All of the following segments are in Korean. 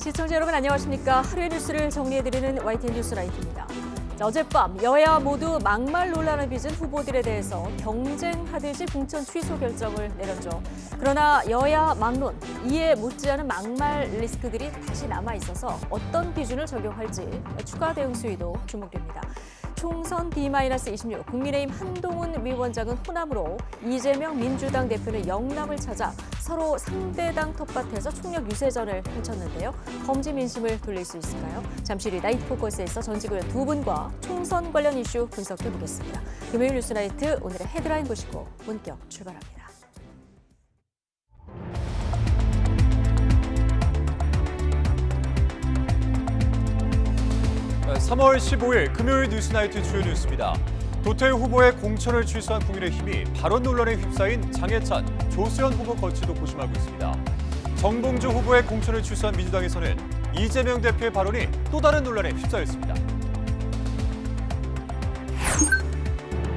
시청자 여러분 안녕하십니까. 하루의 뉴스를 정리해드리는 YTN 뉴스라이트입니다. 어젯밤 여야 모두 막말 논란을 빚은 후보들에 대해서 경쟁하듯이 공천 취소 결정을 내렸죠. 그러나 여야 막론, 이에 못지않은 막말 리스크들이 다시 남아있어서 어떤 기준을 적용할지 추가 대응 수위도 주목됩니다. 총선 D-26 국민의힘 한동훈 위원장은 호남으로, 이재명 민주당 대표는 영남을 찾아 서로 상대당 텃밭에서 총력 유세전을 펼쳤는데요. 험지 민심을 돌릴 수 있을까요? 잠시 뒤 나이트 포커스에서 전직 의원 두 분과 총선 관련 이슈 분석해보겠습니다. 금요일 뉴스나이트 오늘의 헤드라인 보시고 본격 출발합니다. 네, 3월 15일 금요일 뉴스나이트 주요 뉴스입니다. 도태우 후보의 공천을 취소한 국민의힘이 발언 논란에 휩싸인 장해찬, 조수현 후보 거취도 고심하고 있습니다. 정봉주 후보의 공천을 취소한 민주당에서는 이재명 대표의 발언이 또 다른 논란에 휩싸였습니다.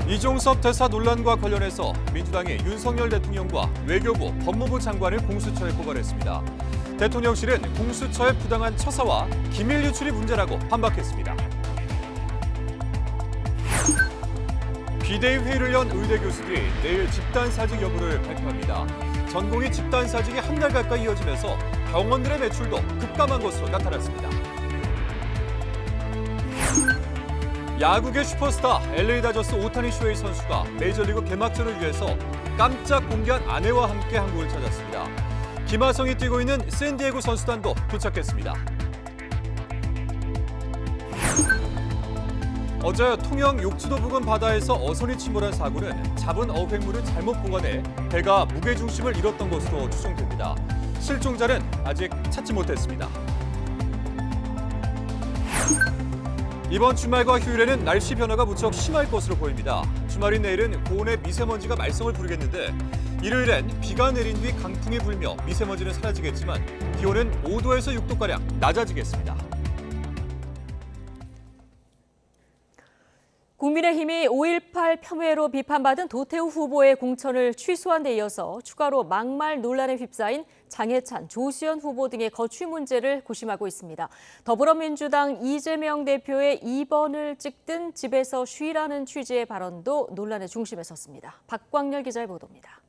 이종섭 대사 논란과 관련해서 민주당이 윤석열 대통령과 외교부, 법무부 장관을 공수처에 고발했습니다. 대통령실은 공수처의 부당한 처사와 기밀 유출이 문제라고 반박했습니다. 비대위 회의를 연 의대 교수들이 내일 집단사직 여부를 발표합니다. 전공의 집단사직이 한 달 가까이 이어지면서 병원들의 매출도 급감한 것으로 나타났습니다. 야구계 슈퍼스타 LA 다저스 오타니 쇼헤이 선수가 메이저리그 개막전을 위해서 깜짝 공개한 아내와 함께 한국을 찾았습니다. 김하성이 뛰고 있는 샌디에고 선수단도 도착했습니다. 어제 통영 욕지도 부근 바다에서 어선이 침몰한 사고는 잡은 어획물을 잘못 보관해 배가 무게중심을 잃었던 것으로 추정됩니다. 실종자는 아직 찾지 못했습니다. 이번 주말과 휴일에는 날씨 변화가 무척 심할 것으로 보입니다. 주말인 내일은 고온의 미세먼지가 말썽을 부리겠는데, 일요일엔 비가 내린 뒤 강풍이 불며 미세먼지는 사라지겠지만 기온은 5도에서 6도가량 낮아지겠습니다. 국민의힘이 5.18 폄훼로 비판받은 도태우 후보의 공천을 취소한 데 이어서 추가로 막말 논란에 휩싸인 장해찬, 조수현 후보 등의 거취 문제를 고심하고 있습니다. 더불어민주당 이재명 대표의 2번을 찍든 집에서 쉬라는 취지의 발언도 논란의 중심에 섰습니다. 박광렬 기자의 보도입니다.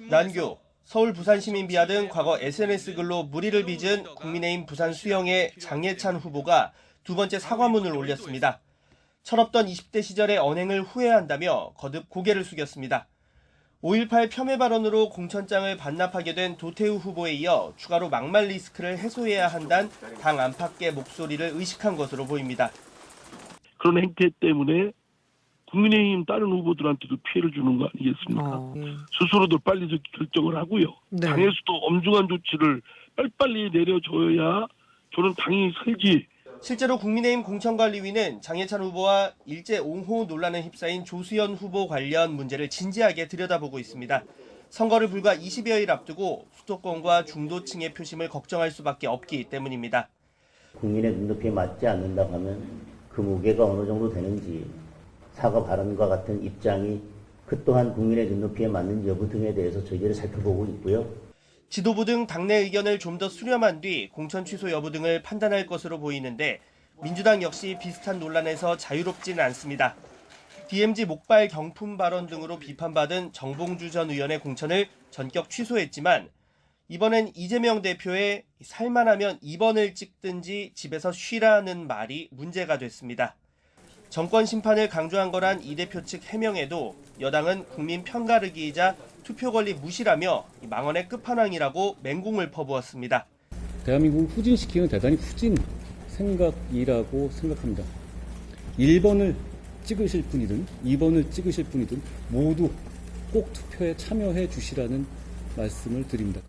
난교, 서울 부산시민비아 등 과거 SNS 글로 물의를 빚은 국민의힘 부산 수영의 장해찬 후보가 두 번째 사과문을 올렸습니다. 철없던 20대 시절의 언행을 후회한다며 거듭 고개를 숙였습니다. 5.18 폄훼 발언으로 공천장을 반납하게 된 도태우 후보에 이어 추가로 막말 리스크를 해소해야 한다는 당 안팎의 목소리를 의식한 것으로 보입니다. 그런 행태 때문에 국민의힘 다른 후보들한테도 피해를 주는 거 아니겠습니까? 스스로도 빨리 결정을 하고요. 네. 당에서도 엄중한 조치를 빨리빨리 내려줘야 저는 당이 살지. 실제로 국민의힘 공천관리위는 장해찬 후보와 일제 옹호 논란에 휩싸인 조수현 후보 관련 문제를 진지하게 들여다보고 있습니다. 선거를 불과 20여일 앞두고 수도권과 중도층의 표심을 걱정할 수밖에 없기 때문입니다. 국민의 눈높이에 맞지 않는다고 하면 그 무게가 어느 정도 되는지, 사과 발언과 같은 입장이 그 또한 국민의 눈높이에 맞는지 여부 등에 대해서 저희들이 살펴보고 있고요. 지도부 등 당내 의견을 좀 더 수렴한 뒤 공천 취소 여부 등을 판단할 것으로 보이는데, 민주당 역시 비슷한 논란에서 자유롭지는 않습니다. DMZ 목발 경품 발언 등으로 비판받은 정봉주 전 의원의 공천을 전격 취소했지만, 이번엔 이재명 대표의 살만하면 2번을 찍든지 집에서 쉬라는 말이 문제가 됐습니다. 정권 심판을 강조한 거란 이 대표 측 해명에도 여당은 국민 편가르기이자 투표 권리 무시라며 망언의 끝판왕이라고 맹공을 퍼부었습니다. 대한민국을 후진시키는 대단히 후진 생각이라고 생각합니다. 1번을 찍으실 분이든 2번을 찍으실 분이든 모두 꼭 투표에 참여해 주시라는 말씀을 드립니다.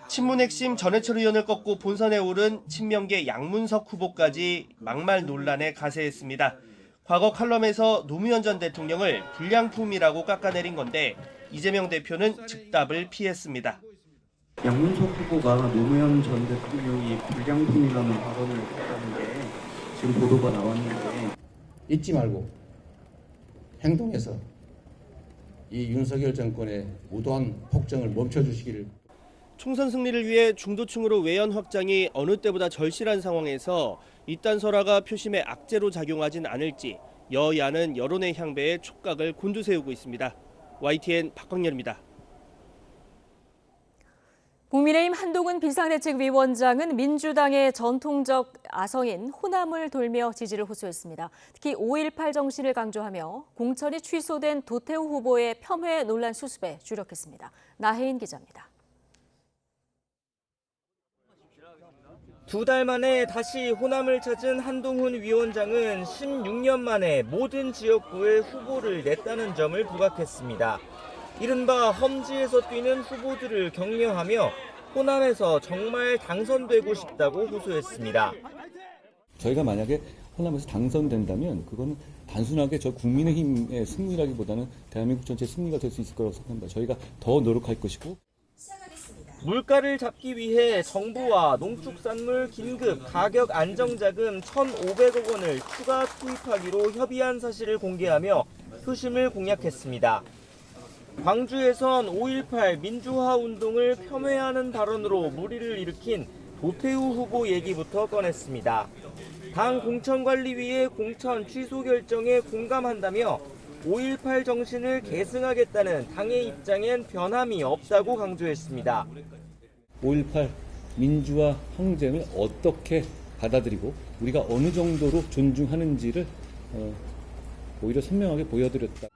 친문 핵심 전해철 의원을 꺾고 본선에 오른 친명계 양문석 후보까지 막말 논란에 가세했습니다. 과거 칼럼에서 노무현 전 대통령을 불량품이라고 깎아내린 건데, 이재명 대표는 즉답을 피했습니다. 양문석 후보가 노무현 전 대통령이 불량품이라는 발언을 했다는 게 지금 보도가 나왔는데, 잊지 말고 행동해서 이 윤석열 정권의 무도한 폭정을 멈춰주시기를. 총선 승리를 위해 중도층으로 외연 확장이 어느 때보다 절실한 상황에서 이딴 설화가 표심에 악재로 작용하진 않을지 여야는 여론의 향배에 촉각을 곤두세우고 있습니다. YTN 박광렬입니다. 국민의힘 한동훈 비상대책위원장은 민주당의 전통적 아성인 호남을 돌며 지지를 호소했습니다. 특히 5.18 정신을 강조하며 공천이 취소된 도태우 후보의 폄훼 논란 수습에 주력했습니다. 나혜인 기자입니다. 2달 만에 다시 호남을 찾은 한동훈 위원장은 16년 만에 모든 지역구에 후보를 냈다는 점을 부각했습니다. 이른바 험지에서 뛰는 후보들을 격려하며 호남에서 정말 당선되고 싶다고 호소했습니다. 저희가 만약에 호남에서 당선된다면 그거는 단순하게 저 국민의힘의 승리라기보다는 대한민국 전체의 승리가 될 수 있을 거라고 생각합니다. 저희가 더 노력할 것이고. 물가를 잡기 위해 정부와 농축산물 긴급 가격 안정자금 1,500억 원을 추가 투입하기로 협의한 사실을 공개하며 표심을 공약했습니다. 광주에선 5.18 민주화 운동을 폄훼하는 발언으로 물의를 일으킨 도태우 후보 얘기부터 꺼냈습니다. 당 공천관리위의 공천 취소 결정에 공감한다며 5.18 정신을 계승하겠다는 당의 입장엔 변함이 없다고 강조했습니다. 5.18 민주화 항쟁을 어떻게 받아들이고 우리가 어느 정도로 존중하는지를 오히려 선명하게 보여드렸다.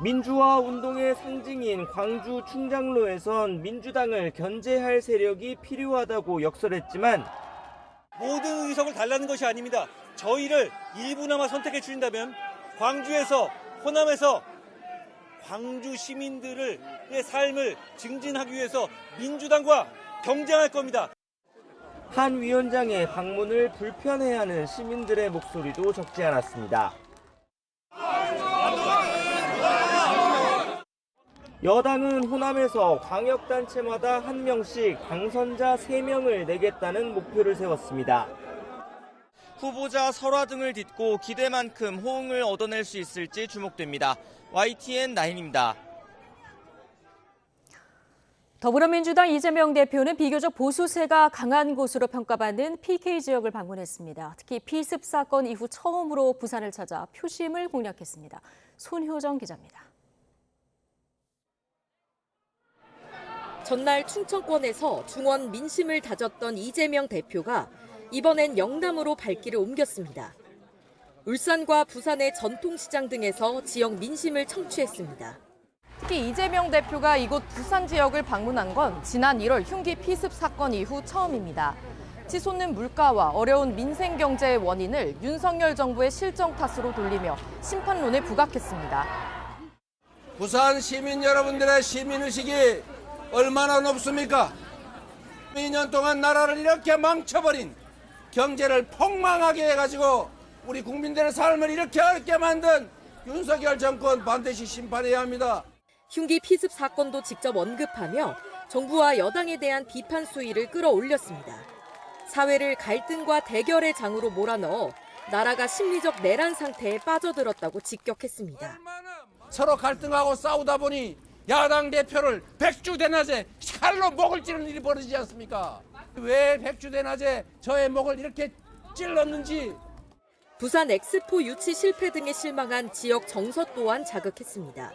민주화 운동의 상징인 광주 충장로에선 민주당을 견제할 세력이 필요하다고 역설했지만 모든 의석을 달라는 것이 아닙니다. 저희를 일부나마 선택해 주신다면 광주에서 호남에서 광주 시민들의 삶을 증진하기 위해서 민주당과 경쟁할 겁니다. 한 위원장의 방문을 불편해하는 시민들의 목소리도 적지 않았습니다. 여당은 호남에서 광역단체마다 한 명씩 당선자 3명을 내겠다는 목표를 세웠습니다. 후보자 설화 등을 딛고 기대만큼 호응을 얻어낼 수 있을지 주목됩니다. YTN 나인입니다. 더불어민주당 이재명 대표는 비교적 보수세가 강한 곳으로 평가받는 PK 지역을 방문했습니다. 특히 피습 사건 이후 처음으로 부산을 찾아 표심을 공략했습니다. 손효정 기자입니다. 전날 충청권에서 중원 민심을 다졌던 이재명 대표가 이번엔 영남으로 발길을 옮겼습니다. 울산과 부산의 전통시장 등에서 지역 민심을 청취했습니다. 특히 이재명 대표가 이곳 부산 지역을 방문한 건 지난 1월 흉기 피습 사건 이후 처음입니다. 치솟는 물가와 어려운 민생 경제의 원인을 윤석열 정부의 실정 탓으로 돌리며 심판론에 부각했습니다. 부산 시민 여러분들의 시민의식이 얼마나 높습니까? 2년 동안 나라를 이렇게 망쳐버린, 경제를 폭망하게 해가지고 우리 국민들의 삶을 이렇게 어렵게 만든 윤석열 정권 반드시 심판해야 합니다. 흉기 피습 사건도 직접 언급하며 정부와 여당에 대한 비판 수위를 끌어올렸습니다. 사회를 갈등과 대결의 장으로 몰아넣어 나라가 심리적 내란 상태에 빠져들었다고 직격했습니다. 서로 갈등하고 싸우다 보니 야당 대표를 백주대낮에 칼로 목을 찌르는 일이 벌어지지 않습니까? 왜 백주대낮에 저의 목을 이렇게 찔렀는지. 부산 엑스포 유치 실패 등에 실망한 지역 정서 또한 자극했습니다.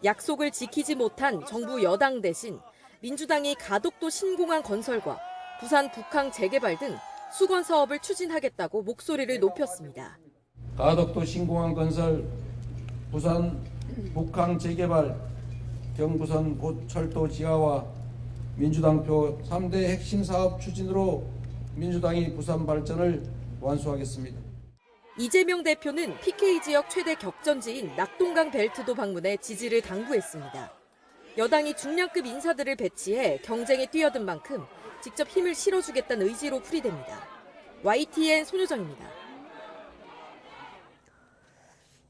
약속을 지키지 못한 정부 여당 대신 민주당이 가덕도 신공항 건설과 부산 북항 재개발 등 수건 사업을 추진하겠다고 목소리를 높였습니다. 가덕도 신공항 건설, 부산 북항 재개발, 경부선 고철도 지하화, 민주당표 3대 핵심 사업 추진으로 민주당이 부산 발전을 완수하겠습니다. 이재명 대표는 PK 지역 최대 격전지인 낙동강 벨트도 방문해 지지를 당부했습니다. 여당이 중량급 인사들을 배치해 경쟁에 뛰어든 만큼 직접 힘을 실어주겠다는 의지로 풀이됩니다. YTN 손효정입니다.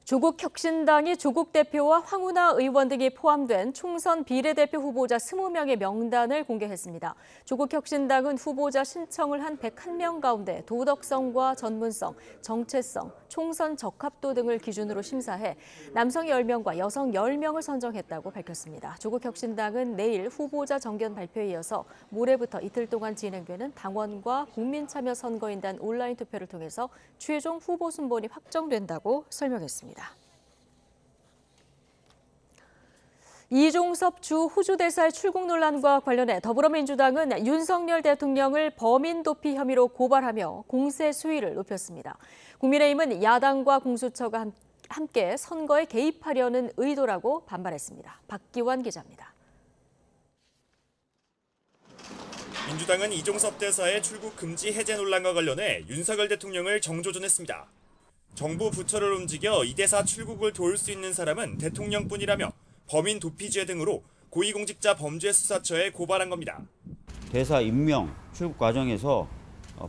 조국 혁신당이 조국 대표와 황운하 의원 등이 포함된 총선 비례대표 후보자 20명의 명단을 공개했습니다. 조국 혁신당은 후보자 신청을 한 101명 가운데 도덕성과 전문성, 정체성, 총선 적합도 등을 기준으로 심사해 남성 10명과 여성 10명을 선정했다고 밝혔습니다. 조국 혁신당은 내일 후보자 정견 발표에 이어서 모레부터 이틀 동안 진행되는 당원과 국민참여선거인단 온라인 투표를 통해서 최종 후보 순번이 확정된다고 설명했습니다. 이종섭 주 호주 대사의 출국 논란과 관련해 더불어민주당은 윤석열 대통령을 범인 도피 혐의로 고발하며 공세 수위를 높였습니다. 국민의힘은 야당과 공수처가 함께 선거에 개입하려는 의도라고 반발했습니다. 박기환 기자입니다. 민주당은 이종섭 대사의 출국 금지 해제 논란과 관련해 윤석열 대통령을 정조준했습니다. 정부 부처를 움직여 이 대사 출국을 도울 수 있는 사람은 대통령뿐이라며 범인 도피죄 등으로 고위공직자 범죄수사처에 고발한 겁니다. 대사 임명, 출국 과정에서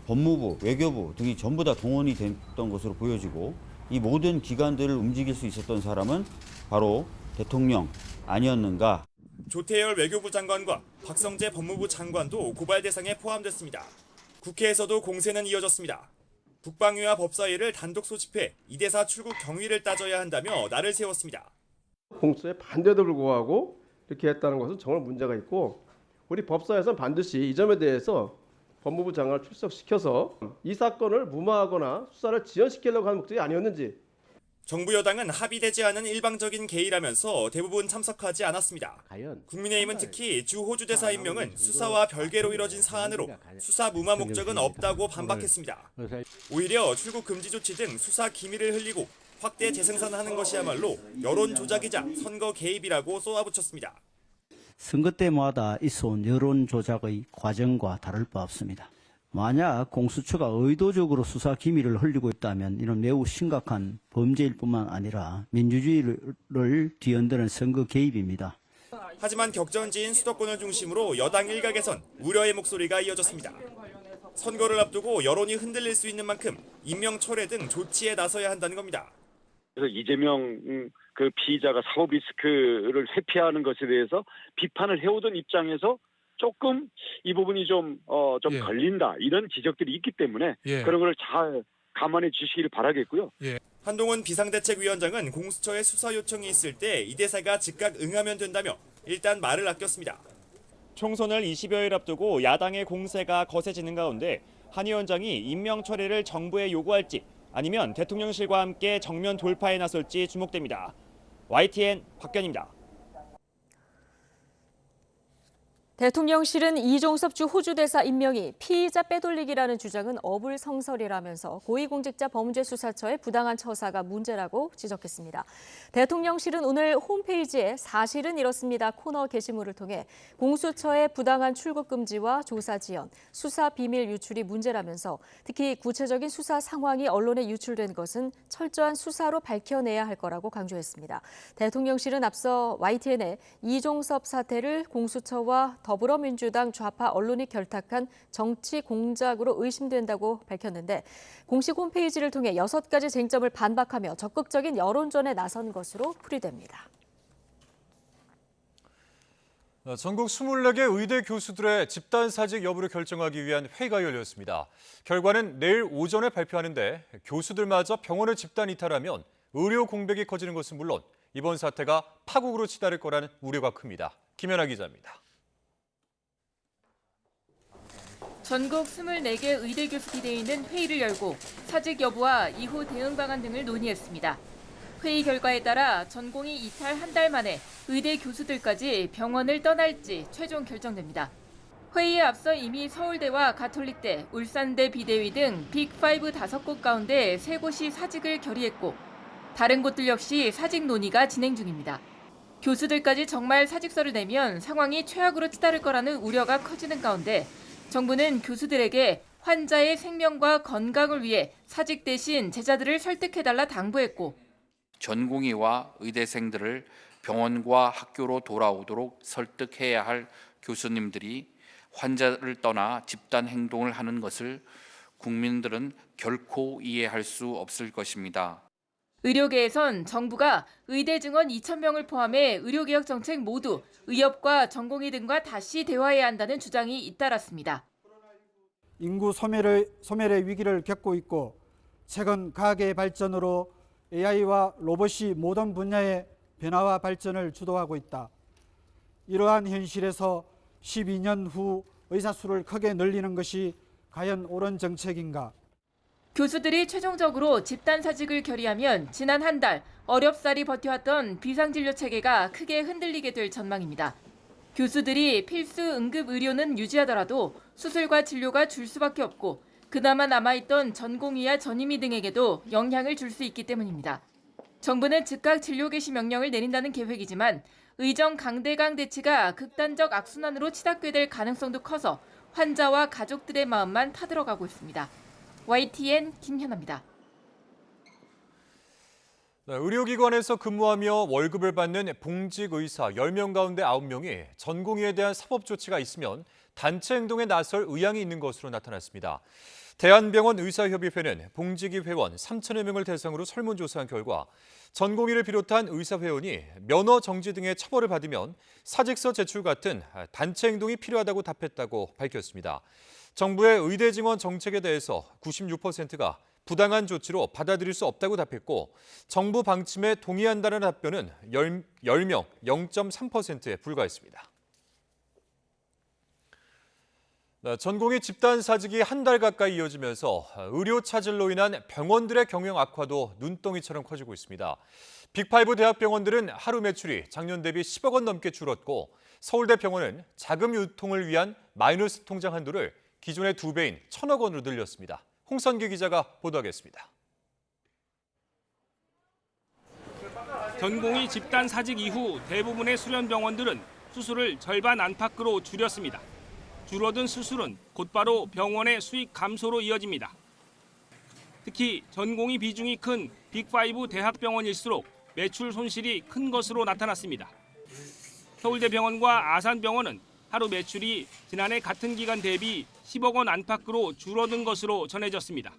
법무부, 외교부 등이 전부 다 동원이 됐던 것으로 보여지고 이 모든 기관들을 움직일 수 있었던 사람은 바로 대통령 아니었는가. 조태열 외교부 장관과 박성재 법무부 장관도 고발 대상에 포함됐습니다. 국회에서도 공세는 이어졌습니다. 국방위와 법사위를 단독 소집해 이 대사 출국 경위를 따져야 한다며 날을 세웠습니다. 공수처의 반대도 불구하고 이렇게 했다는 것은 정말 문제가 있고 우리 법사위에서는 반드시 이 점에 대해서 법무부 장관을 출석시켜서 이 사건을 무마하거나 수사를 지연시키려고 하는 목적이 아니었는지. 정부 여당은 합의되지 않은 일방적인 개의라면서 대부분 참석하지 않았습니다. 국민의힘은 특히 주 호주 대사 임명은 수사와 별개로 이뤄진 사안으로 수사 무마 목적은 없다고 반박했습니다. 오히려 출국 금지 조치 등 수사 기밀을 흘리고 확대 재생산하는 것이야말로 여론 조작이자 선거 개입이라고 쏘아붙였습니다. 선거 때마다 있어온 여론 조작의 과정과 다를 바 없습니다. 만약 공수처가 의도적으로 수사 기밀을 흘리고 있다면 이는 매우 심각한 범죄일 뿐만 아니라 민주주의를 뒤흔드는 선거 개입입니다. 하지만 격전지인 수도권을 중심으로 여당 일각에선 우려의 목소리가 이어졌습니다. 선거를 앞두고 여론이 흔들릴 수 있는 만큼 임명 철회 등 조치에 나서야 한다는 겁니다. 그래서 이재명 그 피의자가 사법 리스크를 회피하는 것에 대해서 비판을 해오던 입장에서 조금 이 부분이 좀 걸린다 이런 지적들이 있기 때문에 그런 걸 잘 감안해 주시길 바라겠고요. 한동훈 비상대책위원장은 공수처에 수사 요청이 있을 때 이 대사가 즉각 응하면 된다며 일단 말을 아꼈습니다. 총선을 20여일 앞두고 야당의 공세가 거세지는 가운데 한 위원장이 임명 철회를 정부에 요구할지 아니면 대통령실과 함께 정면 돌파에 나설지 주목됩니다. YTN 박견입니다. 대통령실은 이종섭 주 호주 대사 임명이 피의자 빼돌리기라는 주장은 어불성설이라면서 고위공직자 범죄수사처의 부당한 처사가 문제라고 지적했습니다. 대통령실은 오늘 홈페이지에 사실은 이렇습니다 코너 게시물을 통해 공수처의 부당한 출국 금지와 조사 지연, 수사 비밀 유출이 문제라면서 특히 구체적인 수사 상황이 언론에 유출된 것은 철저한 수사로 밝혀내야 할 거라고 강조했습니다. 대통령실은 앞서 YTN에 이종섭 사태를 공수처와 더불어민주당 좌파 언론이 결탁한 정치 공작으로 의심된다고 밝혔는데 공식 홈페이지를 통해 6가지 쟁점을 반박하며 적극적인 여론전에 나선 것으로 풀이됩니다. 전국 24개 의대 교수들의 집단 사직 여부를 결정하기 위한 회의가 열렸습니다. 결과는 내일 오전에 발표하는데 교수들마저 병원을 집단 이탈하면 의료 공백이 커지는 것은 물론 이번 사태가 파국으로 치달을 거라는 우려가 큽니다. 김연아 기자입니다. 전국 24개 의대 교수 비대위는 회의를 열고 사직 여부와 이후 대응 방안 등을 논의했습니다. 회의 결과에 따라 전공의 이탈 한 달 만에 의대 교수들까지 병원을 떠날지 최종 결정됩니다. 회의에 앞서 이미 서울대와 가톨릭대, 울산대 비대위 등 빅5 5곳 가운데 3곳이 사직을 결의했고 다른 곳들 역시 사직 논의가 진행 중입니다. 교수들까지 정말 사직서를 내면 상황이 최악으로 치달을 거라는 우려가 커지는 가운데 정부는 교수들에게 환자의 생명과 건강을 위해 사직 대신 제자들을 설득해달라 당부했고 전공의와 의대생들을 병원과 학교로 돌아오도록 설득해야 할 교수님들이 환자를 떠나 집단 행동을 하는 것을 국민들은 결코 이해할 수 없을 것입니다. 의료계에선 정부가 의대 증원 2,000명을 포함해 의료개혁 정책 모두 의협과 전공의 등과 다시 대화해야 한다는 주장이 잇따랐습니다. 인구 소멸의 위기를 겪고 있고 최근 과학의 발전으로 AI와 로봇이 모든 분야의 변화와 발전을 주도하고 있다. 이러한 현실에서 12년 후 의사 수를 크게 늘리는 것이 과연 옳은 정책인가? 교수들이 최종적으로 집단사직을 결의하면 지난 한 달 어렵사리 버텨왔던 비상진료 체계가 크게 흔들리게 될 전망입니다. 교수들이 필수 응급의료는 유지하더라도 수술과 진료가 줄 수밖에 없고 그나마 남아있던 전공의와 전임의 등에게도 영향을 줄 수 있기 때문입니다. 정부는 즉각 진료 개시 명령을 내린다는 계획이지만 의정 강대강 대치가 극단적 악순환으로 치닫게 될 가능성도 커서 환자와 가족들의 마음만 타들어가고 있습니다. YTN 김현아입니다. 의료기관에서 근무하며 월급을 받는 봉직 의사 10명 가운데 9명이 전공의에 대한 사법 조치가 있으면 단체 행동에 나설 의향이 있는 것으로 나타났습니다. 대한병원 의사협의회는 봉직의 회원 3천여 명을 대상으로 설문조사한 결과 전공의를 비롯한 의사회원이 면허 정지 등의 처벌을 받으면 사직서 제출 같은 단체 행동이 필요하다고 답했다고 밝혔습니다. 정부의 의대 증원 정책에 대해서 96%가 부당한 조치로 받아들일 수 없다고 답했고 정부 방침에 동의한다는 답변은 10명 0.3%에 불과했습니다. 전공의 집단 사직이 한 달 가까이 이어지면서 의료 차질로 인한 병원들의 경영 악화도 눈덩이처럼 커지고 있습니다. 빅5 대학병원들은 하루 매출이 작년 대비 10억 원 넘게 줄었고 서울대병원은 자금 유통을 위한 마이너스 통장 한도를 기존의 2배인 1,000억 원으로 늘렸습니다. 홍선기 기자가 보도하겠습니다. 전공의 집단 사직 이후 대부분의 수련병원들은 수술을 절반 안팎으로 줄였습니다. 줄어든 수술은 곧바로 병원의 수익 감소로 이어집니다. 특히 전공의 비중이 큰 빅5 대학병원일수록 매출 손실이 큰 것으로 나타났습니다. 서울대병원과 아산병원은 하루 매출이 지난해 같은 기간 대비 10억 원 안팎으로 줄어든 것으로 전해졌습니다.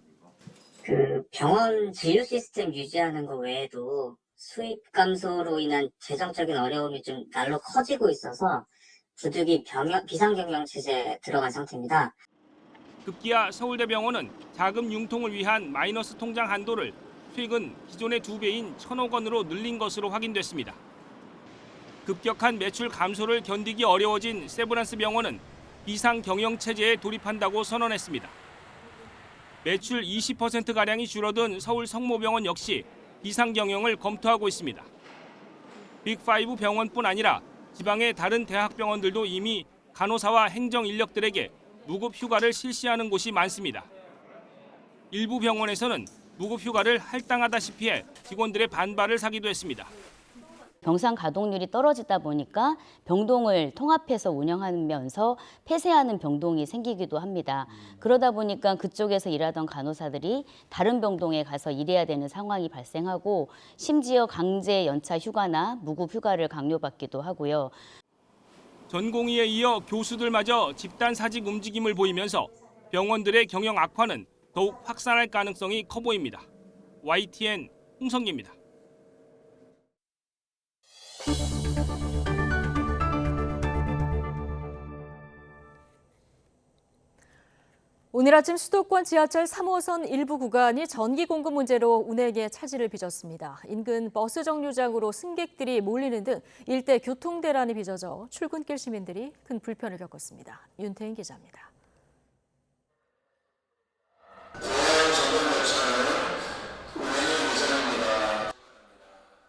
병원 진료 시스템 유지하는 것 외에도 수입 감소로 인한 재정적인 어려움이 좀 날로 커지고 있어서 부득이 비상경영 체제에 들어간 상태입니다. 급기야 서울대병원은 자금 융통을 위한 마이너스 통장 한도를 최근 기존의 2배인 1,000억 원으로 늘린 것으로 확인됐습니다. 급격한 매출 감소를 견디기 어려워진 세브란스 병원은 비상경영 체제에 돌입한다고 선언했습니다. 매출 20%가량이 줄어든 서울 성모병원 역시 비상경영을 검토하고 있습니다. 빅5 병원뿐 아니라 지방의 다른 대학병원들도 이미 간호사와 행정 인력들에게 무급 휴가를 실시하는 곳이 많습니다. 일부 병원에서는 무급 휴가를 할당하다시피 해 직원들의 반발을 사기도 했습니다. 병상 가동률이 떨어지다 보니까 병동을 통합해서 운영하면서 폐쇄하는 병동이 생기기도 합니다. 그러다 보니까 그쪽에서 일하던 간호사들이 다른 병동에 가서 일해야 되는 상황이 발생하고 심지어 강제 연차 휴가나 무급 휴가를 강요받기도 하고요. 전공의에 이어 교수들마저 집단 사직 움직임을 보이면서 병원들의 경영 악화는 더욱 확산할 가능성이 커 보입니다. YTN 홍성기입니다. 오늘 아침 수도권 지하철 3호선 일부 구간이 전기 공급 문제로 운행에 차질을 빚었습니다. 인근 버스 정류장으로 승객들이 몰리는 등 일대 교통대란이 빚어져 출근길 시민들이 큰 불편을 겪었습니다. 윤태인 기자입니다.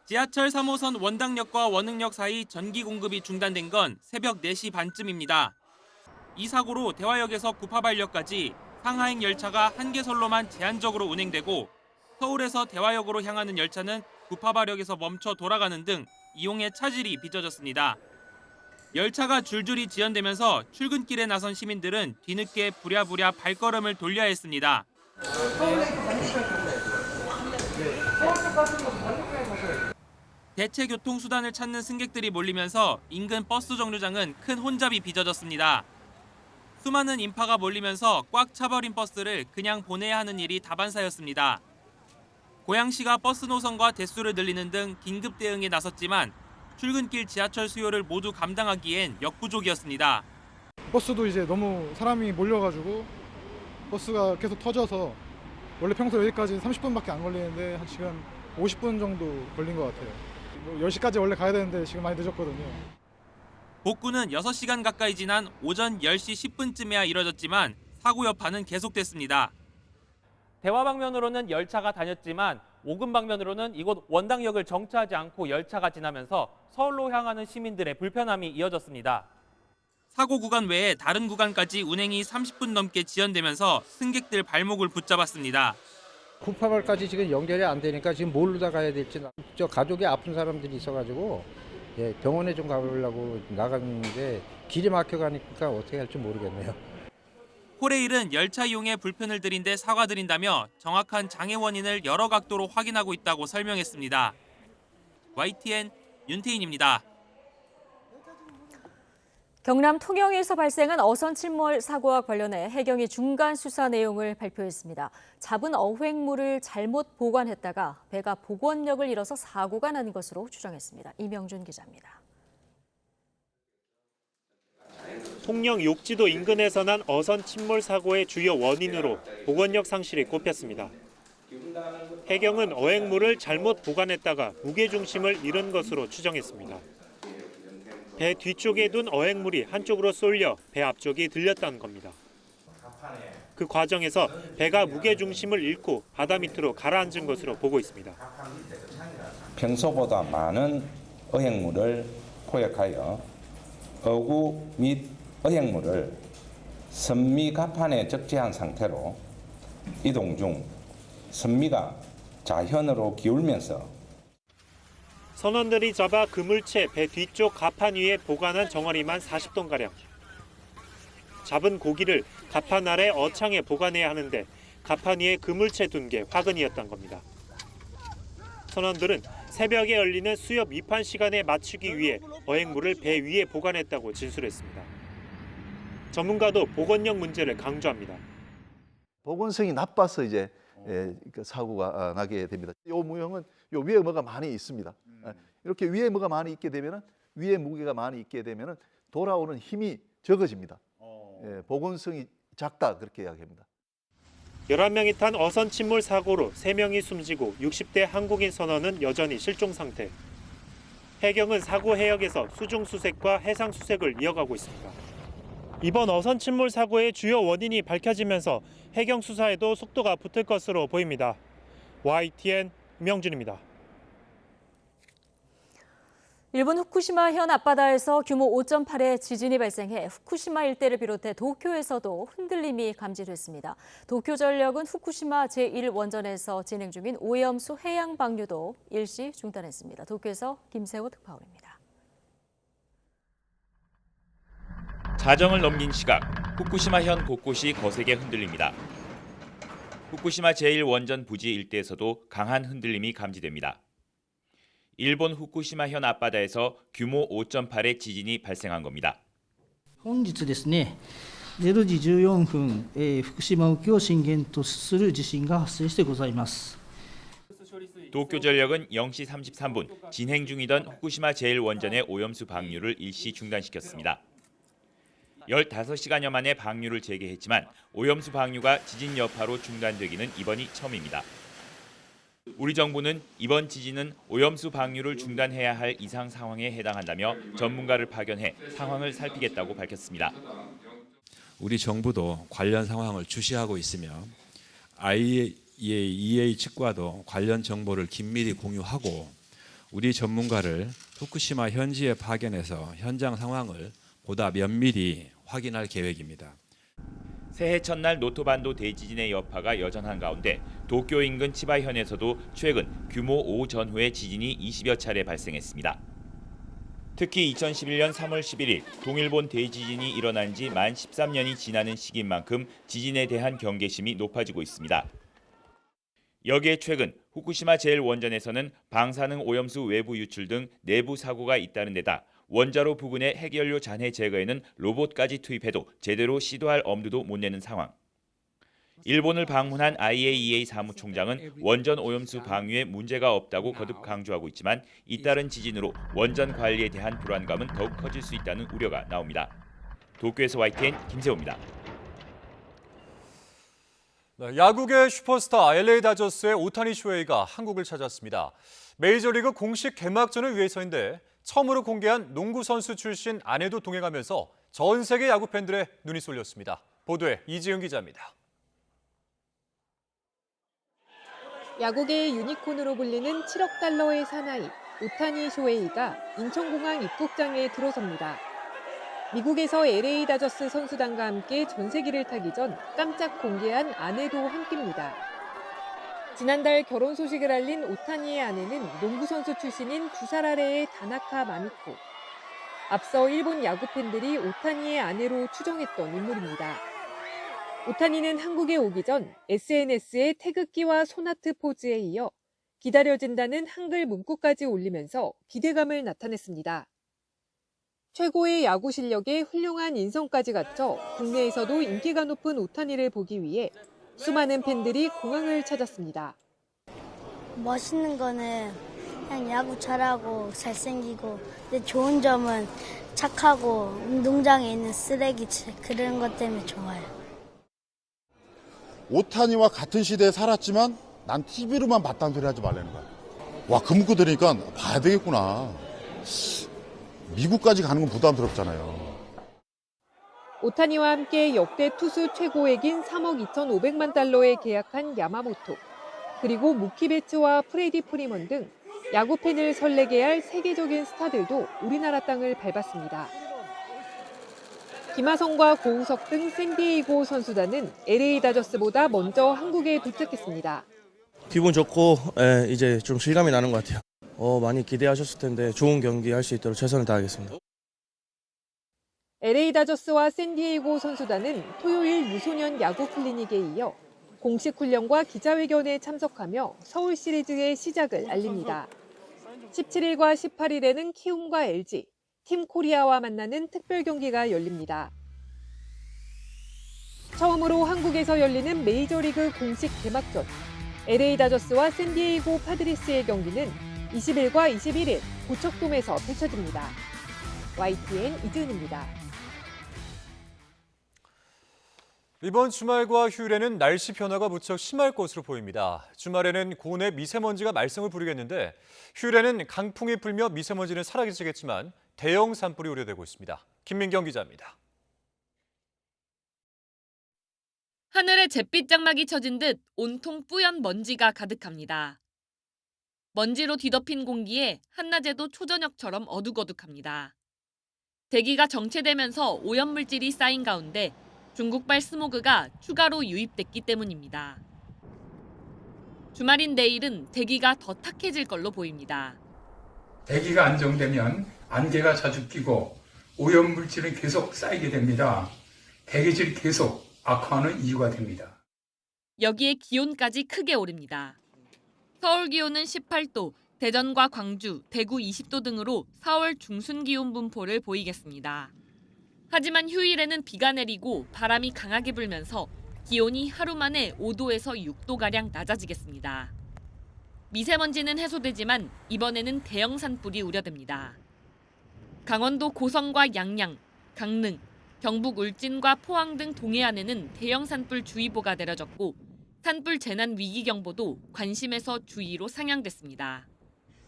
지하철 3호선 원당역과 원흥역 사이 전기 공급이 중단된 건 새벽 4시 반쯤입니다. 이 사고로 대화역에서 구파발역까지 상하행 열차가 한 개선로만 제한적으로 운행되고 서울에서 대화역으로 향하는 열차는 구파발역에서 멈춰 돌아가는 등 이용에 차질이 빚어졌습니다. 열차가 줄줄이 지연되면서 출근길에 나선 시민들은 뒤늦게 부랴부랴 발걸음을 돌려야 했습니다. 대체 교통수단을 찾는 승객들이 몰리면서 인근 버스 정류장은 큰 혼잡이 빚어졌습니다. 수많은 인파가 몰리면서 꽉 차버린 버스를 그냥 보내야 하는 일이 다반사였습니다. 고양시가 버스 노선과 대수를 늘리는 등 긴급 대응에 나섰지만 출근길 지하철 수요를 모두 감당하기엔 역부족이었습니다. 버스도 이제 너무 사람이 몰려가지고 버스가 계속 터져서 원래 평소 여기까지 30분밖에 안 걸리는데 한 시간 50분 정도 걸린 것 같아요. 10시까지 원래 가야 되는데 지금 많이 늦었거든요. 복구는 6시간 가까이 지난 오전 10시 10분쯤에야 이뤄졌지만 사고 여파는 계속됐습니다. 대화 방면으로는 열차가 다녔지만 오금 방면으로는 이곳 원당역을 정차하지 않고 열차가 지나면서 서울로 향하는 시민들의 불편함이 이어졌습니다. 사고 구간 외에 다른 구간까지 운행이 30분 넘게 지연되면서 승객들 발목을 붙잡았습니다. 구파발까지 지금 연결이 안 되니까 지금 뭘로다 가야 될지 저 가족이 아픈 사람들이 있어가지고 병원에 좀 가보려고 나갔는데 길이 막혀가니까 어떻게 할지 모르겠네요. 코레일은 열차 이용에 불편을 드린 데 사과드린다며 정확한 장애 원인을 여러 각도로 확인하고 있다고 설명했습니다. YTN 윤태인입니다. 경남 통영에서 발생한 어선 침몰 사고와 관련해 해경이 중간 수사 내용을 발표했습니다. 잡은 어획물을 잘못 보관했다가 배가 복원력을 잃어서 사고가 난 것으로 추정했습니다. 이명준 기자입니다. 통영 욕지도 인근에서 난 어선 침몰 사고의 주요 원인으로 복원력 상실이 꼽혔습니다. 해경은 어획물을 잘못 보관했다가 무게중심을 잃은 것으로 추정했습니다. 배 뒤쪽에 둔 어획물이 한쪽으로 쏠려 배 앞쪽이 들렸다는 겁니다. 그 과정에서 배가 무게중심을 잃고 바다 밑으로 가라앉은 것으로 보고 있습니다. 평소보다 많은 어획물을 포획하여 어구 및 어획물을 선미 갑판에 적재한 상태로 이동 중 선미가 좌현으로 기울면서 선원들이 잡아 그물채 배 뒤쪽 갑판 위에 보관한 정어리만 40톤가량. 잡은 고기를 갑판 아래 어창에 보관해야 하는데 갑판 위에 그물채 둔 게 화근이었던 겁니다. 선원들은 새벽에 열리는 수협 입판 시간에 맞추기 위해 어획물을 배 위에 보관했다고 진술했습니다. 전문가도 복원력 문제를 강조합니다. 복원성이 나빠서 이제 사고가 나게 됩니다. 이 무형은 요 위에 뭐가 많이 있습니다. 이렇게 위에 뭐가 많이 있게 되면은 위에 무게가 많이 있게 되면은 돌아오는 힘이 적어집니다. 복원성이 작다 그렇게 이야기합니다. 11명이 탄 어선 침몰 사고로 3명이 숨지고 60대 한국인 선원은 여전히 실종 상태. 해경은 사고 해역에서 수중 수색과 해상 수색을 이어가고 있습니다. 이번 어선 침몰 사고의 주요 원인이 밝혀지면서 해경 수사에도 속도가 붙을 것으로 보입니다. YTN 임영준입니다. 일본 후쿠시마 현 앞바다에서 규모 5.8의 지진이 발생해 후쿠시마 일대를 비롯해 도쿄에서도 흔들림이 감지됐습니다. 도쿄전력은 후쿠시마 제1원전에서 진행 중인 오염수 해양 방류도 일시 중단했습니다. 도쿄에서 김세호 특파원입니다. 자정을 넘긴 시각, 후쿠시마 현 곳곳이 거세게 흔들립니다. 후쿠시마 제1원전 부지 일대에서도 강한 흔들림이 감지됩니다. 일본 후쿠시마 현 앞바다에서 규모 5.8의 지진이 발생한 겁니다. 本日ですね、0時14分、福島沖を震源とする地震が発生してございます。 도쿄전력은 0시 33분 진행 중이던 후쿠시마 제1원전의 오염수 방류를 일시 중단시켰습니다. 15시간여 만에 방류를 재개했지만 오염수 방류가 지진 여파로 중단되기는 이번이 처음입니다. 우리 정부는 이번 지진은 오염수 방류를 중단해야 할 이상 상황에 해당한다며 전문가를 파견해 상황을 살피겠다고 밝혔습니다. 우리 정부도 관련 상황을 주시하고 있으며 IAEA 측과도 관련 정보를 긴밀히 공유하고 우리 전문가를 후쿠시마 현지에 파견해서 현장 상황을 보다 면밀히 확인할 계획입니다. 새해 첫날 노토반도 대지진의 여파가 여전한 가운데 도쿄 인근 치바현에서도 최근 규모 5 전후의 지진이 20여 차례 발생했습니다. 특히 2011년 3월 11일 동일본 대지진이 일어난 지 만 13년이 지나는 시기인 만큼 지진에 대한 경계심이 높아지고 있습니다. 여기에 최근 후쿠시마 제1원전에서는 방사능 오염수 외부 유출 등 내부 사고가 있다는 데다 원자로 부근의 핵연료 잔해 제거에는 로봇까지 투입해도 제대로 시도할 엄두도 못 내는 상황. 일본을 방문한 IAEA 사무총장은 원전 오염수 방류에 문제가 없다고 거듭 강조하고 있지만 잇따른 지진으로 원전 관리에 대한 불안감은 더욱 커질 수 있다는 우려가 나옵니다. 도쿄에서 YTN 김세호입니다. 야구계 슈퍼스타 LA 다저스의 오타니 쇼헤이가 한국을 찾았습니다. 메이저리그 공식 개막전을 위해서인데 처음으로 공개한 농구 선수 출신 아내도 동행하면서 전 세계 야구 팬들의 눈이 쏠렸습니다. 보도에 이지은 기자입니다. 야구계의 유니콘으로 불리는 7억 달러의 사나이 오타니 쇼헤이가 인천공항 입국장에 들어섭니다. 미국에서 LA 다저스 선수단과 함께 전세기를 타기 전 깜짝 공개한 아내도 함께입니다. 지난달 결혼 소식을 알린 오타니의 아내는 농구 선수 출신인 2살 아래의 다나카 마미코. 앞서 일본 야구 팬들이 오타니의 아내로 추정했던 인물입니다. 오타니는 한국에 오기 전 SNS에 태극기와 손아트 포즈에 이어 기다려진다는 한글 문구까지 올리면서 기대감을 나타냈습니다. 최고의 야구 실력에 훌륭한 인성까지 갖춰 국내에서도 인기가 높은 오타니를 보기 위해 수많은 팬들이 공항을 찾았습니다. 멋있는 거는 그냥 야구 잘하고 잘생기고, 근데 좋은 점은 착하고 운동장에 있는 쓰레기 그런 것 때문에 좋아요. 오타니와 같은 시대에 살았지만 난 TV로만 봤다는 소리 하지 말라는 거야. 와, 그 문구 들으니까 봐야 되겠구나. 미국까지 가는 건 부담스럽잖아요. 오타니와 함께 역대 투수 최고액인 3억 2,500만 달러에 계약한 야마모토, 그리고 무키 베츠와 프레디 프리먼 등 야구 팬을 설레게 할 세계적인 스타들도 우리나라 땅을 밟았습니다. 김하성과 고우석 등 샌디에이고 선수단은 LA 다저스보다 먼저 한국에 도착했습니다. 기분 좋고 이제 좀 실감이 나는 것 같아요. 많이 기대하셨을 텐데 좋은 경기 할 수 있도록 최선을 다하겠습니다. LA 다저스와 샌디에이고 선수단은 토요일 유소년 야구 클리닉에 이어 공식 훈련과 기자회견에 참석하며 서울 시리즈의 시작을 알립니다. 17일과 18일에는 키움과 LG, 팀 코리아와 만나는 특별 경기가 열립니다. 처음으로 한국에서 열리는 메이저리그 공식 개막전, LA 다저스와 샌디에이고 파드리스의 경기는 20일과 21일 고척돔에서 펼쳐집니다. YTN 이지은입니다. 이번 주말과 휴일에는 날씨 변화가 무척 심할 것으로 보입니다. 주말에는 고온의 미세먼지가 말썽을 부리겠는데 휴일에는 강풍이 불며 미세먼지는 사라지겠지만 대형 산불이 우려되고 있습니다. 김민경 기자입니다. 하늘에 잿빛 장막이 쳐진 듯 온통 뿌연 먼지가 가득합니다. 먼지로 뒤덮인 공기에 한낮에도 초저녁처럼 어둑어둑합니다. 대기가 정체되면서 오염물질이 쌓인 가운데 중국발 스모그가 추가로 유입됐기 때문입니다. 주말인 내일은 대기가 더 탁해질 걸로 보입니다. 대기가 안정되면 안개가 자주 끼고 오염물질은 계속 쌓이게 됩니다. 대기질이 계속 악화하는 이유가 됩니다. 여기에 기온까지 크게 오릅니다. 서울 기온은 18도, 대전과 광주, 대구 20도 등으로 4월 중순 기온 분포를 보이겠습니다. 하지만 휴일에는 비가 내리고 바람이 강하게 불면서 기온이 하루 만에 5도에서 6도가량 낮아지겠습니다. 미세먼지는 해소되지만 이번에는 대형 산불이 우려됩니다. 강원도 고성과 양양, 강릉, 경북 울진과 포항 등 동해안에는 대형 산불 주의보가 내려졌고 산불 재난 위기경보도 관심에서 주의로 상향됐습니다.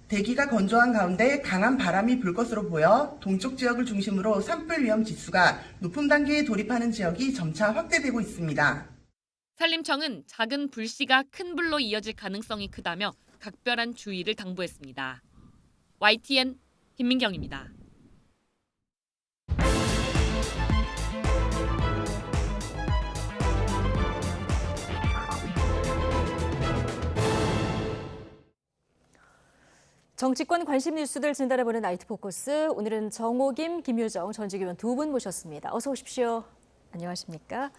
대기가 건조한 가운데 강한 바람이 불 것으로 보여 동쪽 지역을 중심으로 산불 위험 지수가 높은 단계에 돌입하는 지역이 점차 확대되고 있습니다. 산림청은 작은 불씨가 큰 불로 이어질 가능성이 크다며 각별한 주의를 당부했습니다. YTN 김민경입니다. 정치권 관심 뉴스들 진단해보는 나이트 포커스. 오늘은 정호김, 김효정 전직위원 두 분 모셨습니다. 어서 오십시오. 안녕하십니까?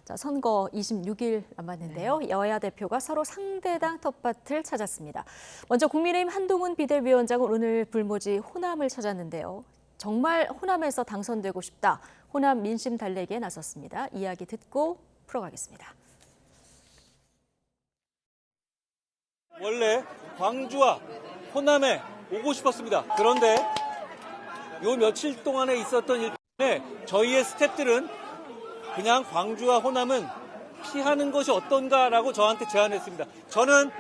자, 선거 26일 남았는데요. 여야 대표가 서로 상대당 텃밭을 찾았습니다. 먼저 국민의힘 한동훈 비대위원장은 오늘 불모지 호남을 찾았는데요. 정말 호남에서 당선되고 싶다. 호남 민심 달래기에 나섰습니다. 이야기 듣고 풀어가겠습니다. 원래 광주와 호남에 오고 싶었습니다. 그런데 요 며칠 동안에 있었던 일 때문에 저희의 스태프들은 그냥 광주와 호남은 피하는 것이 어떤가라고 저한테 제안했습니다. 저는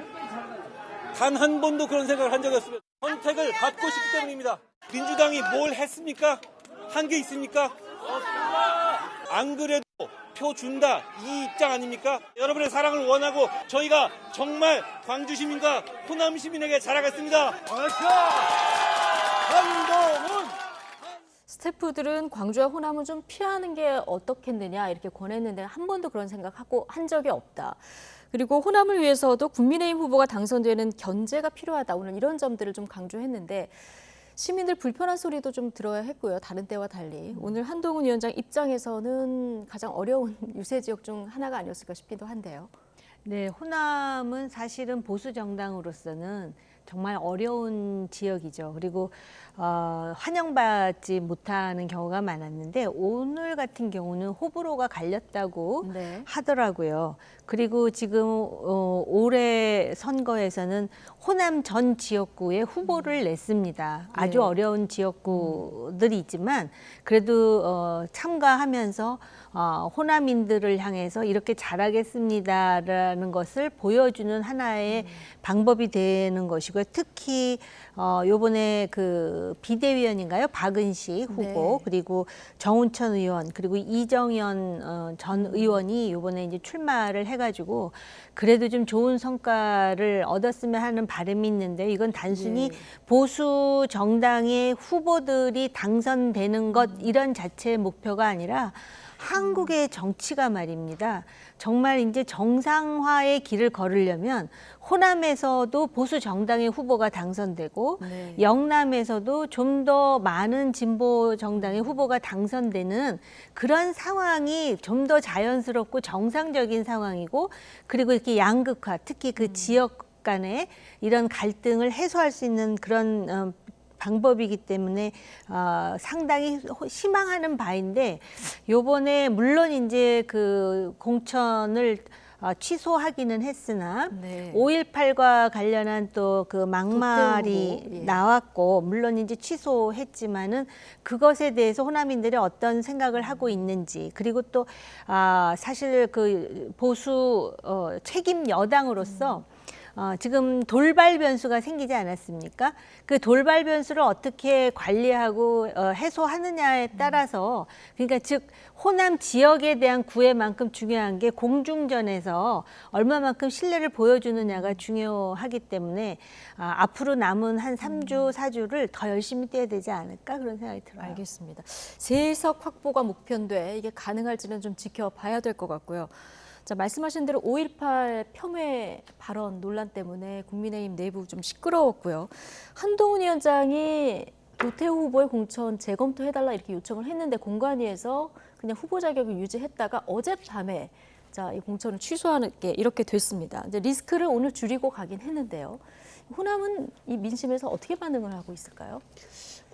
단 한 번도 그런 생각을 한 적이 없습니다. 선택을 받고 싶기 때문입니다. 민주당이 뭘 했습니까? 한 게 있습니까? 안 그래도 표 준다 이 입장 아닙니까? 여러분의 사랑을 원하고 저희가 정말 광주 시민과 호남 시민에게 자라겠습니다. 한동훈! 스태프들은 광주와 호남은 좀 피하는 게 어떻겠느냐 이렇게 권했는데 한 번도 그런 생각하고 한 적이 없다. 그리고 호남을 위해서도 국민의힘 후보가 당선되는 견제가 필요하다. 오늘 이런 점들을 좀 강조했는데 시민들 불편한 소리도 좀 들어야 했고요. 다른 때와 달리. 오늘 한동훈 위원장 입장에서는 가장 어려운 유세 지역 중 하나가 아니었을까 싶기도 한데요. 네, 호남은 사실은 보수 정당으로서는 정말 어려운 지역이죠. 그리고 환영받지 못하는 경우가 많았는데 오늘 같은 경우는 호불호가 갈렸다고 하더라고요. 그리고 지금 올해 선거에서는 호남 전 지역구에 후보를 냈습니다. 아주 어려운 지역구들이 있지만 그래도 참가하면서 호남인들을 향해서 이렇게 잘하겠습니다라는 것을 보여주는 하나의 방법이 되는 것이고요. 특히 요번에 그 비대위원인가요? 박은식 후보 그리고 정운천 의원 그리고 이정현 전 의원이 요번에 이제 출마를 해가지고 그래도 좀 좋은 성과를 얻었으면 하는 바람이 있는데 이건 단순히 보수 정당의 후보들이 당선되는 것 이런 자체의 목표가 아니라 한국의 정치가 말입니다. 정말 이제 정상화의 길을 걸으려면 호남에서도 보수 정당의 후보가 당선되고 영남에서도 좀 더 많은 진보 정당의 후보가 당선되는 그런 상황이 좀 더 자연스럽고 정상적인 상황이고 그리고 이렇게 양극화, 특히 그 지역 간의 이런 갈등을 해소할 수 있는 그런 방법이기 때문에 상당히 희망하는 바인데 요번에 물론 이제 그 공천을 취소하기는 했으나 5.18과 관련한 또 그 막말이 나왔고 물론 이제 취소했지만은 그것에 대해서 호남인들이 어떤 생각을 하고 있는지 그리고 또 사실 그 보수 책임 여당으로서 지금 돌발 변수가 생기지 않았습니까? 그 돌발 변수를 어떻게 관리하고 해소하느냐에 따라서 그러니까 즉 호남 지역에 대한 구애만큼 중요한 게 공중전에서 얼마만큼 신뢰를 보여주느냐가 중요하기 때문에 앞으로 남은 한 3주, 4주를 더 열심히 뛰어야 되지 않을까 그런 생각이 들어요. 알겠습니다. 세석 확보가 목표인데 이게 가능할지는 좀 지켜봐야 될 것 같고요. 자, 말씀하신 대로 5.18 폄훼 발언 논란 때문에 국민의힘 내부 좀 시끄러웠고요. 한동훈 위원장이 노태우 후보의 공천 재검토해달라 이렇게 요청을 했는데 공관위에서 그냥 후보 자격을 유지했다가 어젯밤에 자, 이 공천을 취소하는 게 이렇게 됐습니다. 이제 리스크를 오늘 줄이고 가긴 했는데요. 호남은 이 민심에서 어떻게 반응을 하고 있을까요?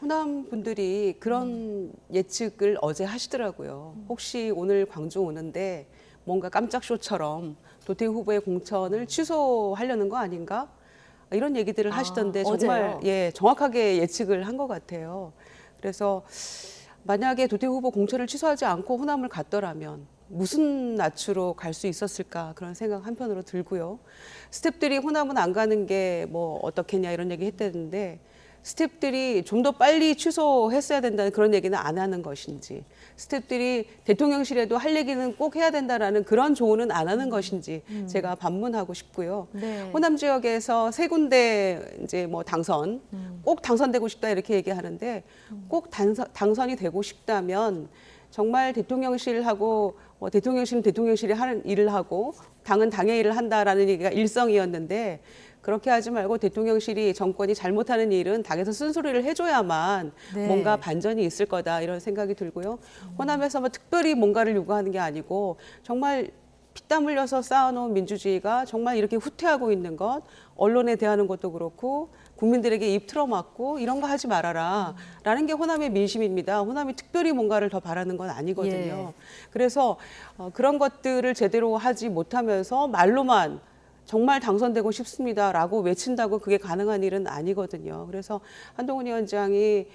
호남 분들이 그런 예측을 어제 하시더라고요. 혹시 오늘 광주 오는데 뭔가 깜짝 쇼처럼 노태우 후보의 공천을 취소하려는 거 아닌가? 이런 얘기들을 하시던데 정말 정확하게 예측을 한 것 같아요. 그래서 만약에 노태우 후보 공천을 취소하지 않고 호남을 갔더라면 무슨 낯으로 갈 수 있었을까 그런 생각 한편으로 들고요. 스태프들이 호남은 안 가는 게 뭐 어떻겠냐 이런 얘기 했다는데 스태프들이 좀 더 빨리 취소했어야 된다는 그런 얘기는 안 하는 것인지 스태프들이 대통령실에도 할 얘기는 꼭 해야 된다라는 그런 조언은 안 하는 것인지 제가 반문하고 싶고요. 호남 지역에서 3군데 이제 뭐 당선 꼭 당선되고 싶다 이렇게 얘기하는데 꼭 당선이 되고 싶다면 정말 대통령실하고 대통령실은 대통령실이 하는 일을 하고 당은 당의 일을 한다라는 얘기가 일성이었는데 그렇게 하지 말고 대통령실이 정권이 잘못하는 일은 당에서 쓴소리를 해줘야만 뭔가 반전이 있을 거다 이런 생각이 들고요. 호남에서 뭐 특별히 뭔가를 요구하는 게 아니고 정말 피땀 흘려서 쌓아놓은 민주주의가 정말 이렇게 후퇴하고 있는 것, 언론에 대하는 것도 그렇고 국민들에게 입 틀어막고 이런 거 하지 말아라 라는 게 호남의 민심입니다. 호남이 특별히 뭔가를 더 바라는 건 아니거든요. 그래서 그런 것들을 제대로 하지 못하면서 말로만 정말 당선되고 싶습니다라고 외친다고 그게 가능한 일은 아니거든요. 그래서 한동훈 위원장이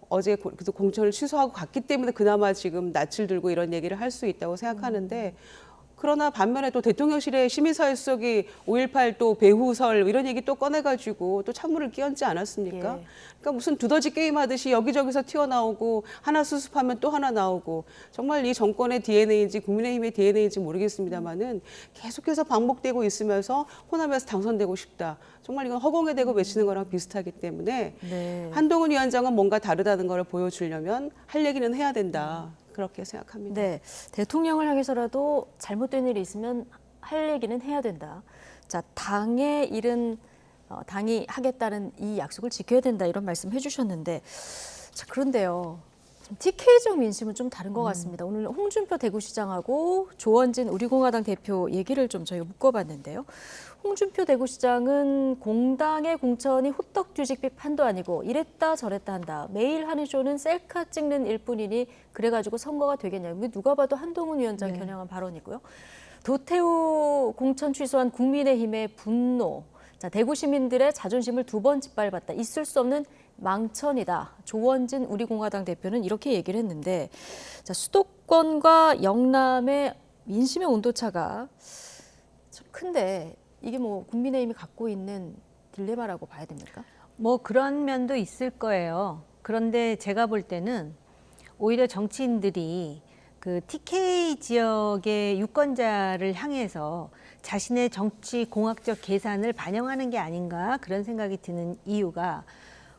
어제 그래도 공천을 취소하고 갔기 때문에 그나마 지금 낯을 들고 이런 얘기를 할 수 있다고 생각하는데 그러나 반면에 또 대통령실의 시민사회 수석이 5.18 또 배후설 이런 얘기 또 꺼내가지고 또 찬물을 끼얹지 않았습니까? 예. 그러니까 무슨 두더지 게임 하듯이 여기저기서 튀어나오고 하나 수습하면 또 하나 나오고 정말 이 정권의 DNA인지 국민의힘의 DNA인지 모르겠습니다만은 계속해서 반복되고 있으면서 호남에서 당선되고 싶다. 정말 이건 허공에 대고 외치는 거랑 비슷하기 때문에 네. 한동훈 위원장은 뭔가 다르다는 걸 보여주려면 할 얘기는 해야 된다. 그렇게 생각합니다. 네, 대통령을 향해서라도 잘못된 일이 있으면 할 얘기는 해야 된다. 자, 당의 일은 당이 하겠다는 이 약속을 지켜야 된다 이런 말씀 해주셨는데, 자 그런데요. TK지역 민심은 좀 다른 것 같습니다. 오늘 홍준표 대구시장하고 조원진 우리공화당 대표 얘기를 좀 저희가 묶어봤는데요. 홍준표 대구시장은 공당의 공천이 호떡 뒤집 비판도 아니고 이랬다 저랬다 한다. 매일 하는 쇼는 셀카 찍는 일뿐이니 그래가지고 선거가 되겠냐. 누가 봐도 한동훈 위원장 겨냥한 발언이고요. 도태우 공천 취소한 국민의힘의 분노. 자, 대구 시민들의 자존심을 두 번 짓밟았다. 있을 수 없는 망천이다. 조원진 우리공화당 대표는 이렇게 얘기를 했는데, 자, 수도권과 영남의 민심의 온도차가 참 큰데 이게 뭐 국민의힘이 갖고 있는 딜레마라고 봐야 됩니까? 뭐 그런 면도 있을 거예요. 그런데 제가 볼 때는 오히려 정치인들이 그 TK 지역의 유권자를 향해서 자신의 정치 공학적 계산을 반영하는 게 아닌가 그런 생각이 드는 이유가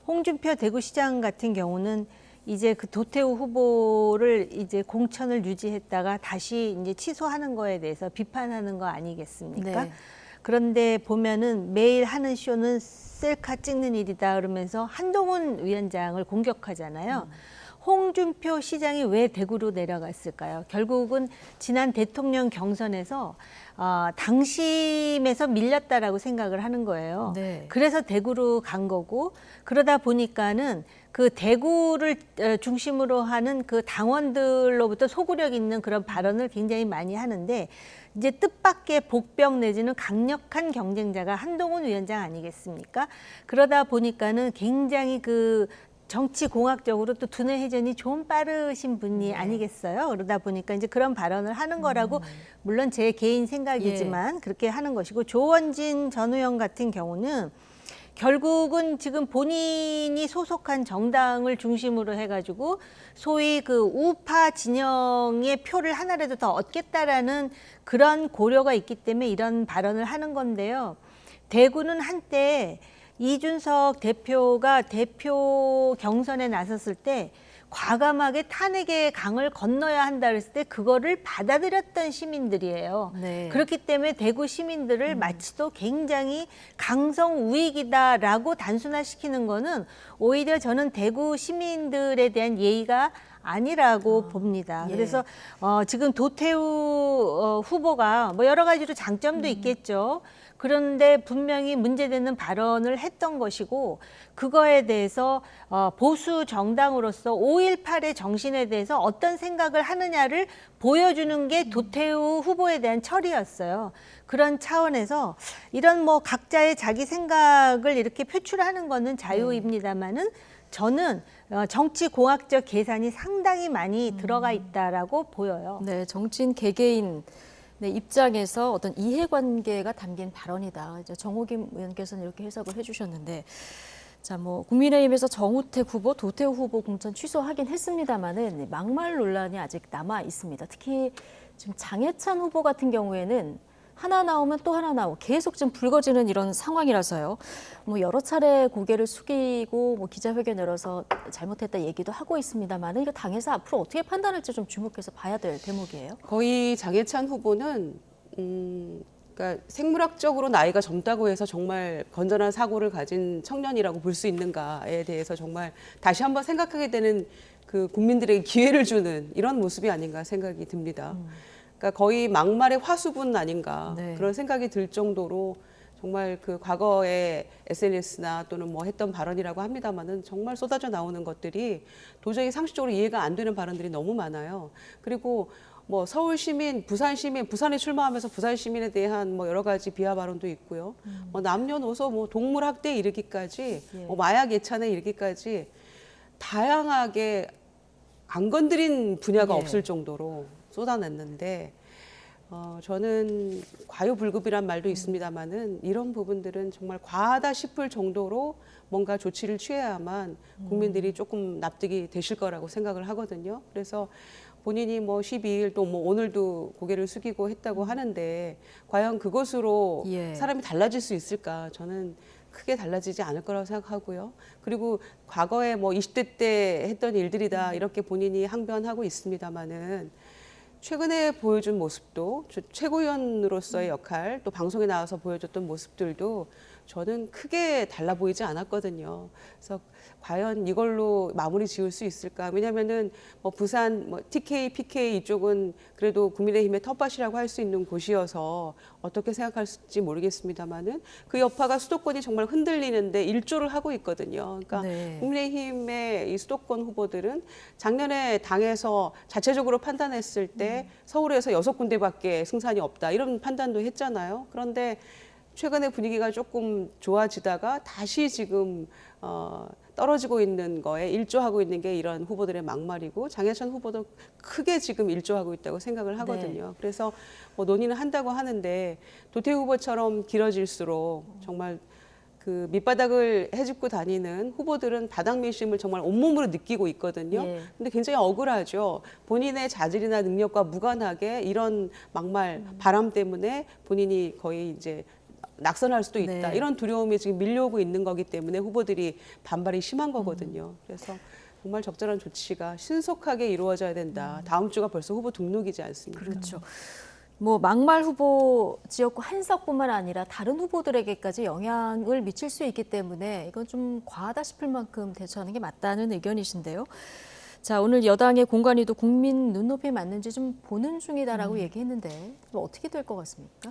홍준표 대구시장 같은 경우는 이제 그 도태우 후보를 이제 공천을 유지했다가 다시 이제 취소하는 거에 대해서 비판하는 거 아니겠습니까? 네. 그런데 보면은 매일 하는 쇼는 셀카 찍는 일이다 그러면서 한동훈 위원장을 공격하잖아요. 홍준표 시장이 왜 대구로 내려갔을까요? 결국은 지난 대통령 경선에서 당심에서 밀렸다라고 생각을 하는 거예요. 네. 그래서 대구로 간 거고 그러다 보니까는 그 대구를 중심으로 하는 그 당원들로부터 소구력 있는 그런 발언을 굉장히 많이 하는데 이제 뜻밖의 복병 내지는 강력한 경쟁자가 한동훈 위원장 아니겠습니까? 그러다 보니까는 굉장히 그 정치 공학적으로 또 두뇌 회전이 좀 빠르신 분이 아니겠어요? 그러다 보니까 이제 그런 발언을 하는 거라고 물론 제 개인 생각이지만 그렇게 하는 것이고 조원진 전 의원 같은 경우는 결국은 지금 본인이 소속한 정당을 중심으로 해가지고 소위 그 우파 진영의 표를 하나라도 더 얻겠다라는 그런 고려가 있기 때문에 이런 발언을 하는 건데요. 대구는 한때 이준석 대표가 대표 경선에 나섰을 때 과감하게 탄핵의 강을 건너야 한다 그랬을 때 그거를 받아들였던 시민들이에요. 네. 그렇기 때문에 대구 시민들을 마치도 굉장히 강성 우익이다라고 단순화시키는 거는 오히려 저는 대구 시민들에 대한 예의가 아니라고 봅니다. 예. 그래서 지금 도태우 후보가 뭐 여러 가지로 장점도 있겠죠. 그런데 분명히 문제되는 발언을 했던 것이고 그거에 대해서 보수 정당으로서 5.18의 정신에 대해서 어떤 생각을 하느냐를 보여주는 게 도태우 후보에 대한 처리였어요. 그런 차원에서 이런 뭐 각자의 자기 생각을 이렇게 표출하는 거는 자유입니다만은 저는 정치 공학적 계산이 상당히 많이 들어가 있다라고 보여요. 네, 정치인 개개인 입장에서 어떤 이해관계가 담긴 발언이다. 이제 정호김 의원께서는 이렇게 해석을 해주셨는데, 자, 뭐 국민의힘에서 정우택 후보, 도태우 후보 공천 취소하긴 했습니다만은 막말 논란이 아직 남아 있습니다. 특히 지금 장해찬 후보 같은 경우에는 하나 나오면 또 하나 나오고 계속 좀 불거지는 이런 상황이라서요. 뭐 여러 차례 고개를 숙이고 뭐 기자회견 열어서 잘못했다 얘기도 하고 있습니다만 이거 당에서 앞으로 어떻게 판단할지 좀 주목해서 봐야 될 대목이에요. 거의 장해찬 후보는 그러니까 생물학적으로 나이가 젊다고 해서 정말 건전한 사고를 가진 청년이라고 볼 수 있는가에 대해서 정말 다시 한번 생각하게 되는 그 국민들에게 기회를 주는 이런 모습이 아닌가 생각이 듭니다. 그러니까 거의 막말의 화수분 아닌가 그런 생각이 들 정도로 정말 그 과거에 SNS나 또는 뭐 했던 발언이라고 합니다만은 정말 쏟아져 나오는 것들이 도저히 상식적으로 이해가 안 되는 발언들이 너무 많아요. 그리고 뭐 서울 시민, 부산 시민, 부산에 출마하면서 부산 시민에 대한 뭐 여러 가지 비하 발언도 있고요. 뭐 남녀노소 뭐 동물 학대에 이르기까지 뭐 마약 예찬에 이르기까지 다양하게 안 건드린 분야가 없을 정도로 쏟아냈는데 저는 과유불급이란 말도 있습니다만은 이런 부분들은 정말 과하다 싶을 정도로 뭔가 조치를 취해야만 국민들이 조금 납득이 되실 거라고 생각을 하거든요. 그래서 본인이 뭐 12일 또 뭐 오늘도 고개를 숙이고 했다고 하는데 과연 그것으로 사람이 달라질 수 있을까? 저는 크게 달라지지 않을 거라고 생각하고요. 그리고 과거에 뭐 20대 때 했던 일들이다 이렇게 본인이 항변하고 있습니다만은 최근에 보여준 모습도 최고위원으로서의 역할 또 방송에 나와서 보여줬던 모습들도 저는 크게 달라 보이지 않았거든요. 그래서 과연 이걸로 마무리 지을 수 있을까? 왜냐하면은 뭐 부산, 뭐 TK, PK 이쪽은 그래도 국민의힘의 텃밭이라고 할 수 있는 곳이어서 어떻게 생각할지 모르겠습니다만은 그 여파가 수도권이 정말 흔들리는데 일조를 하고 있거든요. 그러니까 국민의힘의 이 수도권 후보들은 작년에 당에서 자체적으로 판단했을 때 서울에서 6군데밖에 승산이 없다 이런 판단도 했잖아요. 그런데 최근에 분위기가 조금 좋아지다가 다시 지금 떨어지고 있는 거에 일조하고 있는 게 이런 후보들의 막말이고 장해찬 후보도 크게 지금 일조하고 있다고 생각을 하거든요. 그래서 뭐 논의는 한다고 하는데 도태우 후보처럼 길어질수록 정말 그 밑바닥을 헤집고 다니는 후보들은 바닥 민심을 정말 온몸으로 느끼고 있거든요. 근데 굉장히 억울하죠. 본인의 자질이나 능력과 무관하게 이런 막말, 바람 때문에 본인이 거의 이제 낙선할 수도 있다. 이런 두려움이 지금 밀려오고 있는 거기 때문에 후보들이 반발이 심한 거거든요. 그래서 정말 적절한 조치가 신속하게 이루어져야 된다. 다음 주가 벌써 후보 등록이지 않습니까? 그렇죠. 뭐 막말 후보 지역구 한석뿐만 아니라 다른 후보들에게까지 영향을 미칠 수 있기 때문에 이건 좀 과하다 싶을 만큼 대처하는 게 맞다는 의견이신데요. 자, 오늘 여당의 공관위도 국민 눈높이에 맞는지 좀 보는 중이다라고 얘기했는데 어떻게 될 것 같습니까?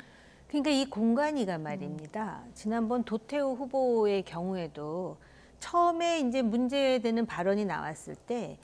그러니까 이 공관위가 말입니다. 지난번 도태우 후보의 경우에도 처음에 이제 문제되는 발언이 나왔을 때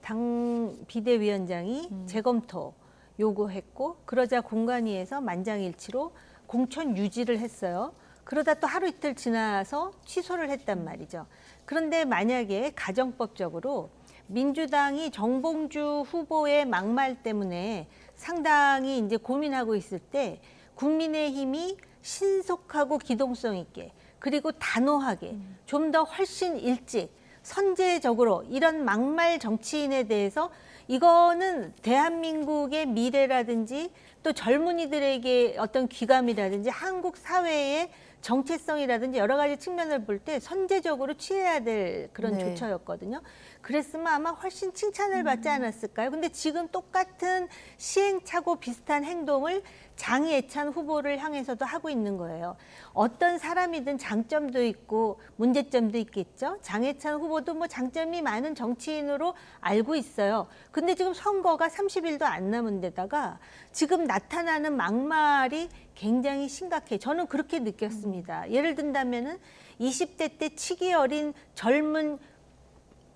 당 비대위원장이 재검토 요구했고 그러자 공관위에서 만장일치로 공천 유지를 했어요. 그러다 또 하루 이틀 지나서 취소를 했단 말이죠. 그런데 만약에 가정법적으로 민주당이 정봉주 후보의 막말 때문에 상당히 이제 고민하고 있을 때 국민의힘이 신속하고 기동성 있게 그리고 단호하게 좀 더 훨씬 일찍 선제적으로 이런 막말 정치인에 대해서 이거는 대한민국의 미래라든지 또 젊은이들에게 어떤 귀감이라든지 한국 사회의 정체성이라든지 여러 가지 측면을 볼 때 선제적으로 취해야 될 그런 조처였거든요. 그랬으면 아마 훨씬 칭찬을 받지 않았을까요? 근데 지금 똑같은 시행착오 비슷한 행동을 장해찬 후보를 향해서도 하고 있는 거예요. 어떤 사람이든 장점도 있고 문제점도 있겠죠. 장해찬 후보도 뭐 장점이 많은 정치인으로 알고 있어요. 근데 지금 선거가 30일도 안 남은 데다가 지금 나타나는 막말이 굉장히 심각해. 저는 그렇게 느꼈습니다. 예를 든다면은 20대 때 치기 어린 젊은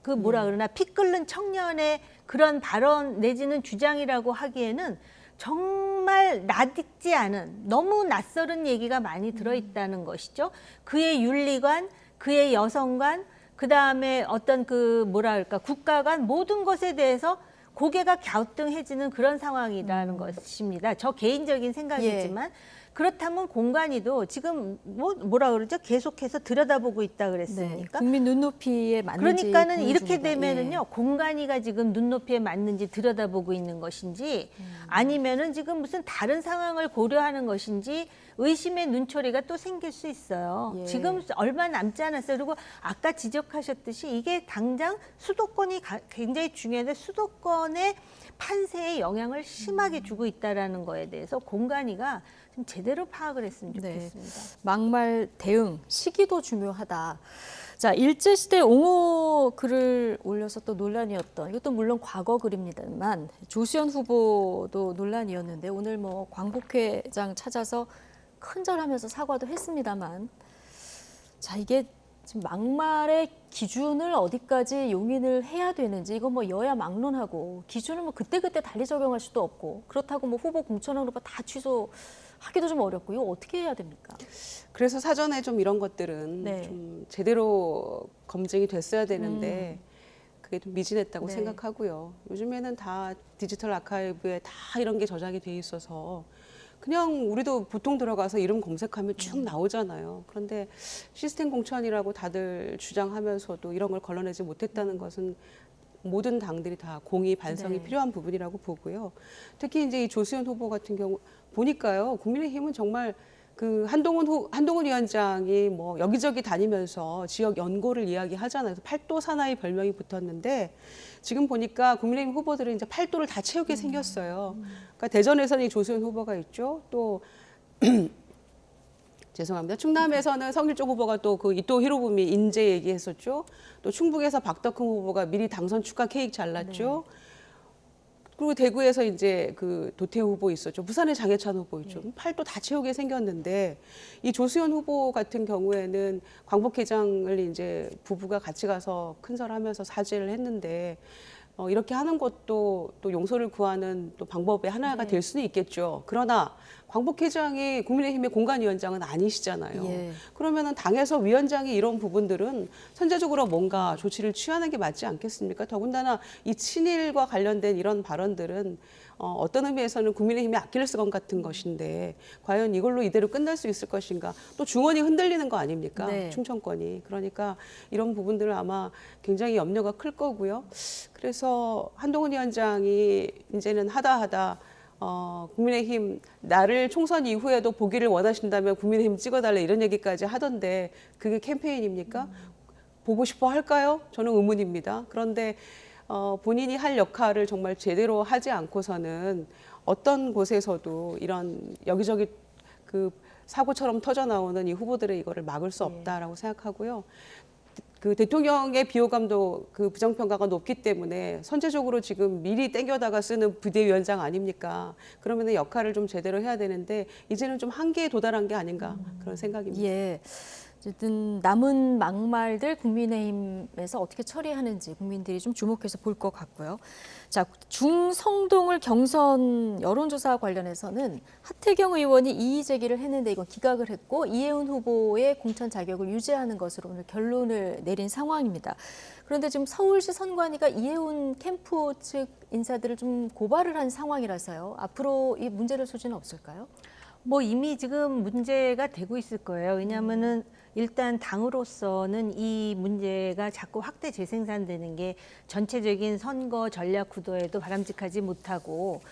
그 뭐라 그러나 피 끓는 청년의 그런 발언 내지는 주장이라고 하기에는 정말 낯익지 않은 너무 낯설은 얘기가 많이 들어있다는 것이죠. 그의 윤리관, 그의 여성관, 그다음에 어떤 그 뭐라 할까 국가관 모든 것에 대해서 고개가 갸우뚱해지는 그런 상황이라는 것입니다. 저 개인적인 생각이지만 그렇다면 공관위도 지금 뭐라 그러죠? 계속해서 들여다보고 있다 그랬습니까? 국민 눈높이에 맞는지 그러니까는 이렇게 되면은요, 공관위가 지금 눈높이에 맞는지 들여다보고 있는 것인지 아니면은 지금 무슨 다른 상황을 고려하는 것인지 의심의 눈초리가 또 생길 수 있어요. 지금 얼마 남지 않았어요. 그리고 아까 지적하셨듯이 이게 당장 수도권이 굉장히 중요한데 수도권의 판세에 영향을 심하게 주고 있다는 거에 대해서 공관위가 좀 제대로 파악을 했으면 좋겠습니다. 막말 대응 시기도 중요하다. 자, 일제시대 옹호 글을 올려서 또 논란이었던 이것도 물론 과거 글입니다만 조수현 후보도 논란이었는데 오늘 뭐 광복회장 찾아서 큰절하면서 사과도 했습니다만, 자, 이게 지금 막말의 기준을 어디까지 용인을 해야 되는지, 이건 뭐 여야 막론하고 기준을 뭐 그때그때 달리 적용할 수도 없고, 그렇다고 뭐 후보 공천하는 거 다 취소하기도 좀 어렵고, 이거 어떻게 해야 됩니까? 그래서 사전에 좀 이런 것들은 네. 좀 제대로 검증이 됐어야 되는데 그게 좀 미진했다고 네. 생각하고요. 요즘에는 다 디지털 아카이브에 다 이런 게 저장이 돼 있어서 그냥 우리도 보통 들어가서 이름 검색하면 쭉 나오잖아요. 그런데 시스템 공천이라고 다들 주장하면서도 이런 걸 걸러내지 못했다는 것은 모든 당들이 다 공의 반성이 네. 필요한 부분이라고 보고요. 특히 이제 이 조수현 후보 같은 경우 보니까요, 국민의힘은 정말 그 한동훈 위원장이 뭐 여기저기 다니면서 지역 연고를 이야기하잖아요. 그래서 팔도 사나이 별명이 붙었는데 지금 보니까 국민의힘 후보들은 이제 팔도를 다 채우게 생겼어요. 그러니까 대전에서는 이 조수현 후보가 있죠. 또 죄송합니다. 충남에서는 성일종 후보가 또 그 이토 히로부미 인재 얘기했었죠. 또 충북에서 박덕흠 후보가 미리 당선 축하 케이크 잘랐죠. 그리고 대구에서 이제 그 도태우 후보 있었죠. 부산의 장해찬 후보 있죠. 팔도 다 채우게 생겼는데 이 조수현 후보 같은 경우에는 광복회장을 이제 부부가 같이 가서 큰절하면서 사죄를 했는데 이렇게 하는 것도 또 용서를 구하는 또 방법의 하나가 될 수는 있겠죠. 그러나 광복회장이 국민의힘의 공관위원장은 아니시잖아요. 예. 그러면은 당에서 위원장이 이런 부분들은 선제적으로 뭔가 조치를 취하는 게 맞지 않겠습니까? 더군다나 이 친일과 관련된 이런 발언들은 어떤 의미에서는 국민의힘의 아킬레스건 같은 것인데 과연 이걸로 이대로 끝날 수 있을 것인가? 또 중원이 흔들리는 거 아닙니까? 네. 충청권이. 그러니까 이런 부분들은 아마 굉장히 염려가 클 거고요. 그래서 한동훈 위원장이 이제는 하다 국민의힘 나를 총선 이후에도 보기를 원하신다면 국민의힘 찍어달라 이런 얘기까지 하던데 그게 캠페인입니까? 보고 싶어 할까요? 저는 의문입니다. 그런데 본인이 할 역할을 정말 제대로 하지 않고서는 어떤 곳에서도 이런 여기저기 그 사고처럼 터져 나오는 이 후보들의 이거를 막을 수 없다라고 생각하고요. 그 대통령의 비호감도 그 부정평가가 높기 때문에 선제적으로 지금 미리 땡겨다가 쓰는 비대위원장 아닙니까? 그러면 역할을 좀 제대로 해야 되는데 이제는 좀 한계에 도달한 게 아닌가 그런 생각입니다. 예. 어쨌든 남은 막말들 국민의힘에서 어떻게 처리하는지 국민들이 좀 주목해서 볼 것 같고요. 자, 중성동을 경선 여론조사 관련해서는 하태경 의원이 이의 제기를 했는데 이건 기각을 했고 이혜훈 후보의 공천 자격을 유지하는 것으로 오늘 결론을 내린 상황입니다. 그런데 지금 서울시 선관위가 이혜훈 캠프 측 인사들을 좀 고발을 한 상황이라서요. 앞으로 이 문제될 소지는 없을까요? 뭐 이미 지금 문제가 되고 있을 거예요. 왜냐하면은 일단 당으로서는 이 문제가 자꾸 확대 재생산되는 게 전체적인 선거 전략 구도에도 바람직하지 못하고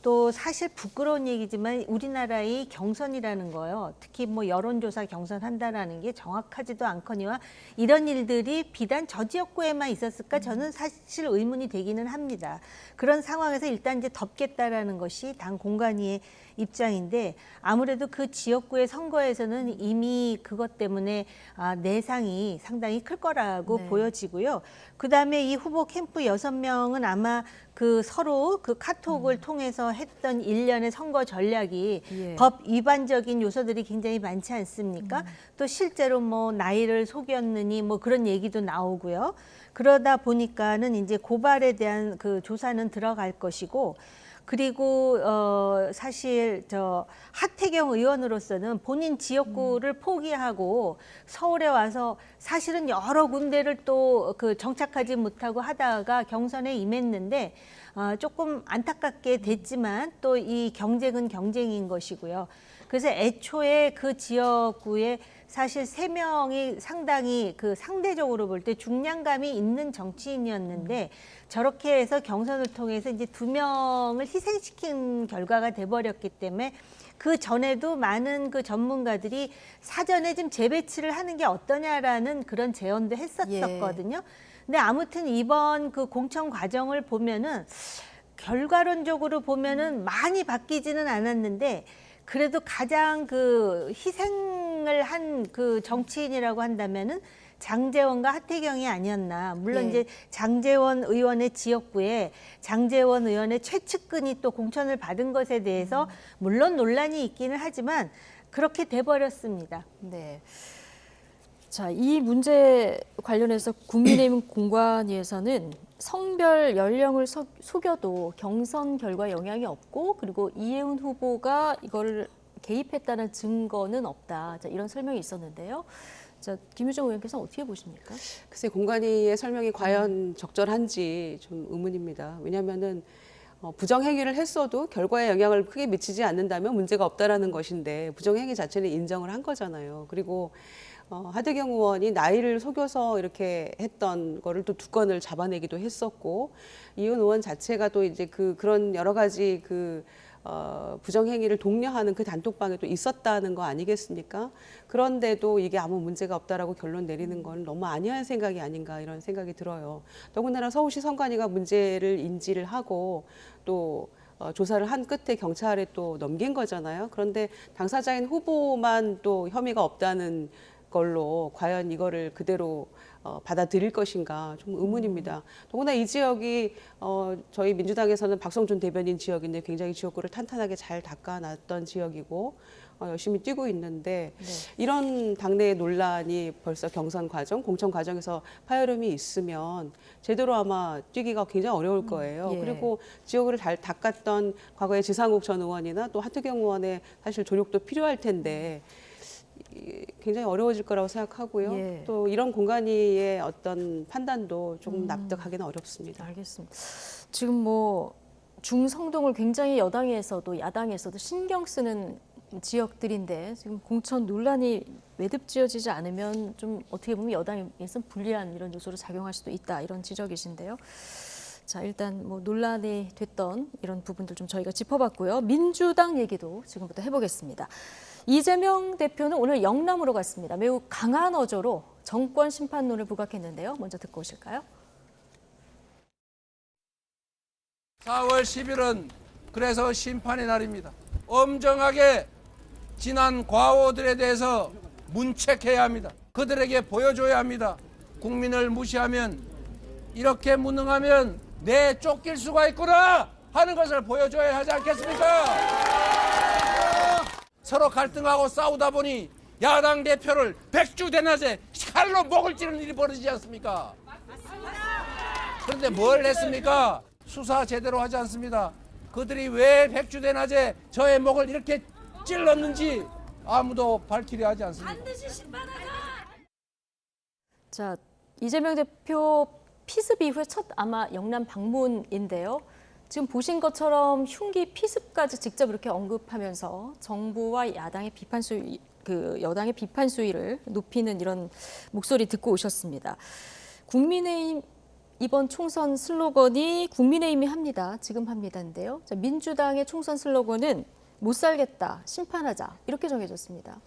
또 사실 부끄러운 얘기지만 우리나라의 경선이라는 거요. 특히 뭐 여론조사 경선한다라는 게 정확하지도 않거니와 이런 일들이 비단 저 지역구에만 있었을까 저는 사실 의문이 되기는 합니다. 그런 상황에서 일단 이제 덮겠다라는 것이 당 공관위의 입장인데 아무래도 그 지역구의 선거에서는 이미 그것 때문에 내상이 상당히 클 거라고 보여지고요. 그다음에 이 후보 캠프 6명은 아마 그 서로 그 카톡을 통해서 했던 일련의 선거 전략이 법 위반적인 요소들이 굉장히 많지 않습니까? 또 실제로 뭐 나이를 속였느니 뭐 그런 얘기도 나오고요. 그러다 보니까는 이제 고발에 대한 그 조사는 들어갈 것이고 그리고 사실 저 하태경 의원으로서는 본인 지역구를 포기하고 서울에 와서 사실은 여러 군데를 또 그 정착하지 못하고 하다가 경선에 임했는데 조금 안타깝게 됐지만 또 이 경쟁은 경쟁인 것이고요. 그래서 애초에 그 지역구에 사실 3명이 상당히 그 상대적으로 볼 때 중량감이 있는 정치인이었는데 저렇게 해서 경선을 통해서 이제 2명을 희생시킨 결과가 돼버렸기 때문에 그 전에도 많은 그 전문가들이 사전에 좀 재배치를 하는 게 어떠냐라는 그런 제언도 했었거든요. 근데 아무튼 이번 그 공천 과정을 보면은 결과론적으로 보면은 많이 바뀌지는 않았는데 그래도 가장 그 희생을 한 그 정치인이라고 한다면은 장제원과 하태경이 아니었나. 물론 예. 이제 장제원 의원의 지역구에 장제원 의원의 최측근이 또 공천을 받은 것에 대해서 물론 논란이 있기는 하지만 그렇게 돼버렸습니다. 네. 자, 이 문제 관련해서 국민의힘 공관위에서는 성별 연령을 속여도 경선 결과에 영향이 없고 그리고 이혜훈 후보가 이걸 개입했다는 증거는 없다. 자, 이런 설명이 있었는데요. 자, 김유정 의원께서 어떻게 보십니까? 글쎄 공관위의 설명이 과연 적절한지 좀 의문입니다. 왜냐하면은 부정행위를 했어도 결과에 영향을 크게 미치지 않는다면 문제가 없다라는 것인데 부정행위 자체는 인정을 한 거잖아요. 그리고 하태경 의원이 나이를 속여서 이렇게 했던 거를 또 2건을 잡아내기도 했었고 이혜훈 의원 자체가 또 이제 그런 여러 가지 부정행위를 독려하는 그 단톡방에 또 있었다는 거 아니겠습니까? 그런데도 이게 아무 문제가 없다라고 결론 내리는 건 너무 안이한 생각이 아닌가 이런 생각이 들어요. 더군다나 서울시 선관위가 문제를 인지를 하고 또 조사를 한 끝에 경찰에 또 넘긴 거잖아요. 그런데 당사자인 후보만 또 혐의가 없다는 걸로 과연 이거를 그대로 받아들일 것인가 좀 의문입니다. 더구나 이 지역이 저희 민주당에서는 박성준 대변인 지역인데 굉장히 지역구를 탄탄하게 잘 닦아놨던 지역이고 열심히 뛰고 있는데 이런 당내의 논란이 벌써 경선 과정, 공천 과정에서 파열음이 있으면 제대로 아마 뛰기가 굉장히 어려울 거예요. 예. 그리고 지역구를 잘 닦았던 과거의 지상욱 전 의원이나 또 하태경 의원의 사실 조력도 필요할 텐데 굉장히 어려워질 거라고 생각하고요. 예. 또 이런 공간위의 어떤 판단도 조금 납득하기는 어렵습니다. 알겠습니다. 지금 뭐 중성동을 굉장히 여당에서도 야당에서도 신경 쓰는 지역들인데 지금 공천 논란이 매듭지어지지 않으면 좀 어떻게 보면 여당에서는 불리한 이런 요소로 작용할 수도 있다 이런 지적이신데요. 자, 일단 뭐 논란이 됐던 이런 부분들 좀 저희가 짚어봤고요. 민주당 얘기도 지금부터 해보겠습니다. 이재명 대표는 오늘 영남으로 갔습니다. 매우 강한 어조로 정권 심판론을 부각했는데요. 먼저 듣고 오실까요? 4월 10일은 그래서 심판의 날입니다. 엄정하게 지난 과오들에 대해서 문책해야 합니다. 그들에게 보여줘야 합니다. 국민을 무시하면 이렇게 무능하면 내 쫓길 수가 있구나 하는 것을 보여줘야 하지 않겠습니까? 서로 갈등하고 싸우다 보니 야당 대표를 백주대낮에 칼로 목을 찌르는 일이 벌어지지 않습니까? 그런데 뭘 했습니까? 수사 제대로 하지 않습니다. 그들이 왜 백주대낮에 저의 목을 이렇게 찔렀는지 아무도 밝히려 하지 않습니다. 반드시 심판하자. 자, 이재명 대표 피습 이후에 첫 아마 영남 방문인데요. 지금 보신 것처럼 흉기 피습까지 직접 이렇게 언급하면서 정부와 야당의 비판 수위, 여당의 비판 수위를 높이는 이런 목소리 듣고 오셨습니다. 국민의힘 이번 총선 슬로건이 국민의힘이 합니다. 지금 합니다인데요. 자, 민주당의 총선 슬로건은 못 살겠다, 심판하자 이렇게 정해졌습니다.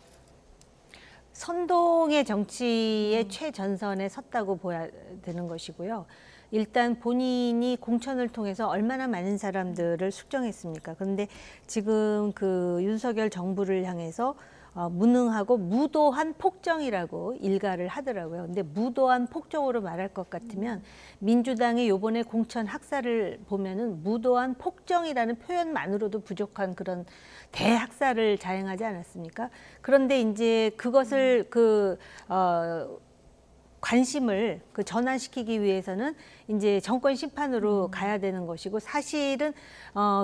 선동의 정치의 최전선에 섰다고 보야 되는 것이고요. 일단 본인이 공천을 통해서 얼마나 많은 사람들을 숙정했습니까? 그런데 지금 윤석열 정부를 향해서 무능하고 무도한 폭정이라고 일가를 하더라고요. 근데 무도한 폭정으로 말할 것 같으면 민주당의 요번에 공천 학살을 보면은 무도한 폭정이라는 표현만으로도 부족한 그런 대학살을 자행하지 않았습니까? 그런데 이제 그것을 관심을 전환시키기 위해서는 이제 정권 심판으로 가야 되는 것이고 사실은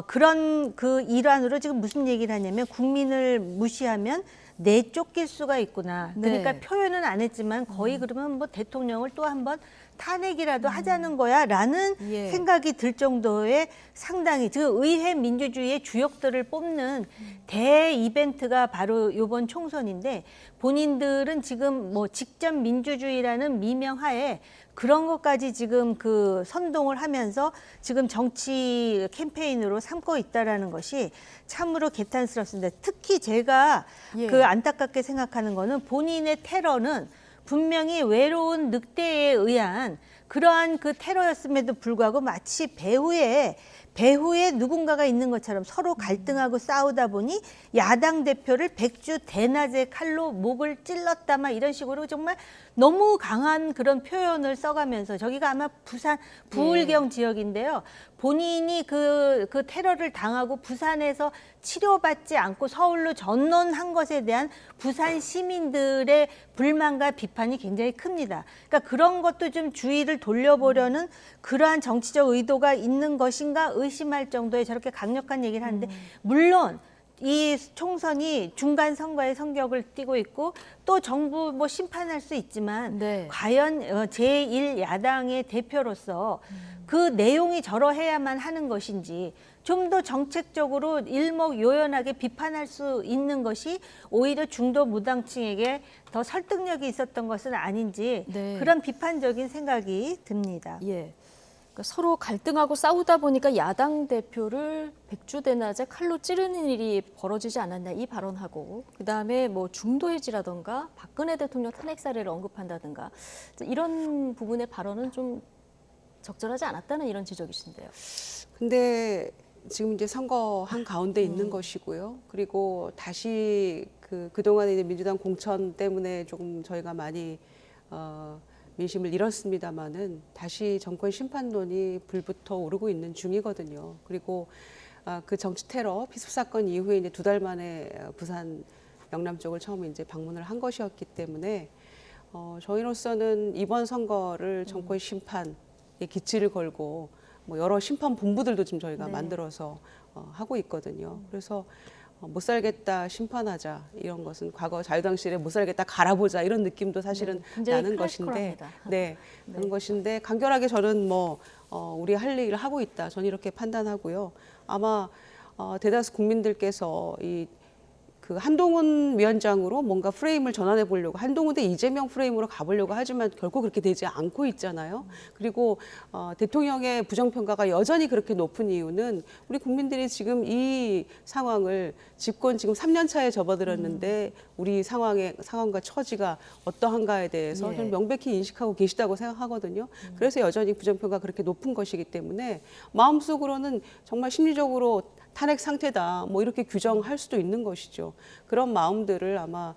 그런 일환으로 지금 무슨 얘기를 하냐면 국민을 무시하면 내쫓길 수가 있구나. 그러니까 네. 표현은 안 했지만 거의 그러면 뭐 대통령을 또 한번 탄핵이라도 하자는 거야라는 생각이 들 정도의 상당히 그 의회 민주주의의 주역들을 뽑는 대 이벤트가 바로 이번 총선인데 본인들은 지금 뭐 직접 민주주의라는 미명하에 그런 것까지 지금 선동을 하면서 지금 정치 캠페인으로 삼고 있다라는 것이 참으로 개탄스럽습니다. 특히 제가 안타깝게 생각하는 거는 본인의 테러는 분명히 외로운 늑대에 의한 그러한 테러였음에도 불구하고 마치 배후에 배후에 누군가가 있는 것처럼 서로 갈등하고 싸우다 보니 야당 대표를 백주 대낮에 칼로 목을 찔렀다 막 이런 식으로 정말 너무 강한 그런 표현을 써가면서 저기가 아마 부산 부울경 지역인데요. 본인이 그 테러를 당하고 부산에서 치료받지 않고 서울로 전론한 것에 대한 부산 시민들의 불만과 비판이 굉장히 큽니다. 그러니까 그런 것도 좀 주의를 돌려보려는 그러한 정치적 의도가 있는 것인가 의심할 정도의 저렇게 강력한 얘기를 하는데 물론 이 총선이 중간 선거의 성격을 띠고 있고 또 정부 뭐 심판할 수 있지만 과연 제1야당의 대표로서 그 내용이 저러해야만 하는 것인지 좀 더 정책적으로 일목요연하게 비판할 수 있는 것이 오히려 중도 무당층에게 더 설득력이 있었던 것은 아닌지 그런 비판적인 생각이 듭니다. 예. 그러니까 서로 갈등하고 싸우다 보니까 야당 대표를 백주대낮에 칼로 찌르는 일이 벌어지지 않았나 이 발언하고 그다음에 뭐 중도 해지라던가 박근혜 대통령 탄핵 사례를 언급한다든가 이런 부분의 발언은 좀 적절하지 않았다는 이런 지적이신데요. 근데 지금 이제 선거한 가운데 있는 것이고요. 그리고 다시 그동안에 이제 민주당 공천 때문에 조금 저희가 많이 민심을 잃었습니다마는 다시 정권 심판론이 불붙어 오르고 있는 중이거든요. 그리고 그 정치 테러 피습 사건 이후에 이제 2달 만에 부산 영남 쪽을 처음 이제 방문을 한 것이었기 때문에 저희로서는 이번 선거를 정권 심판에 기치를 걸고 뭐 여러 심판 본부들도 지금 저희가 만들어서 하고 있거든요. 그래서 못 살겠다 심판하자 이런 것은 과거 자유당실에 못 살겠다 갈아보자 이런 느낌도 사실은 나는 것인데 그런 것인데 간결하게 저는 뭐 우리 할 일을 하고 있다 저는 이렇게 판단하고요. 아마 대다수 국민들께서 그 한동훈 위원장으로 뭔가 프레임을 전환해 보려고 한동훈 대 이재명 프레임으로 가보려고 하지만 결코 그렇게 되지 않고 있잖아요. 그리고 대통령의 부정평가가 여전히 그렇게 높은 이유는 우리 국민들이 지금 이 상황을 집권 지금 3년 차에 접어들었는데 우리 상황과 처지가 어떠한가에 대해서 저는 명백히 인식하고 계시다고 생각하거든요. 그래서 여전히 부정평가가 그렇게 높은 것이기 때문에 마음속으로는 정말 심리적으로 탄핵 상태다 뭐 이렇게 규정할 수도 있는 것이죠. 그런 마음들을 아마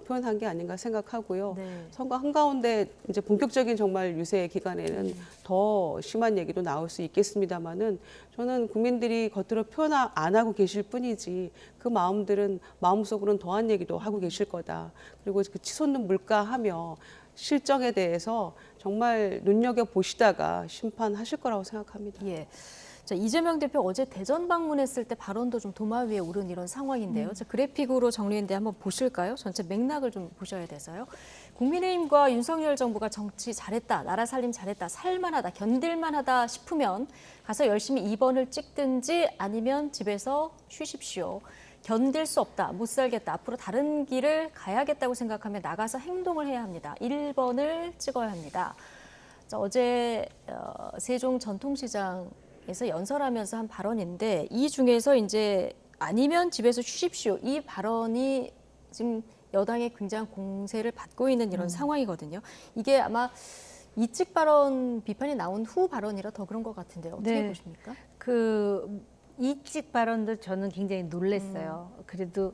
표현한 게 아닌가 생각하고요. 선거 한가운데 이제 본격적인 정말 유세 기간에는 더 심한 얘기도 나올 수 있겠습니다만은 저는 국민들이 겉으로 표현 안 하고 계실 뿐이지 그 마음들은 마음속으로는 더한 얘기도 하고 계실 거다. 그리고 그 치솟는 물가하며 실정에 대해서 정말 눈여겨보시다가 심판하실 거라고 생각합니다. 예. 자, 이재명 대표 어제 대전 방문했을 때 발언도 좀 도마 위에 오른 이런 상황인데요. 자, 그래픽으로 정리했는데 한번 보실까요? 전체 맥락을 좀 보셔야 돼서요. 국민의힘과 윤석열 정부가 정치 잘했다, 나라 살림 잘했다, 살만하다, 견딜만하다 싶으면 가서 열심히 2번을 찍든지 아니면 집에서 쉬십시오. 견딜 수 없다, 못 살겠다, 앞으로 다른 길을 가야겠다고 생각하면 나가서 행동을 해야 합니다. 1번을 찍어야 합니다. 자, 어제 세종 전통시장 에서 연설하면서 한 발언인데 이 중에서 이제 아니면 집에서 쉬십시오. 이 발언이 지금 여당의 굉장한 공세를 받고 있는 이런 상황이거든요. 이게 아마 이직 발언 비판이 나온 후 발언이라 더 그런 것 같은데요. 어떻게 보십니까? 그 이직 발언도 저는 굉장히 놀랐어요. 그래도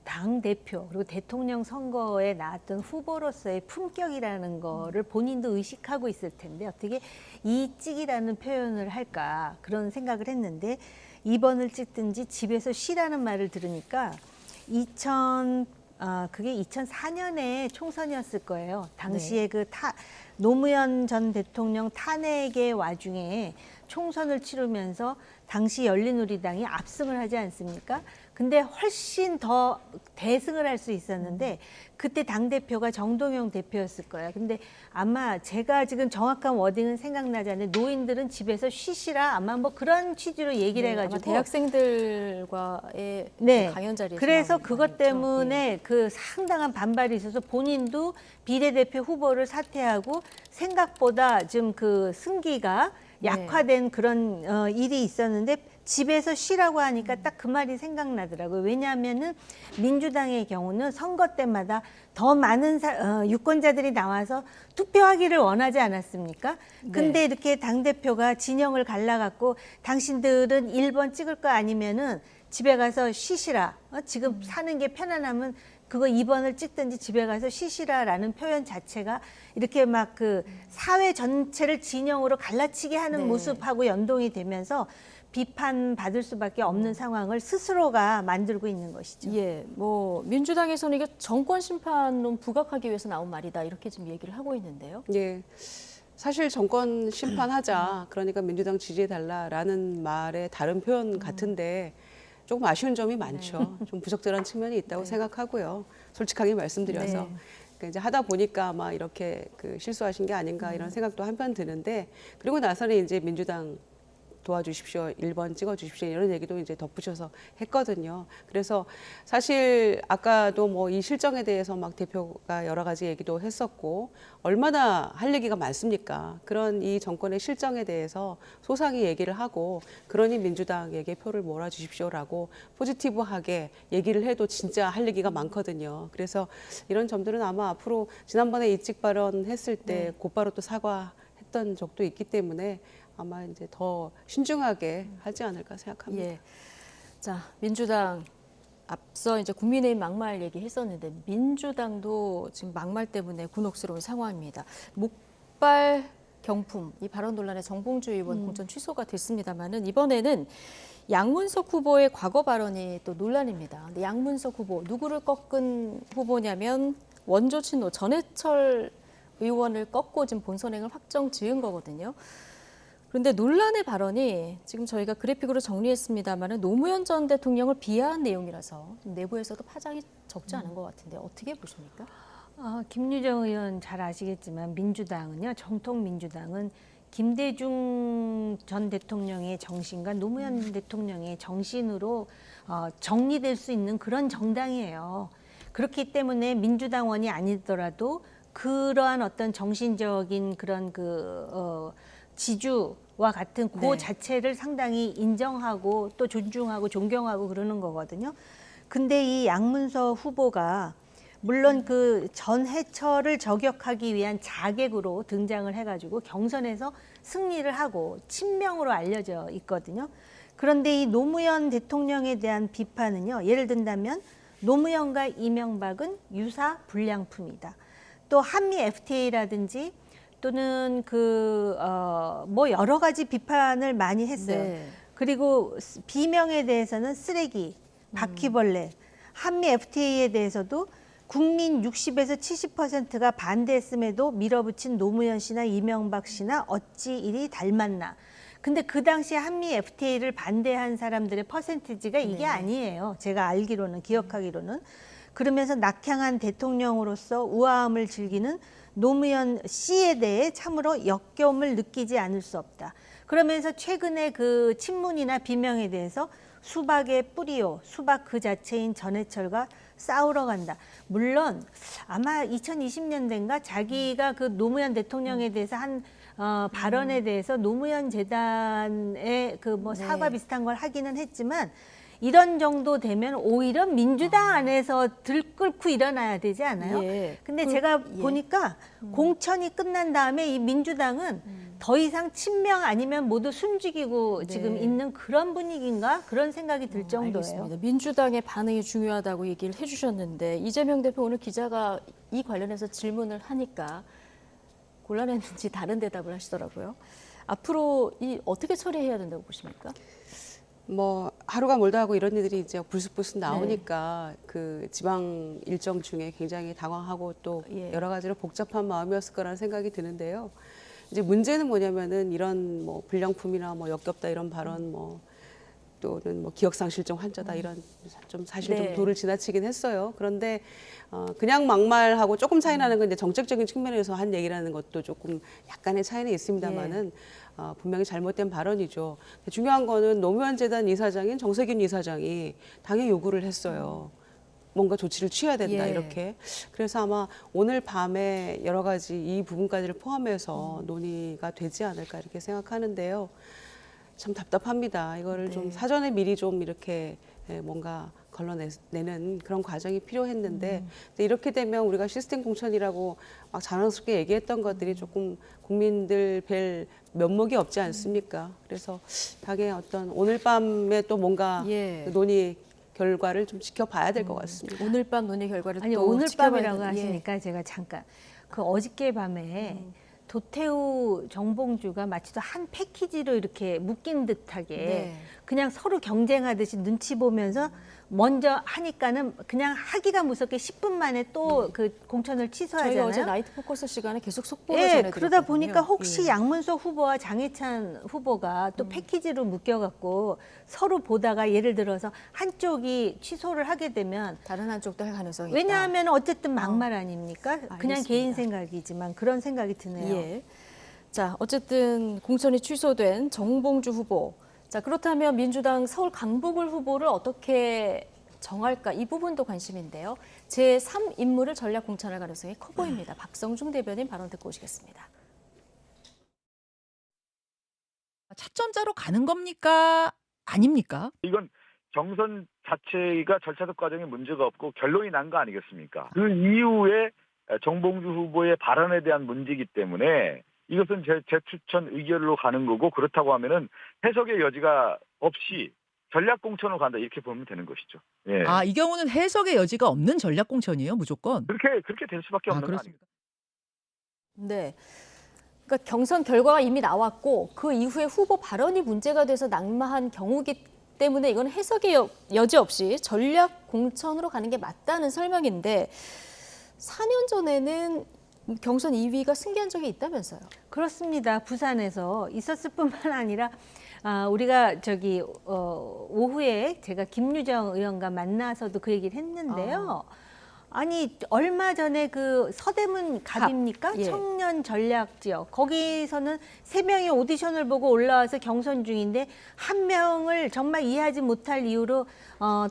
당 대표 그리고 대통령 선거에 나왔던 후보로서의 품격이라는 거를 본인도 의식하고 있을 텐데 어떻게 이찍이라는 표현을 할까 그런 생각을 했는데 2번을 찍든지 집에서 쉬라는 말을 들으니까 그게 2004년에 총선이었을 거예요. 당시에 노무현 전 대통령 탄핵의 와중에 총선을 치르면서 당시 열린우리당이 압승을 하지 않습니까? 근데 훨씬 더 대승을 할 수 있었는데 그때 당대표가 정동영 대표였을 거예요. 근데 아마 제가 지금 정확한 워딩은 생각나지 않는데 노인들은 집에서 쉬시라 아마 뭐 그런 취지로 얘기를 해가지고 대학생들과의 강연 자리에서 그래서 그것 때문에 그 상당한 반발이 있어서 본인도 비례대표 후보를 사퇴하고 생각보다 좀 그 승기가 약화된 그런 일이 있었는데 집에서 쉬라고 하니까 딱 그 말이 생각나더라고요. 왜냐하면은 민주당의 경우는 선거 때마다 더 많은 유권자들이 나와서 투표하기를 원하지 않았습니까? 근데 이렇게 당대표가 진영을 갈라갖고 당신들은 1번 찍을 거 아니면은 집에 가서 쉬시라. 지금 사는 게 편안하면 그거 2번을 찍든지 집에 가서 쉬시라라는 표현 자체가 이렇게 막 그 사회 전체를 진영으로 갈라치게 하는 모습하고 연동이 되면서 비판받을 수밖에 없는 상황을 스스로가 만들고 있는 것이죠. 예, 뭐 민주당에서는 이게 정권 심판론 부각하기 위해서 나온 말이다 이렇게 지금 얘기를 하고 있는데요. 예. 사실 정권 심판하자, 그러니까 민주당 지지해달라라는 말의 다른 표현 같은데 조금 아쉬운 점이 많죠. 좀 부적절한 측면이 있다고 생각하고요. 솔직하게 말씀드려서. 그러니까 이제 하다 보니까 아마 이렇게 그 실수하신 게 아닌가 이런 생각도 한편 드는데, 그리고 나서는 이제 민주당 도와주십시오, 1번 찍어주십시오 이런 얘기도 이제 덧붙여서 했거든요. 그래서 사실 아까도 뭐 이 실정에 대해서 막 대표가 여러 가지 얘기도 했었고, 얼마나 할 얘기가 많습니까? 그런 이 정권의 실정에 대해서 소상히 얘기를 하고, 그러니 민주당에게 표를 몰아주십시오라고 포지티브하게 얘기를 해도 진짜 할 얘기가 많거든요. 그래서 이런 점들은 아마 앞으로 지난번에 이직 발언 했을 때 곧바로 또 사과했던 적도 있기 때문에 아마 이제 더 신중하게 하지 않을까 생각합니다. 예. 자, 민주당 앞서 이제 국민의힘 막말 얘기했었는데 민주당도 지금 막말 때문에 곤혹스러운 상황입니다. 목발 경품 이 발언 논란에 정봉주 의원 공천 취소가 됐습니다만은 이번에는 양문석 후보의 과거 발언이 또 논란입니다. 근데 양문석 후보 누구를 꺾은 후보냐면 원조 친노 전해철 의원을 꺾고 지금 본선행을 확정 지은 거거든요. 그런데 논란의 발언이 지금 저희가 그래픽으로 정리했습니다만 노무현 전 대통령을 비하한 내용이라서 내부에서도 파장이 적지 않은 것 같은데 어떻게 보십니까? 김유정 의원 잘 아시겠지만 민주당은요, 정통 민주당은 김대중 전 대통령의 정신과 노무현 대통령의 정신으로 정리될 수 있는 그런 정당이에요. 그렇기 때문에 민주당원이 아니더라도 그러한 어떤 정신적인 그런 지주와 같은 그 자체를 상당히 인정하고 또 존중하고 존경하고 그러는 거거든요. 근데 이 양문석 후보가 물론 그 전해철을 저격하기 위한 자객으로 등장을 해가지고 경선에서 승리를 하고 친명으로 알려져 있거든요. 그런데 이 노무현 대통령에 대한 비판은요, 예를 든다면 노무현과 이명박은 유사 불량품이다. 또 한미 FTA라든지 또는 뭐 여러 가지 비판을 많이 했어요. 그리고 비명에 대해서는 쓰레기, 바퀴벌레, 한미 FTA에 대해서도 국민 60에서 70%가 반대했음에도 밀어붙인 노무현 씨나 이명박 씨나 어찌 이리 닮았나. 근데 그 당시에 한미 FTA를 반대한 사람들의 퍼센티지가 이게 아니에요. 제가 알기로는, 기억하기로는. 그러면서 낙향한 대통령으로서 우아함을 즐기는 노무현 씨에 대해 참으로 역겨움을 느끼지 않을 수 없다. 그러면서 최근에 그 친문이나 비명에 대해서 수박의 뿌리요, 수박 그 자체인 전해철과 싸우러 간다. 물론 아마 2020년대인가 자기가 그 노무현 대통령에 대해서 한 발언에 대해서 노무현 재단의 그 뭐 사과 비슷한 걸 하기는 했지만 이런 정도 되면 오히려 민주당 안에서 들끓고 일어나야 되지 않아요? 근데 제가 보니까 공천이 끝난 다음에 이 민주당은 더 이상 친명 아니면 모두 숨죽이고 지금 있는 그런 분위기인가? 그런 생각이 들 정도예요. 알겠습니다. 민주당의 반응이 중요하다고 얘기를 해주셨는데 이재명 대표 오늘 기자가 이 관련해서 질문을 하니까 곤란했는지 다른 대답을 하시더라고요. 앞으로 어떻게 처리해야 된다고 보십니까? 뭐 하루가 멀다 하고 이런 일들이 이제 불쑥불쑥 나오니까 그 지방 일정 중에 굉장히 당황하고 또 여러 가지로 복잡한 마음이었을 거라는 생각이 드는데요. 이제 문제는 뭐냐면은 이런 뭐 불량품이나 뭐 역겹다 이런 발언 뭐 또는 뭐 기억상실증 환자다 이런 좀 사실 좀 도를 지나치긴 했어요. 그런데 그냥 막말하고 조금 차이 나는 건 이제 정책적인 측면에서 한 얘기라는 것도 조금 약간의 차이는 있습니다만은 분명히 잘못된 발언이죠. 중요한 거는 노무현 재단 이사장인 정세균 이사장이 당에 요구를 했어요. 뭔가 조치를 취해야 된다 이렇게. 그래서 아마 오늘 밤에 여러 가지 이 부분까지를 포함해서 논의가 되지 않을까 이렇게 생각하는데요. 참 답답합니다. 이거를 좀 사전에 미리 좀 이렇게 뭔가 걸러내는 그런 과정이 필요했는데 이렇게 되면 우리가 시스템 공천이라고 막 자랑스럽게 얘기했던 것들이 조금 국민들 뵐 면목이 없지 않습니까? 그래서 당의 어떤 오늘 밤에 또 뭔가 그 논의 결과를 좀 지켜봐야 될 것 같습니다. 오늘 밤 논의 결과를 아니 또 오늘 지켜봐야 밤이라고 되는- 하시니까 제가 잠깐 그 어저께 밤에 도태우 정봉주가 마치 또 한 패키지로 이렇게 묶인 듯하게 네. 그냥 서로 경쟁하듯이 눈치 보면서 먼저 하니까는 그냥 하기가 무섭게 10분 만에 또 그 공천을 취소하잖아요. 저희가 어제 나이트 포커스 시간에 계속 속보를 예, 전해드렸거든요. 그러다 보니까 혹시 예. 양문석 후보와 장해찬 후보가 또 패키지로 묶여갖고 서로 보다가 예를 들어서 한쪽이 취소를 하게 되면 다른 한쪽도 할 가능성이 있다. 왜냐하면 어쨌든 막말 아닙니까? 그냥 알겠습니다. 개인 생각이지만 그런 생각이 드네요. 예. 자, 어쨌든 공천이 취소된 정봉주 후보. 자, 그렇다면 민주당 서울 강북을 후보를 어떻게 정할까? 이 부분도 관심인데요. 제3인물을 전략 공천할 가능성이 커 보입니다. 박성중 대변인 발언 듣고 오시겠습니다. 차점자로 가는 겁니까? 아닙니까? 이건 경선 자체가 절차적 과정에 문제가 없고 결론이 난 거 아니겠습니까? 그 이후에 정봉주 후보의 발언에 대한 문제이기 때문에 이것은 재추천 의결로 가는 거고 그렇다고 하면은 해석의 여지가 없이 전략 공천으로 간다 이렇게 보면 되는 것이죠. 예. 아, 이 경우는 해석의 여지가 없는 전략 공천이에요, 무조건. 그렇게 될 수밖에 없는 거 아닙니까? 네. 그러니까 경선 결과가 이미 나왔고 그 이후에 후보 발언이 문제가 돼서 낙마한 경우기 때문에 이건 해석의 여지 없이 전략 공천으로 가는 게 맞다는 설명인데 4년 전에는 경선 2위가 승계한 적이 있다면서요? 그렇습니다. 부산에서 있었을 뿐만 아니라 우리가 오후에 제가 김유정 의원과 만나서도 그 얘기를 했는데요. 아니 얼마 전에 그 서대문 갑입니까? 예. 청년 전략 지역 거기서는 3명이 오디션을 보고 올라와서 경선 중인데 한 명을 정말 이해하지 못할 이유로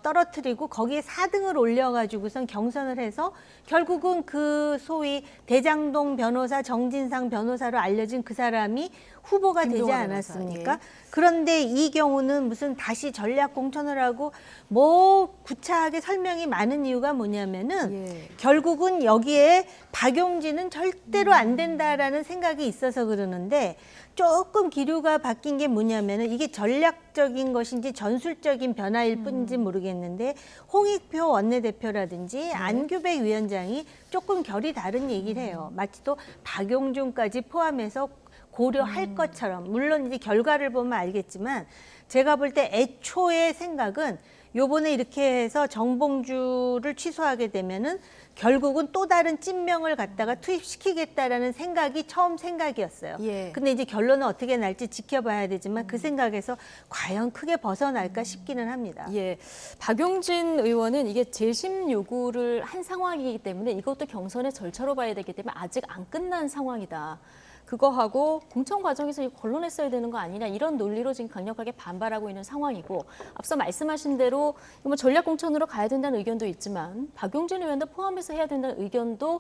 떨어뜨리고 거기에 4등을 올려가지고선 경선을 해서 결국은 그 소위 대장동 변호사 정진상 변호사로 알려진 그 사람이 후보가 되지 김동완 않았습니까? 변호사, 예. 그런데 이 경우는 무슨 다시 전략 공천을 하고 뭐 구차하게 설명이 많은 이유가 뭐냐면은 결국은 여기에 박용진은 절대로 안 된다라는 생각이 있어서 그러는데 조금 기류가 바뀐 게 뭐냐면은 이게 전략적인 것인지 전술적인 변화일 뿐인지 모르겠는데 홍익표 원내대표라든지 안규백 위원장이 조금 결이 다른 얘기를 해요. 마치 또 박용준까지 포함해서 고려할 것처럼 물론 이제 결과를 보면 알겠지만 제가 볼 때 애초의 생각은 요번에 이렇게 해서 정봉주를 취소하게 되면은 결국은 또 다른 찐명을 갖다가 투입시키겠다라는 생각이 처음 생각이었어요. 근데 이제 결론은 어떻게 날지 지켜봐야 되지만 그 생각에서 과연 크게 벗어날까 싶기는 합니다. 예, 박용진 의원은 이게 재심 요구를 한 상황이기 때문에 이것도 경선의 절차로 봐야 되기 때문에 아직 안 끝난 상황이다. 그거하고 공천 과정에서 이거 걸러냈어야 되는 거 아니냐 이런 논리로 지금 강력하게 반발하고 있는 상황이고 앞서 말씀하신 대로 뭐 전략 공천으로 가야 된다는 의견도 있지만 박용진 의원도 포함해서 해야 된다는 의견도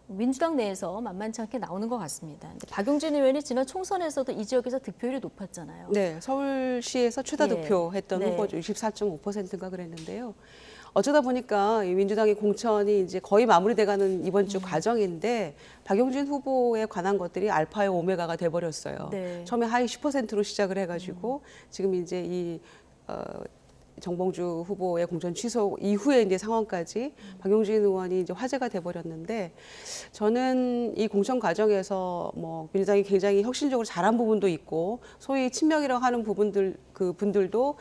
민주당 내에서 만만치 않게 나오는 것 같습니다. 근데 박용진 의원이 지난 총선에서도 이 지역에서 득표율이 높았잖아요. 네, 서울시에서 최다 득표했던 후보죠. 24.5%인가 그랬는데요. 어쩌다 보니까 이 민주당의 공천이 이제 거의 마무리돼가는 이번 주 과정인데 박용진 후보에 관한 것들이 알파의 오메가가 돼버렸어요. 처음에 하위 10%로 시작을 해가지고 지금 이제 이 정봉주 후보의 공천 취소 이후에 이제 상황까지 박용진 의원이 이제 화제가 돼버렸는데 저는 이 공천 과정에서 뭐 민주당이 굉장히 혁신적으로 잘한 부분도 있고 소위 친명이라고 하는 분들도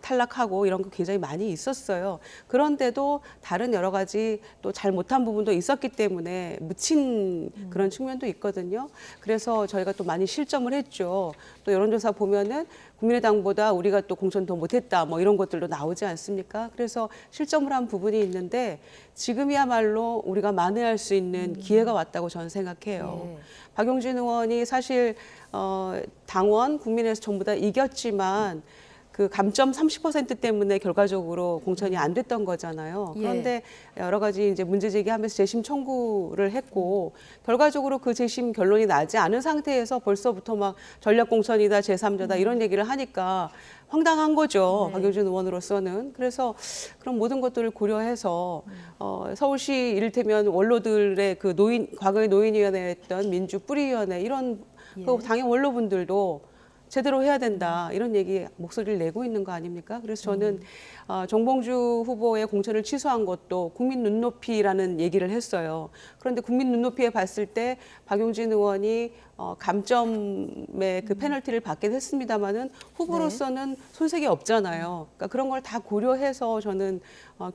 탈락하고 이런 거 굉장히 많이 있었어요. 그런데도 다른 여러 가지 또 잘 못한 부분도 있었기 때문에 묻힌 그런 측면도 있거든요. 그래서 저희가 또 많이 실점을 했죠. 또 여론조사 보면은 국민의당보다 우리가 또 공천 더 못했다 뭐 이런 것들도 나오지 않습니까? 그래서 실점을 한 부분이 있는데 지금이야말로 우리가 만회할 수 있는 기회가 왔다고 저는 생각해요. 박용진 의원이 사실 당원 국민에서 전부 다 이겼지만 그 감점 30% 때문에 결과적으로 공천이 안 됐던 거잖아요. 그런데 여러 가지 이제 문제 제기하면서 재심 청구를 했고 결과적으로 그 재심 결론이 나지 않은 상태에서 벌써부터 막 전략 공천이다, 제3자다 이런 얘기를 하니까 황당한 거죠. 박용진 의원으로서는. 그래서 그런 모든 것들을 고려해서 서울시 이를테면 원로들의 그 과거의 노인위원회였던 민주 뿌리위원회 이런 그 당의 원로분들도 제대로 해야 된다 이런 얘기 목소리를 내고 있는 거 아닙니까? 그래서 저는 정봉주 후보의 공천을 취소한 것도 국민 눈높이라는 얘기를 했어요. 그런데 국민 눈높이에 봤을 때 박용진 의원이 감점의 그 페널티를 받긴 했습니다마는 후보로서는 손색이 없잖아요. 그러니까 그런 걸 다 고려해서 저는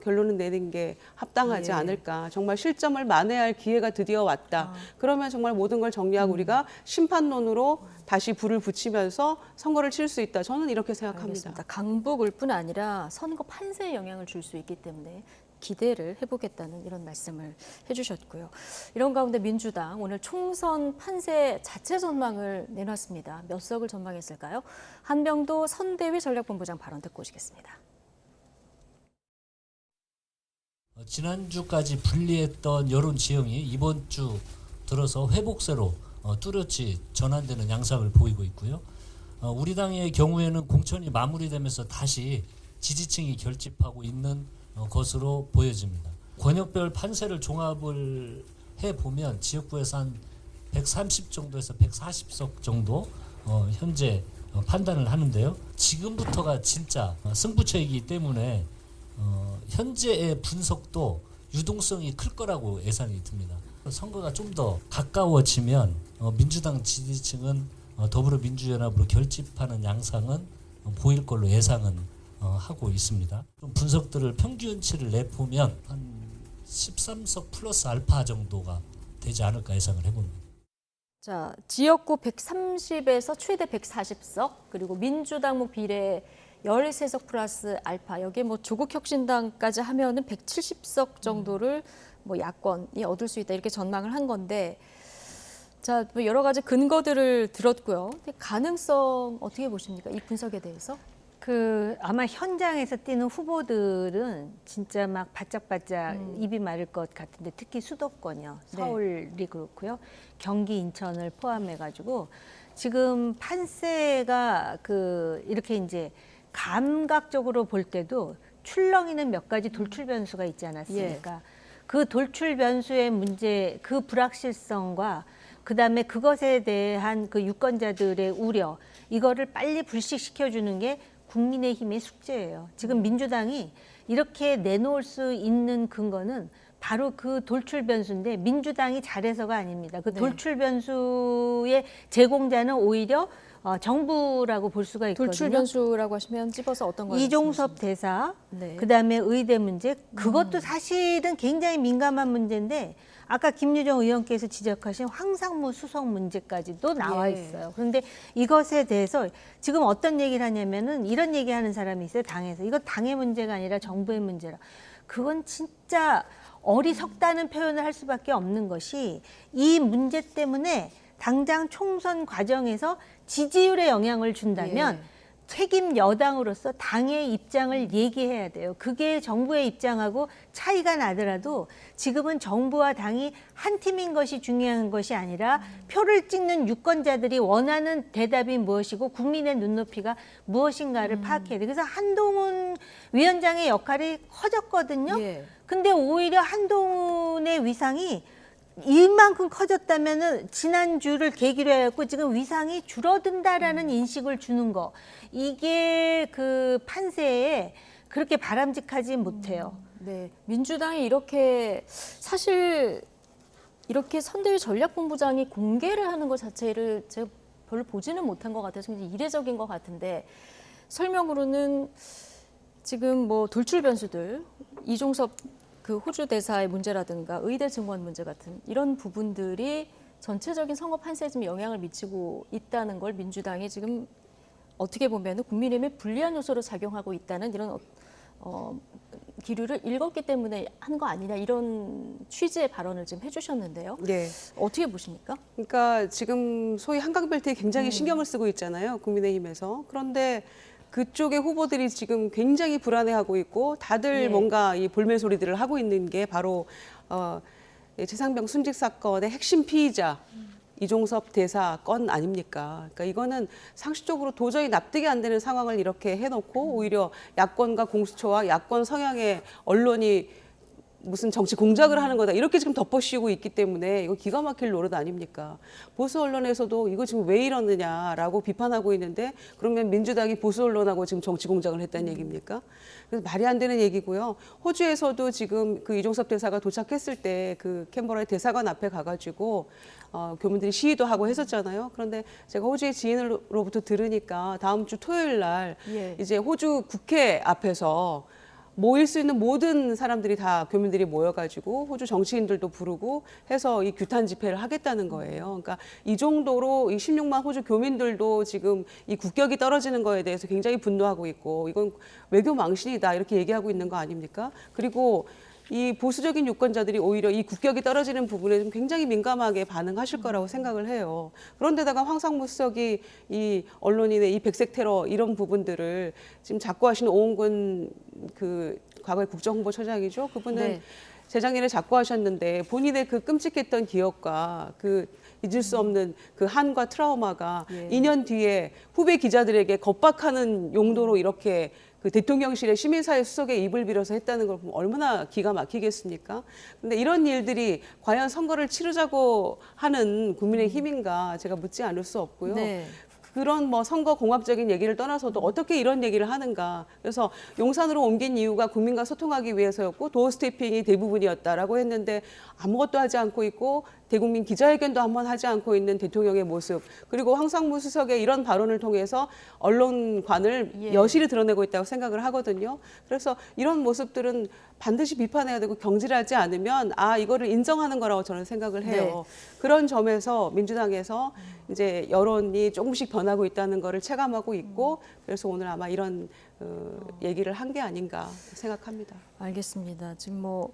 결론을 내는 게 합당하지 않을까. 정말 실점을 만회할 기회가 드디어 왔다. 그러면 정말 모든 걸 정리하고 우리가 심판론으로 다시 불을 붙이면서 선거를 칠 수 있다. 저는 이렇게 생각합니다. 알겠습니다. 강북을 뿐 아니라 선거 판세에 영향을 줄 수 있기 때문에 기대를 해보겠다는 이런 말씀을 해주셨고요. 이런 가운데 민주당 오늘 총선 판세 자체 전망을 내놨습니다. 몇 석을 전망했을까요? 한병도 선대위 전략본부장 발언 듣고 오시겠습니다. 지난주까지 분리했던 여론 지형이 이번 주 들어서 회복세로 뚜렷이 전환되는 양상을 보이고 있고요. 우리 당의 경우에는 공천이 마무리되면서 다시 지지층이 결집하고 있는 것으로 보여집니다. 권역별 판세를 종합을 해보면 지역구에서 한 130 정도에서 140석 정도 현재 판단을 하는데요. 지금부터가 진짜 승부처이기 때문에 현재의 분석도 유동성이 클 거라고 예상이 듭니다. 선거가 좀 더 가까워지면 민주당 지지층은 더불어민주연합으로 결집하는 양상은 보일 걸로 예상은 하고 있습니다. 좀 분석들을 평균치를 내보면 한 13석 플러스 알파 정도가 되지 않을까 예상을 해봅니다. 자, 지역구 130에서 최대 140석, 그리고 민주당 비례 13석 플러스 알파, 여기에 뭐 조국혁신당까지 하면은 170석 정도를 뭐 야권이 얻을 수 있다 이렇게 전망을 한 건데, 자, 뭐 여러 가지 근거들을 들었고요. 가능성 어떻게 보십니까? 이 분석에 대해서? 아마 현장에서 뛰는 후보들은 진짜 막 바짝바짝 입이 마를 것 같은데, 특히 수도권이요. 서울이 그렇고요. 경기, 인천을 포함해가지고 지금 판세가 이렇게 이제 감각적으로 볼 때도 출렁이는 몇 가지 돌출 변수가 있지 않았습니까? 그 돌출 변수의 문제, 그 불확실성과 그다음에 그것에 대한 그 유권자들의 우려, 이거를 빨리 불식시켜주는 게 국민의힘의 숙제예요. 지금 민주당이 이렇게 내놓을 수 있는 근거는 바로 그 돌출 변수인데, 민주당이 잘해서가 아닙니다. 그 돌출 변수의 제공자는 오히려 정부라고 볼 수가 있거든요. 돌출 변수라고 하시면 찝어서 어떤 걸 이종섭 대사, 그다음에 의대 문제, 그것도 사실은 굉장히 민감한 문제인데 아까 김유정 의원께서 지적하신 황상무 수석 문제까지도 나와 있어요. 그런데 이것에 대해서 지금 어떤 얘기를 하냐면은 이런 얘기하는 사람이 있어요. 당에서. 이거 당의 문제가 아니라 정부의 문제라. 그건 진짜 어리석다는 표현을 할 수밖에 없는 것이, 이 문제 때문에 당장 총선 과정에서 지지율에 영향을 준다면 책임 여당으로서 당의 입장을 얘기해야 돼요. 그게 정부의 입장하고 차이가 나더라도 지금은 정부와 당이 한 팀인 것이 중요한 것이 아니라 표를 찍는 유권자들이 원하는 대답이 무엇이고 국민의 눈높이가 무엇인가를 파악해야 돼요. 그래서 한동훈 위원장의 역할이 커졌거든요. 근데 오히려 한동훈의 위상이 이만큼 커졌다면은 지난주를 계기로 해갖고 지금 위상이 줄어든다라는 인식을 주는 거, 이게 그 판세에 그렇게 바람직하지 못해요. 네, 민주당이 이렇게 사실 이렇게 선대위 전략본부장이 공개를 하는 것 자체를 제가 별로 보지는 못한 것 같아서 굉장히 이례적인 것 같은데, 설명으로는 지금 뭐 돌출 변수들, 이종섭 그 호주 대사의 문제라든가 의대 증원 문제 같은 이런 부분들이 전체적인 선거 판세에 좀 영향을 미치고 있다는 걸 민주당이 지금 어떻게 보면 국민의힘에 불리한 요소로 작용하고 있다는 이런 기류를 읽었기 때문에 한 거 아니냐, 이런 취지의 발언을 지금 해주셨는데요. 네. 어떻게 보십니까? 그러니까 지금 소위 한강벨트에 굉장히 신경을 쓰고 있잖아요, 국민의힘에서. 그런데 그쪽의 후보들이 지금 굉장히 불안해하고 있고 다들 예. 뭔가 이 볼멘 소리들을 하고 있는 게 바로 최상병 순직 사건의 핵심 피의자 이종섭 대사 건 아닙니까? 그러니까 이거는 상식적으로 도저히 납득이 안 되는 상황을 이렇게 해놓고 오히려 야권과 공수처와 야권 성향의 언론이 무슨 정치 공작을 하는 거다 이렇게 지금 덮어씌우고 있기 때문에 이거 기가 막힐 노릇 아닙니까? 보수 언론에서도 이거 지금 왜 이러느냐라고 비판하고 있는데 그러면 민주당이 보수 언론하고 지금 정치 공작을 했다는 얘기입니까? 그래서 말이 안 되는 얘기고요. 호주에서도 지금 그 이종섭 대사가 도착했을 때 그 캔버라의 대사관 앞에 가가지고 교민들이 시위도 하고 했었잖아요. 그런데 제가 호주의 지인으로부터 들으니까 다음 주 토요일 날 예. 이제 호주 국회 앞에서 모일 수 있는 모든 사람들이 다 교민들이 모여가지고 호주 정치인들도 부르고 해서 이 규탄 집회를 하겠다는 거예요. 그러니까 이 정도로 이 16만 호주 교민들도 지금 이 국격이 떨어지는 거에 대해서 굉장히 분노하고 있고 이건 외교 망신이다 이렇게 얘기하고 있는 거 아닙니까? 그리고 이 보수적인 유권자들이 오히려 이 국격이 떨어지는 부분에 좀 굉장히 민감하게 반응하실 거라고 생각을 해요. 그런데다가 황상무 수석이 이 언론인의 이 백색 테러 이런 부분들을 지금 자꾸 하시는 오은근 그 과거의 국정홍보처장이죠. 그분은 네. 재작년에 자꾸 하셨는데 본인의 그 끔찍했던 기억과 그 잊을 수 없는 그 한과 트라우마가 예. 2년 뒤에 후배 기자들에게 겁박하는 용도로 이렇게 그 대통령실의 시민사회 수석의 입을 빌어서 했다는 걸 보면 얼마나 기가 막히겠습니까? 근데 이런 일들이 과연 선거를 치르자고 하는 국민의힘인가 제가 묻지 않을 수 없고요. 네. 그런 뭐 선거 공학적인 얘기를 떠나서도 어떻게 이런 얘기를 하는가. 그래서 용산으로 옮긴 이유가 국민과 소통하기 위해서였고 도어 스태핑이 대부분이었다라고 했는데 아무것도 하지 않고 있고 대국민 기자회견도 한번 하지 않고 있는 대통령의 모습 그리고 황상무 수석의 이런 발언을 통해서 언론관을 예. 여실히 드러내고 있다고 생각을 하거든요. 그래서 이런 모습들은 반드시 비판해야 되고 경질하지 않으면 이거를 인정하는 거라고 저는 생각을 해요. 네. 그런 점에서 민주당에서 이제 여론이 조금씩 변하고 있다는 거를 체감하고 있고 그래서 오늘 아마 이런 얘기를 한 게 아닌가 생각합니다. 알겠습니다. 지금 뭐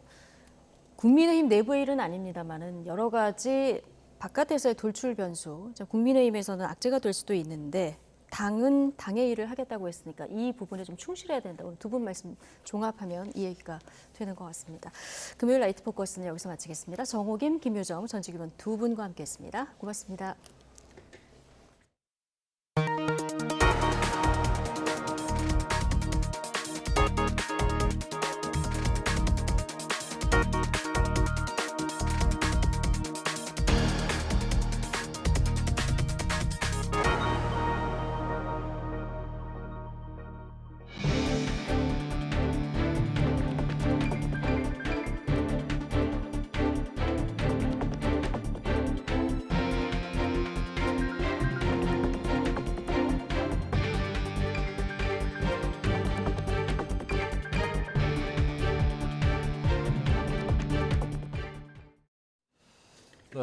국민의힘 내부의 일은 아닙니다만은 여러 가지 바깥에서의 돌출 변수, 국민의힘에서는 악재가 될 수도 있는데 당은 당의 일을 하겠다고 했으니까 이 부분에 좀 충실해야 된다고 두 분 말씀 종합하면 이 얘기가 되는 것 같습니다. 금요일 라이트 포커스는 여기서 마치겠습니다. 정호김, 김효정, 전직위원 두 분과 함께했습니다. 고맙습니다.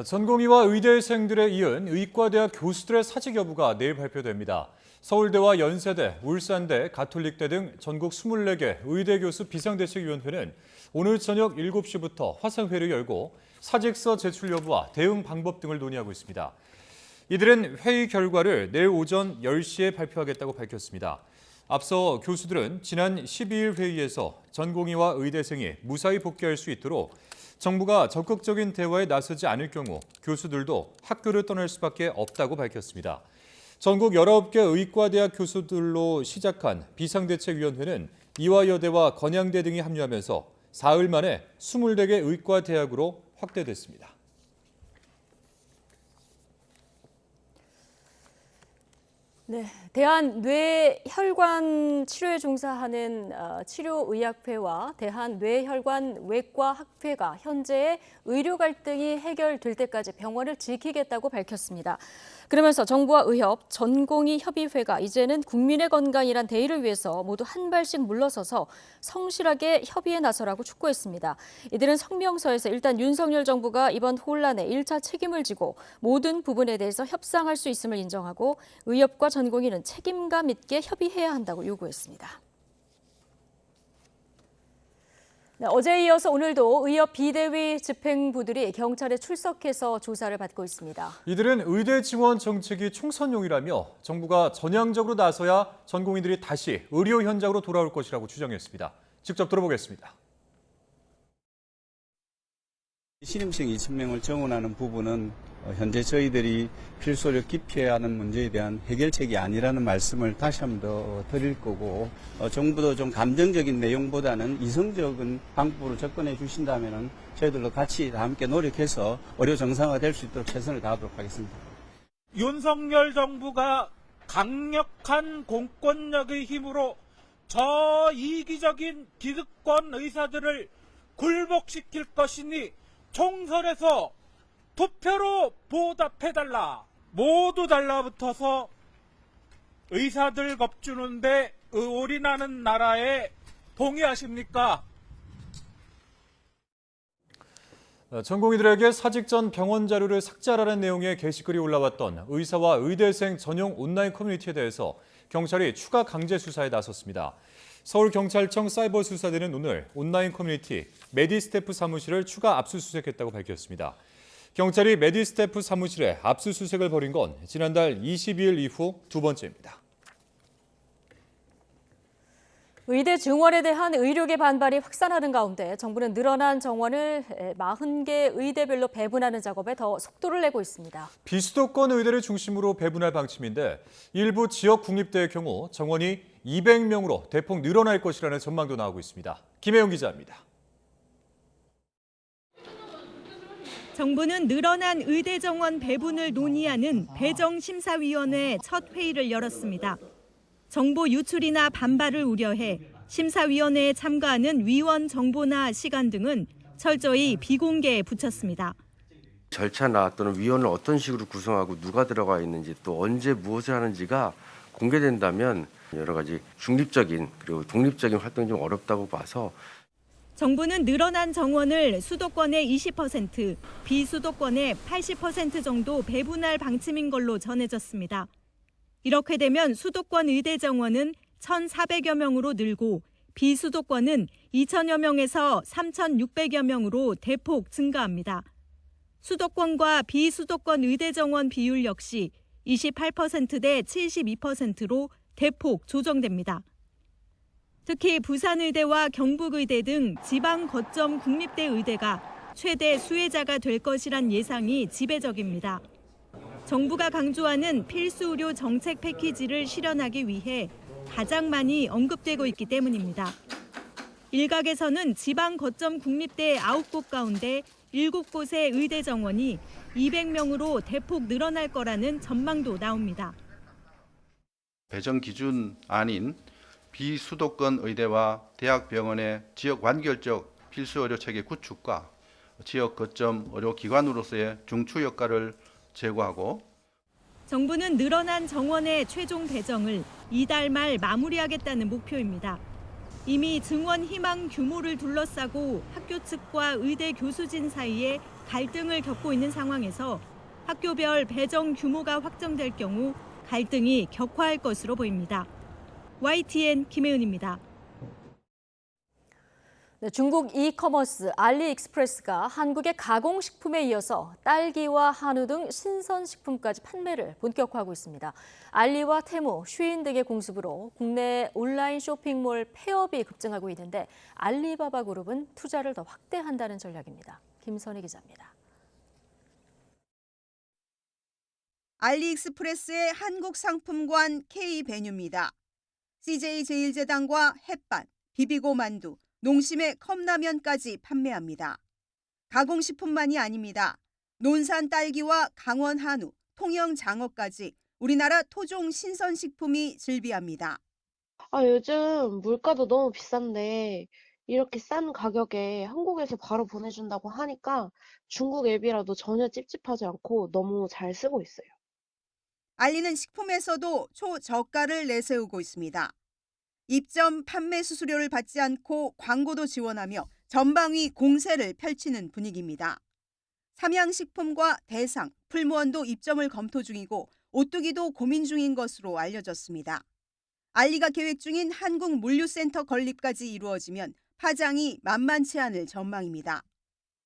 전공의와 의대생들에 이은 의과대학 교수들의 사직 여부가 내일 발표됩니다. 서울대와 연세대, 울산대, 가톨릭대 등 전국 24개 의대 교수 비상대책위원회는 오늘 저녁 7시부터 화상회의를 열고 사직서 제출 여부와 대응 방법 등을 논의하고 있습니다. 이들은 회의 결과를 내일 오전 10시에 발표하겠다고 밝혔습니다. 앞서 교수들은 지난 12일 회의에서 전공의와 의대생이 무사히 복귀할 수 있도록 정부가 적극적인 대화에 나서지 않을 경우 교수들도 학교를 떠날 수밖에 없다고 밝혔습니다. 전국 19개 의과대학 교수들로 시작한 비상대책위원회는 이화여대와 건양대 등이 합류하면서 사흘 만에 24개 의과대학으로 확대됐습니다. 네, 대한뇌혈관 치료에 종사하는 치료의학회와 대한뇌혈관외과학회가 현재의 의료 갈등이 해결될 때까지 병원을 지키겠다고 밝혔습니다. 그러면서 정부와 의협, 전공의 협의회가 이제는 국민의 건강이란 대의를 위해서 모두 한 발씩 물러서서 성실하게 협의에 나서라고 촉구했습니다. 이들은 성명서에서 일단 윤석열 정부가 이번 혼란에 1차 책임을 지고 모든 부분에 대해서 협상할 수 있음을 인정하고 의협과 전공의는 책임감 있게 협의해야 한다고 요구했습니다. 네, 어제에 이어서 오늘도 의협 비대위 집행부들이 경찰에 출석해서 조사를 받고 있습니다. 이들은 의대 지원 정책이 총선용이라며 정부가 전향적으로 나서야 전공의들이 다시 의료 현장으로 돌아올 것이라고 주장했습니다. 직접 들어보겠습니다. 신임생 2,000명을 정원하는 부분은 현재 저희들이 필소를 기피해야 하는 문제에 대한 해결책이 아니라는 말씀을 다시 한 번 더 드릴 거고, 정부도 좀 감정적인 내용보다는 이성적인 방법으로 접근해 주신다면 저희들도 같이 다 함께 노력해서 의료 정상화될 수 있도록 최선을 다하도록 하겠습니다. 윤석열 정부가 강력한 공권력의 힘으로 저 이기적인 기득권 의사들을 굴복시킬 것이니 총선에서 투표로 보답해달라. 모두 달라붙어서 의사들 겁주는데 올인하는 나라에 동의하십니까? 전공의들에게 사직 전 병원 자료를 삭제하라는 내용의 게시글이 올라왔던 의사와 의대생 전용 온라인 커뮤니티에 대해서 경찰이 추가 강제 수사에 나섰습니다. 서울경찰청 사이버수사대는 오늘 온라인 커뮤니티 메디스태프 사무실을 추가 압수수색했다고 밝혔습니다. 경찰이 메디스태프 사무실에 압수수색을 벌인 건 지난달 22일 이후 두 번째입니다. 의대 증원에 대한 의료계 반발이 확산하는 가운데 정부는 늘어난 정원을 40개 의대별로 배분하는 작업에 더 속도를 내고 있습니다. 비수도권 의대를 중심으로 배분할 방침인데 일부 지역 국립대의 경우 정원이 200명으로 대폭 늘어날 것이라는 전망도 나오고 있습니다. 김혜영 기자입니다. 정부는 늘어난 의대 정원 배분을 논의하는 배정심사위원회 첫 회의를 열었습니다. 정보 유출이나 반발을 우려해 심사위원회에 참가하는 위원 정보나 시간 등은 철저히 비공개에 붙였습니다. 절차나 또는 위원을 어떤 식으로 구성하고 누가 들어가 있는지 또 언제 무엇을 하는지가 공개된다면 여러 가지 중립적인 그리고 독립적인 활동이 좀 어렵다고 봐서 정부는 늘어난 정원을 수도권의 20%, 비수도권의 80% 정도 배분할 방침인 걸로 전해졌습니다. 이렇게 되면 수도권 의대 정원은 1,400여 명으로 늘고 비수도권은 2,000여 명에서 3,600여 명으로 대폭 증가합니다. 수도권과 비수도권 의대 정원 비율 역시 28%대 72%로 대폭 조정됩니다. 특히 부산의대와 경북의대 등 지방 거점 국립대 의대가 최대 수혜자가 될 것이란 예상이 지배적입니다. 정부가 강조하는 필수 의료 정책 패키지를 실현하기 위해 가장 많이 언급되고 있기 때문입니다. 일각에서는 지방 거점 국립대 9곳 가운데 7곳의 의대 정원이 200명으로 대폭 늘어날 거라는 전망도 나옵니다. 배정 기준 아닌 비수도권 의대와 대학병원의 지역 완결적 필수 의료 체계 구축과 지역 거점 의료기관으로서의 중추 역할을 제고하고 정부는 늘어난 정원의 최종 배정을 이달 말 마무리하겠다는 목표입니다. 이미 증원 희망 규모를 둘러싸고 학교 측과 의대 교수진 사이에 갈등을 겪고 있는 상황에서 학교별 배정 규모가 확정될 경우 갈등이 격화할 것으로 보입니다. YTN 김혜은입니다. 네, 중국 이커머스 알리익스프레스가 한국의 가공식품에 이어서 딸기와 한우 등 신선식품까지 판매를 본격화하고 있습니다. 알리와 테무, 쉬인 등의 공습으로 국내 온라인 쇼핑몰 폐업이 급증하고 있는데 알리바바 그룹은 투자를 더 확대한다는 전략입니다. 김선희 기자입니다. 알리익스프레스의 한국 상품관 K베뉴입니다. CJ제일제당과 햇반, 비비고 만두, 농심의 컵라면까지 판매합니다. 가공식품만이 아닙니다. 논산 딸기와 강원 한우, 통영 장어까지 우리나라 토종 신선식품이 즐비합니다. 요즘 물가도 너무 비싼데 이렇게 싼 가격에 한국에서 바로 보내준다고 하니까 중국 앱이라도 전혀 찝찝하지 않고 너무 잘 쓰고 있어요. 알리는 식품에서도 초저가를 내세우고 있습니다. 입점 판매 수수료를 받지 않고 광고도 지원하며 전방위 공세를 펼치는 분위기입니다. 삼양식품과 대상, 풀무원도 입점을 검토 중이고 오뚜기도 고민 중인 것으로 알려졌습니다. 알리가 계획 중인 한국 물류센터 건립까지 이루어지면 파장이 만만치 않을 전망입니다.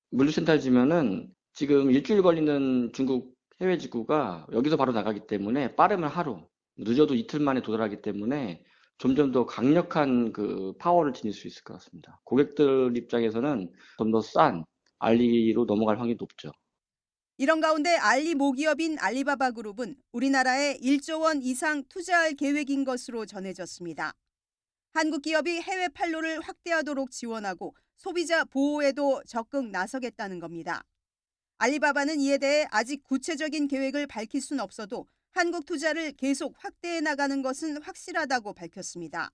물류센터지면은 지금 일주일 걸리는 중국 해외 직구가 여기서 바로 나가기 때문에 빠르면 하루, 늦어도 이틀 만에 도달하기 때문에 점점 더 강력한 그 파워를 지닐 수 있을 것 같습니다. 고객들 입장에서는 좀 더 싼 알리로 넘어갈 확률이 높죠. 이런 가운데 알리 모기업인 알리바바 그룹은 우리나라에 1조 원 이상 투자할 계획인 것으로 전해졌습니다. 한국 기업이 해외 판로를 확대하도록 지원하고 소비자 보호에도 적극 나서겠다는 겁니다. 알리바바는 이에 대해 아직 구체적인 계획을 밝힐 순 없어도 한국 투자를 계속 확대해 나가는 것은 확실하다고 밝혔습니다.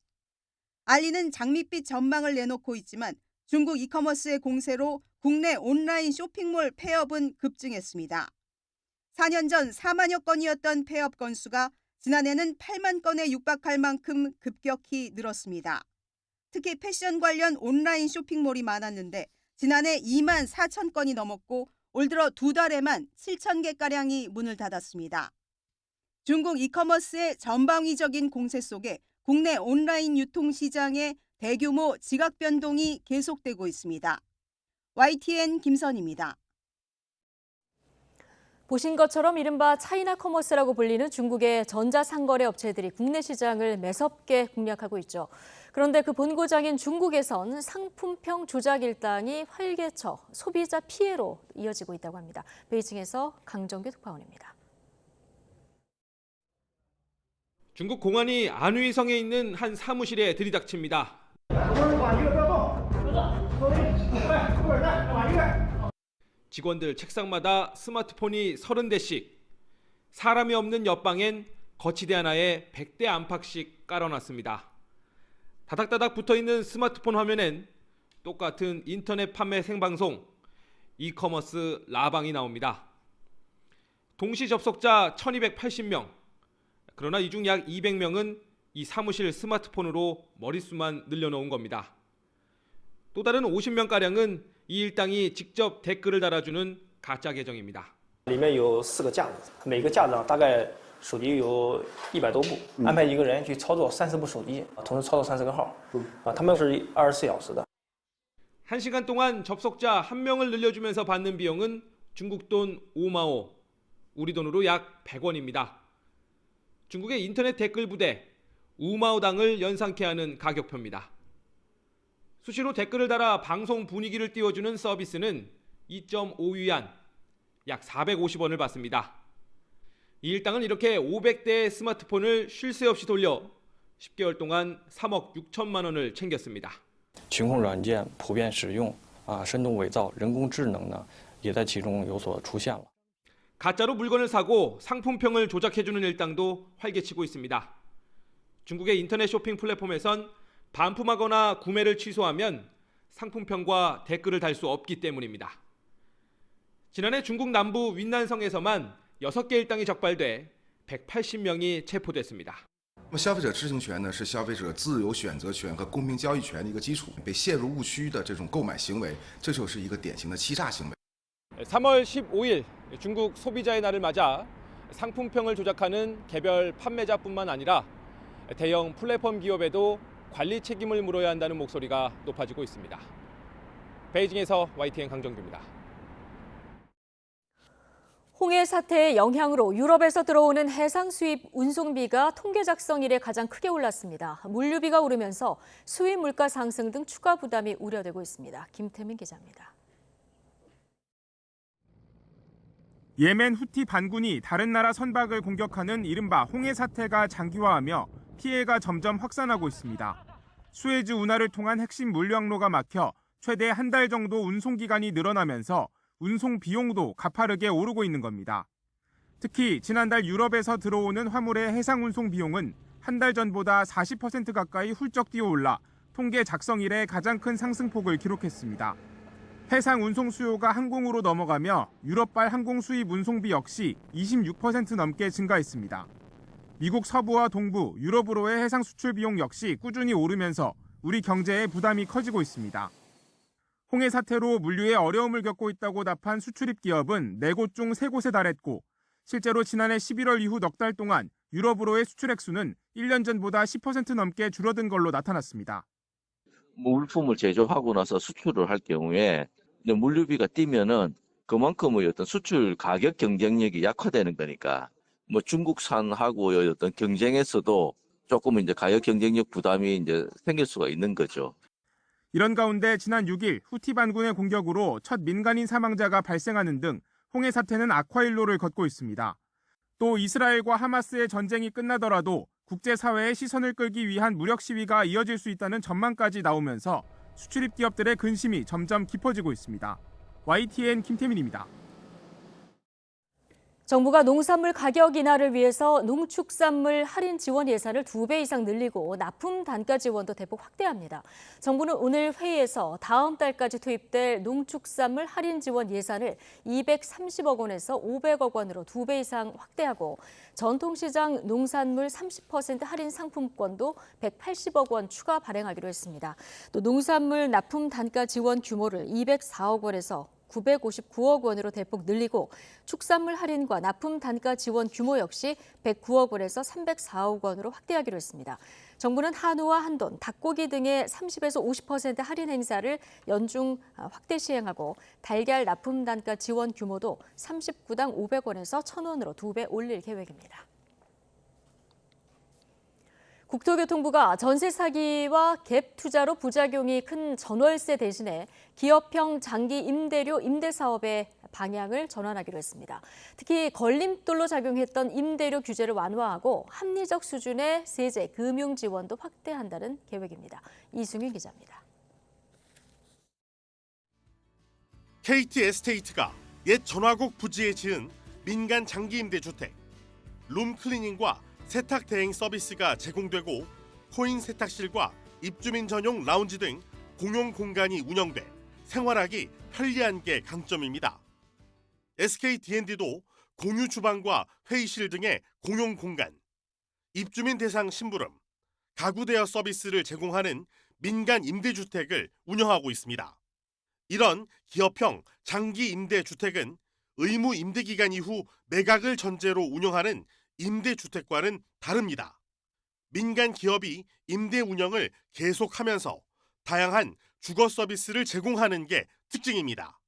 알리는 장밋빛 전망을 내놓고 있지만 중국 이커머스의 공세로 국내 온라인 쇼핑몰 폐업은 급증했습니다. 4년 전 4만여 건이었던 폐업 건수가 지난해는 8만 건에 육박할 만큼 급격히 늘었습니다. 특히 패션 관련 온라인 쇼핑몰이 많았는데 지난해 2만 4천 건이 넘었고 올 들어 2달에만 7천 개가량이 문을 닫았습니다. 중국 이커머스의 전방위적인 공세 속에 국내 온라인 유통시장의 대규모 지각 변동이 계속되고 있습니다. YTN 김선입니다. 보신 것처럼 이른바 차이나 커머스라고 불리는 중국의 전자상거래 업체들이 국내 시장을 매섭게 공략하고 있죠. 그런데 그 본고장인 중국에선 상품평 조작 일당이 활개쳐 소비자 피해로 이어지고 있다고 합니다. 베이징에서 강정규 특파원입니다. 중국 공안이 안휘성에 있는 한 사무실에 들이닥칩니다. 직원들 책상마다 스마트폰이 30대씩, 사람이 없는 옆방엔 거치대 하나에 100대 안팎씩 깔아놨습니다. 다닥다닥 붙어있는 스마트폰 화면엔 똑같은 인터넷 판매 생방송, 이커머스 라방이 나옵니다. 동시 접속자 1280명, 그러나 이 중 약 200명은 이 사무실 스마트폰으로 머릿수만 늘려놓은 겁니다. 또 다른 50명가량은 이 일당이 직접 댓글을 달아주는 가짜 계정입니다. 里面有4个架子，每个架子上大概手机有100多部，安排一个人去操作30部手机，同时操作30个号，他们是24小时的。 1시간 동안 접속자 1명을 늘려주면서 받는 비용은 중국 돈 5마오, 우리 돈으로 약 100원입니다. 중국의 인터넷 댓글 부대 우마오당을 연상케 하는 가격표입니다. 수시로 댓글을 달아 방송 분위기를 띄워주는 서비스는 2.5위안, 약 450원을 받습니다. 이 일당은 이렇게 500대의 스마트폰을 쉴 새 없이 돌려 10개월 동안 3억 6천만 원을 챙겼습니다. 群控软件普遍使用，深度伪造、人工智能呢，也在其中有所出现了。 가짜로 물건을 사고 상품평을 조작해주는 일당도 활개치고 있습니다. 중국의 인터넷 쇼핑 플랫폼에선 반품하거나 구매를 취소하면 상품평과 댓글을 달 수 없기 때문입니다. 지난해 중국 남부 윈난성에서만 6개 일당이 적발돼 180명이 체포됐습니다. 消费者知情权呢是消费者自由选择权和公平交易权的一个基础，被陷入误区的这种购买行为，这就是一个典型的欺诈行为。 3월 15일 중국 소비자의 날을 맞아 상품평을 조작하는 개별 판매자뿐만 아니라 대형 플랫폼 기업에도 관리 책임을 물어야 한다는 목소리가 높아지고 있습니다. 베이징에서 YTN 강정규입니다. 홍해 사태의 영향으로 유럽에서 들어오는 해상 수입 운송비가 통계 작성 이래 가장 크게 올랐습니다. 물류비가 오르면서 수입 물가 상승 등 추가 부담이 우려되고 있습니다. 김태민 기자입니다. 예멘 후티 반군이 다른 나라 선박을 공격하는 이른바 홍해 사태가 장기화하며 피해가 점점 확산하고 있습니다. 수에즈 운하를 통한 핵심 물류항로가 막혀 최대 한 달 정도 운송기간이 늘어나면서 운송 비용도 가파르게 오르고 있는 겁니다. 특히 지난달 유럽에서 들어오는 화물의 해상 운송 비용은 한 달 전보다 40% 가까이 훌쩍 뛰어올라 통계 작성 이래 가장 큰 상승폭을 기록했습니다. 해상 운송 수요가 항공으로 넘어가며 유럽발 항공 수입 운송비 역시 26% 넘게 증가했습니다. 미국 서부와 동부, 유럽으로의 해상 수출 비용 역시 꾸준히 오르면서 우리 경제에 부담이 커지고 있습니다. 홍해 사태로 물류에 어려움을 겪고 있다고 답한 수출입 기업은 4곳 중 3곳에 달했고 실제로 지난해 11월 이후 넉 달 동안 유럽으로의 수출 액수는 1년 전보다 10% 넘게 줄어든 걸로 나타났습니다. 물품을 제조하고 나서 수출을 할 경우에 이제 물류비가 뛰면은 그만큼의 어떤 수출 가격 경쟁력이 약화되는 거니까 뭐 중국산하고의 어떤 경쟁에서도 조금 이제 가격 경쟁력 부담이 이제 생길 수가 있는 거죠. 이런 가운데 지난 6일 후티 반군의 공격으로 첫 민간인 사망자가 발생하는 등 홍해 사태는 악화일로를 걷고 있습니다. 또 이스라엘과 하마스의 전쟁이 끝나더라도 국제사회의 시선을 끌기 위한 무력 시위가 이어질 수 있다는 전망까지 나오면서 수출입 기업들의 근심이 점점 깊어지고 있습니다. YTN 김태민입니다. 정부가 농산물 가격 인하를 위해서 농축산물 할인 지원 예산을 2배 이상 늘리고 납품 단가 지원도 대폭 확대합니다. 정부는 오늘 회의에서 다음 달까지 투입될 농축산물 할인 지원 예산을 230억 원에서 500억 원으로 2배 이상 확대하고 전통시장 농산물 30% 할인 상품권도 180억 원 추가 발행하기로 했습니다. 또 농산물 납품 단가 지원 규모를 204억 원에서 959억 원으로 대폭 늘리고 축산물 할인과 납품 단가 지원 규모 역시 109억 원에서 304억 원으로 확대하기로 했습니다. 정부는 한우와 한돈, 닭고기 등의 30에서 50% 할인 행사를 연중 확대 시행하고 달걀 납품 단가 지원 규모도 39당 500원에서 1,000원으로 2배 올릴 계획입니다. 국토교통부가 전세 사기와 갭 투자로 부작용이 큰 전월세 대신에 기업형 장기 임대료 임대 사업의 방향을 전환하기로 했습니다. 특히 걸림돌로 작용했던 임대료 규제를 완화하고 합리적 수준의 세제, 금융 지원도 확대한다는 계획입니다. 이승윤 기자입니다. KT 에스테이트가 옛 전화국 부지에 지은 민간 장기 임대주택, 룸클리닝과 세탁 대행 서비스가 제공되고 코인 세탁실과 입주민 전용 라운지 등 공용 공간이 운영돼 생활하기 편리한 게 강점입니다. SK D&D도 공유 주방과 회의실 등의 공용 공간, 입주민 대상 심부름, 가구 대여 서비스를 제공하는 민간 임대주택을 운영하고 있습니다. 이런 기업형 장기 임대주택은 의무 임대기간 이후 매각을 전제로 운영하는 임대주택과는 다릅니다. 민간 기업이 임대 운영을 계속하면서 다양한 주거 서비스를 제공하는 게 특징입니다.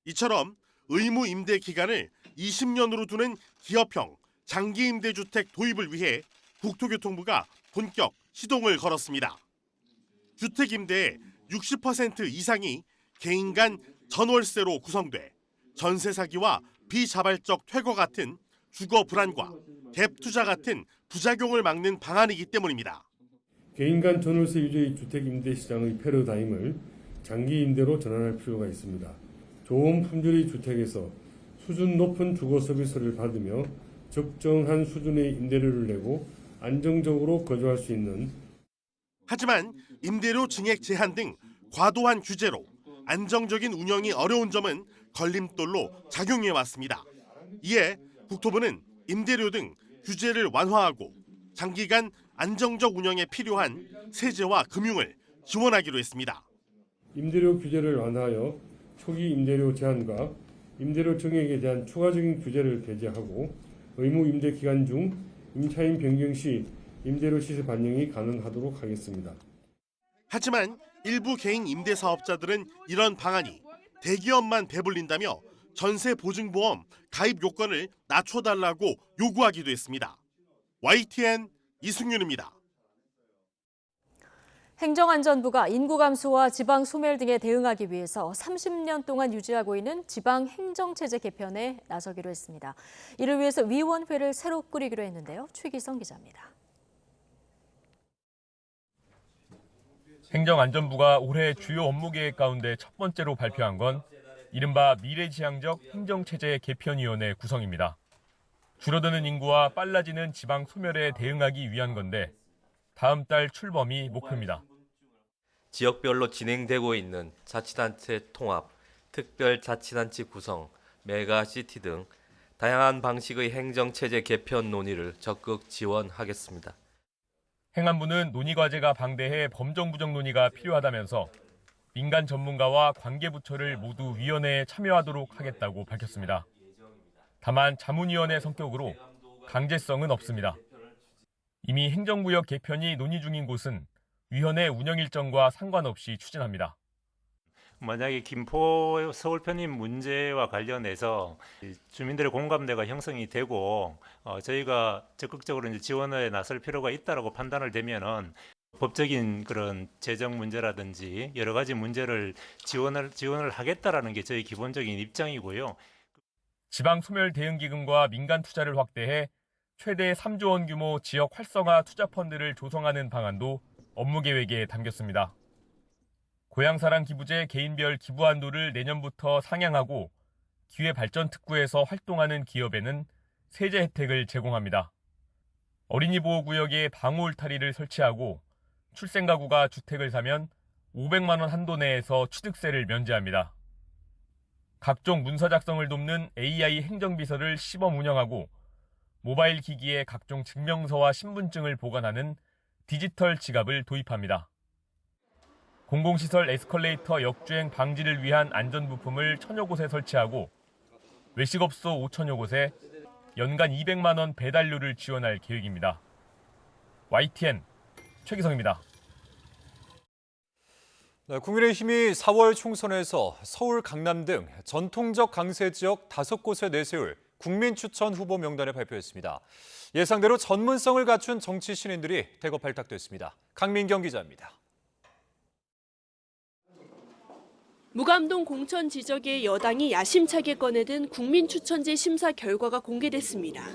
이처럼 의무 임대 기간을 20년으로 두는 기업형 장기 임대주택 도입을 위해 국토교통부가 본격 시동을 걸었습니다. 주택 임대의 60% 이상이 개인 간 전월세로 구성돼 전세 사기와 비자발적 퇴거 같은 주거 불안과 갭 투자 같은 부작용을 막는 방안이기 때문입니다. 개인 간 전월세 위주의 주택 임대 시장의 패러다임을 장기 임대로 전환할 필요가 있습니다. 좋은 품질의 주택에서 수준 높은 주거 서비스를 받으며 적정한 수준의 임대료를 내고 안정적으로 거주할 수 있는. 하지만 임대료 증액 제한 등 과도한 규제로 안정적인 운영이 어려운 점은 걸림돌로 작용해 왔습니다. 이에 국토부는 임대료 등 규제를 완화하고 장기간 안정적 운영에 필요한 세제와 금융을 지원하기로 했습니다. 임대료 규제를 완화하여 초기 임대료 제한과 임대료 증액에 대한 추가적인 규제를 배제하고 의무 임대 기간 중 임차인 변경 시 임대료 시세 반영이 가능하도록 하겠습니다. 하지만 일부 개인 임대 사업자들은 이런 방안이 대기업만 배불린다며 전세 보증보험 가입 요건을 낮춰달라고 요구하기도 했습니다. YTN 이승윤입니다. 행정안전부가 인구 감소와 지방 소멸 등에 대응하기 위해서 30년 동안 유지하고 있는 지방 행정체제 개편에 나서기로 했습니다. 이를 위해서 위원회를 새로 꾸리기로 했는데요. 최기성 기자입니다. 행정안전부가 올해 주요 업무 계획 가운데 첫 번째로 발표한 건 이른바 미래지향적 행정체제 개편위원회 구성입니다. 줄어드는 인구와 빨라지는 지방 소멸에 대응하기 위한 건데 다음 달 출범이 목표입니다. 지역별로 진행되고 있는 자치단체 통합, 특별자치단체 구성, 메가시티 등 다양한 방식의 행정체제 개편 논의를 적극 지원하겠습니다. 행안부는 논의 과제가 방대해 범정부정 논의가 필요하다면서 민간 전문가와 관계부처를 모두 위원회에 참여하도록 하겠다고 밝혔습니다. 다만 자문위원회 성격으로 강제성은 없습니다. 이미 행정구역 개편이 논의 중인 곳은 위원회 운영 일정과 상관없이 추진합니다. 만약에 김포 서울 편입 문제와 관련해서 주민들의 공감대가 형성이 되고 저희가 적극적으로 이제 지원에 나설 필요가 있다라고 판단을 되면은 법적인 그런 재정 문제라든지 여러 가지 문제를 지원을 하겠다라는 게 저희 기본적인 입장이고요. 지방 소멸 대응 기금과 민간 투자를 확대해 최대 3조 원 규모 지역 활성화 투자 펀드를 조성하는 방안도 업무 계획에 담겼습니다. 고향사랑 기부제 개인별 기부 한도를 내년부터 상향하고 기회발전특구에서 활동하는 기업에는 세제 혜택을 제공합니다. 어린이 보호구역에 방호 울타리를 설치하고 출생가구가 주택을 사면 500만 원 한도 내에서 취득세를 면제합니다. 각종 문서 작성을 돕는 AI 행정비서를 시범 운영하고 모바일 기기에 각종 증명서와 신분증을 보관하는 디지털 지갑을 도입합니다. 공공시설 에스컬레이터 역주행 방지를 위한 안전부품을 1000여 곳에 설치하고 외식업소 5000여 곳에 연간 200만 원 배달료를 지원할 계획입니다. YTN 최기성입니다. 네, 국민의힘이 4월 총선에서 서울, 강남 등 전통적 강세 지역 5곳에 내세울 국민추천 후보 명단을 발표했습니다. 예상대로 전문성을 갖춘 정치 신인들이 대거 발탁됐습니다. 강민경 기자입니다. 무감동 공천 지적에 여당이 야심차게 꺼내든 국민추천제 심사 결과가 공개됐습니다.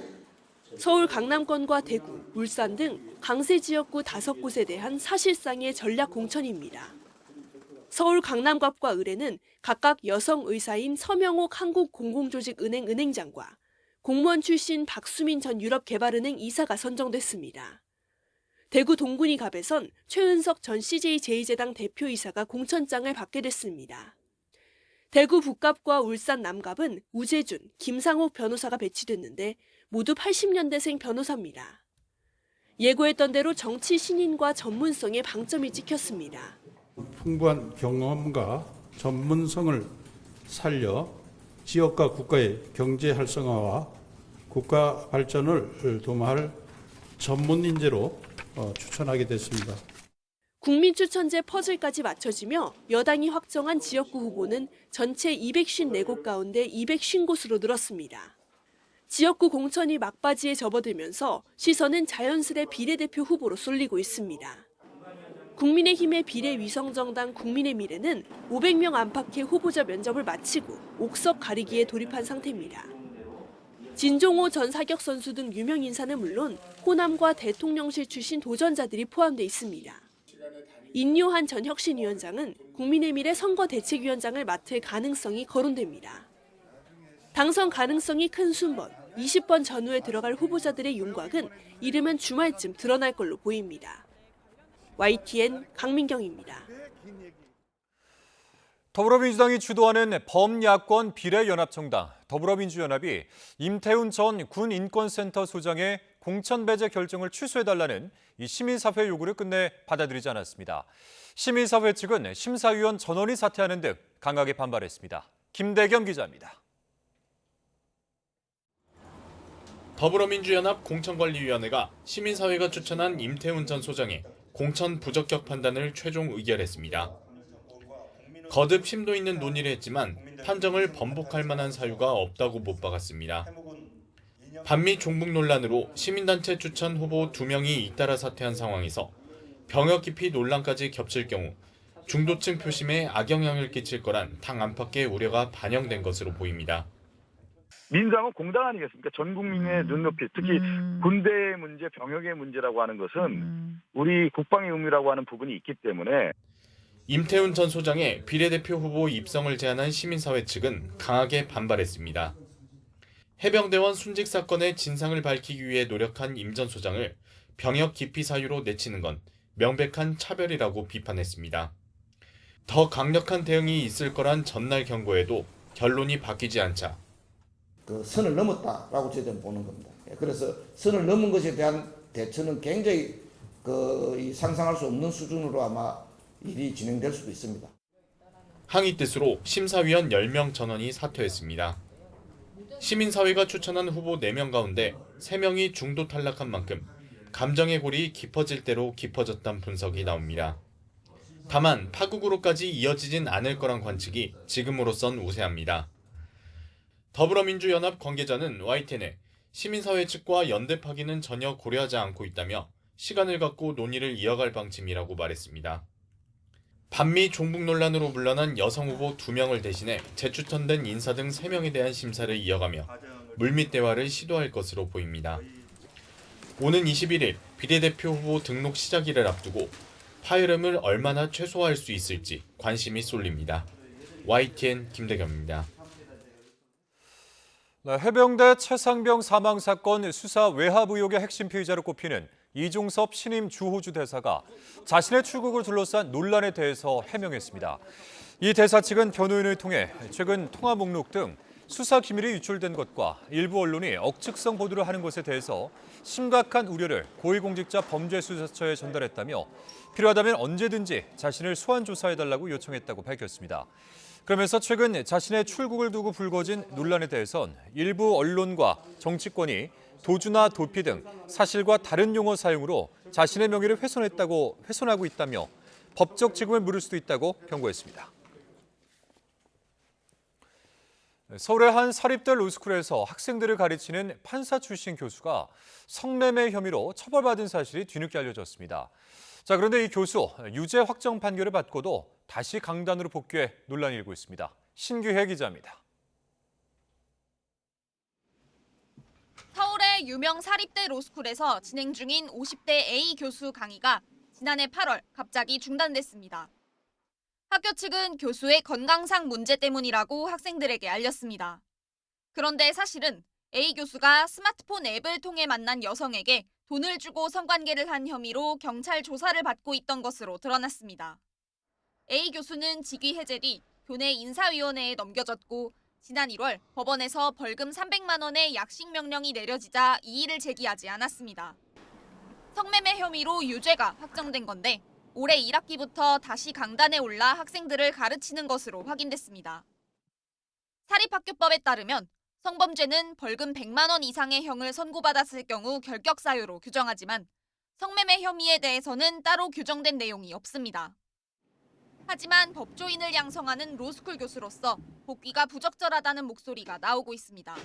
서울 강남권과 대구, 울산 등 강세 지역구 5곳에 대한 사실상의 전략 공천입니다. 서울 강남갑과 을에는 각각 여성 의사인 서명옥 한국공공조직은행 은행장과 공무원 출신 박수민 전 유럽개발은행 이사가 선정됐습니다. 대구 동군이갑에선 최은석 전 CJ-제2제당 대표이사가 공천장을 받게 됐습니다. 대구 북갑과 울산 남갑은 우재준, 김상옥 변호사가 배치됐는데 모두 80년대생 변호사입니다. 예고했던 대로 정치 신인과 전문성에 방점이 찍혔습니다. 풍부한 경험과 전문성을 살려 지역과 국가의 경제 활성화와 국가 발전을 도모할 전문 인재로 추천하게 됐습니다. 국민추천제 퍼즐까지 맞춰지며 여당이 확정한 지역구 후보는 전체 254곳 가운데 250곳으로 늘었습니다. 지역구 공천이 막바지에 접어들면서 시선은 자연스레 비례대표 후보로 쏠리고 있습니다. 국민의힘의 비례위성정당 국민의미래는 500명 안팎의 후보자 면접을 마치고 옥석 가리기에 돌입한 상태입니다. 진종호 전 사격 선수 등 유명 인사는 물론 호남과 대통령실 출신 도전자들이 포함돼 있습니다. 인요한 전 혁신위원장은 국민의미래 선거대책위원장을 맡을 가능성이 거론됩니다. 당선 가능성이 큰 순번, 20번 전후에 들어갈 후보자들의 윤곽은 이르면 주말쯤 드러날 걸로 보입니다. YTN 강민경입니다. 더불어민주당이 주도하는 범야권 비례연합정당 더불어민주연합이 임태훈 전 군인권센터 소장의 공천 배제 결정을 취소해달라는 이 시민사회 요구를 끝내 받아들이지 않았습니다. 시민사회 측은 심사위원 전원이 사퇴하는 등 강하게 반발했습니다. 김대겸 기자입니다. 더불어민주연합 공천관리위원회가 시민사회가 추천한 임태훈 전 소장의 공천 부적격 판단을 최종 의결했습니다. 거듭 심도 있는 논의를 했지만 판정을 번복할 만한 사유가 없다고 못 박았습니다. 반미 종북 논란으로 시민단체 추천 후보 2명이 잇따라 사퇴한 상황에서 병역 기피 논란까지 겹칠 경우 중도층 표심에 악영향을 끼칠 거란 당 안팎의 우려가 반영된 것으로 보입니다. 민주당은 공당 아니겠습니까? 전 국민의 눈높이, 특히 군대의 문제, 병역의 문제라고 하는 것은 우리 국방의 의무라고 하는 부분이 있기 때문에 임태훈 전 소장의 비례대표 후보 입성을 제안한 시민사회 측은 강하게 반발했습니다. 해병대원 순직 사건의 진상을 밝히기 위해 노력한 임 전 소장을 병역 기피 사유로 내치는 건 명백한 차별이라고 비판했습니다. 더 강력한 대응이 있을 거란 전날 경고에도 결론이 바뀌지 않자 그 선을 넘었다라고 저희들은 보는 겁니다. 그래서 선을 넘은 것에 대한 대처는 굉장히 상상할 수 없는 수준으로 아마 일이 진행될 수도 있습니다. 항의 뜻으로 심사위원 10명 전원이 사퇴했습니다. 시민사회가 추천한 후보 4명 가운데 3명이 중도 탈락한 만큼 감정의 골이 깊어질 대로 깊어졌다는 분석이 나옵니다. 다만 파국으로까지 이어지진 않을 거란 관측이 지금으로선 우세합니다. 더불어민주연합 관계자는 YTN에 시민사회 측과 연대 파기는 전혀 고려하지 않고 있다며 시간을 갖고 논의를 이어갈 방침이라고 말했습니다. 반미 종북 논란으로 물러난 여성 후보 2명을 대신해 재추천된 인사 등 3명에 대한 심사를 이어가며 물밑 대화를 시도할 것으로 보입니다. 오는 21일 비례대표 후보 등록 시작일을 앞두고 파열음을 얼마나 최소화할 수 있을지 관심이 쏠립니다. YTN 김대겸입니다. 해병대 최상병 사망 사건 수사 외압 의혹의 핵심 피의자로 꼽히는 이종섭 신임 주호주 대사가 자신의 출국을 둘러싼 논란에 대해서 해명했습니다. 이 대사 측은 변호인을 통해 최근 통화 목록 등 수사 기밀이 유출된 것과 일부 언론이 억측성 보도를 하는 것에 대해서 심각한 우려를 고위공직자 범죄수사처에 전달했다며 필요하다면 언제든지 자신을 소환 조사해달라고 요청했다고 밝혔습니다. 그러면서 최근 자신의 출국을 두고 불거진 논란에 대해선 일부 언론과 정치권이 도주나 도피 등 사실과 다른 용어 사용으로 자신의 명예를 훼손하고 있다며 법적 책임을 물을 수도 있다고 경고했습니다. 서울의 한 사립대 로스쿨에서 학생들을 가르치는 판사 출신 교수가 성매매 혐의로 처벌받은 사실이 뒤늦게 알려졌습니다. 자, 그런데 이 교수 유죄 확정 판결을 받고도 다시 강단으로 복귀해 논란이 일고 있습니다. 신규혜 기자입니다. 서울의 유명 사립대 로스쿨에서 진행 중인 50대 A 교수 강의가 지난해 8월 갑자기 중단됐습니다. 학교 측은 교수의 건강상 문제 때문이라고 학생들에게 알렸습니다. 그런데 사실은 A 교수가 스마트폰 앱을 통해 만난 여성에게 돈을 주고 성관계를 한 혐의로 경찰 조사를 받고 있던 것으로 드러났습니다. A 교수는 직위 해제 뒤 교내 인사위원회에 넘겨졌고 지난 1월 법원에서 벌금 300만 원의 약식 명령이 내려지자 이의를 제기하지 않았습니다. 성매매 혐의로 유죄가 확정된 건데 올해 1학기부터 다시 강단에 올라 학생들을 가르치는 것으로 확인됐습니다. 사립학교법에 따르면 성범죄는 벌금 100만 원 이상의 형을 선고받았을 경우 결격 사유로 규정하지만 성매매 혐의에 대해서는 따로 규정된 내용이 없습니다. 하지만 법조인을 양성하는 로스쿨 교수로서 복귀가 부적절하다는 목소리가 나오고 있습니다.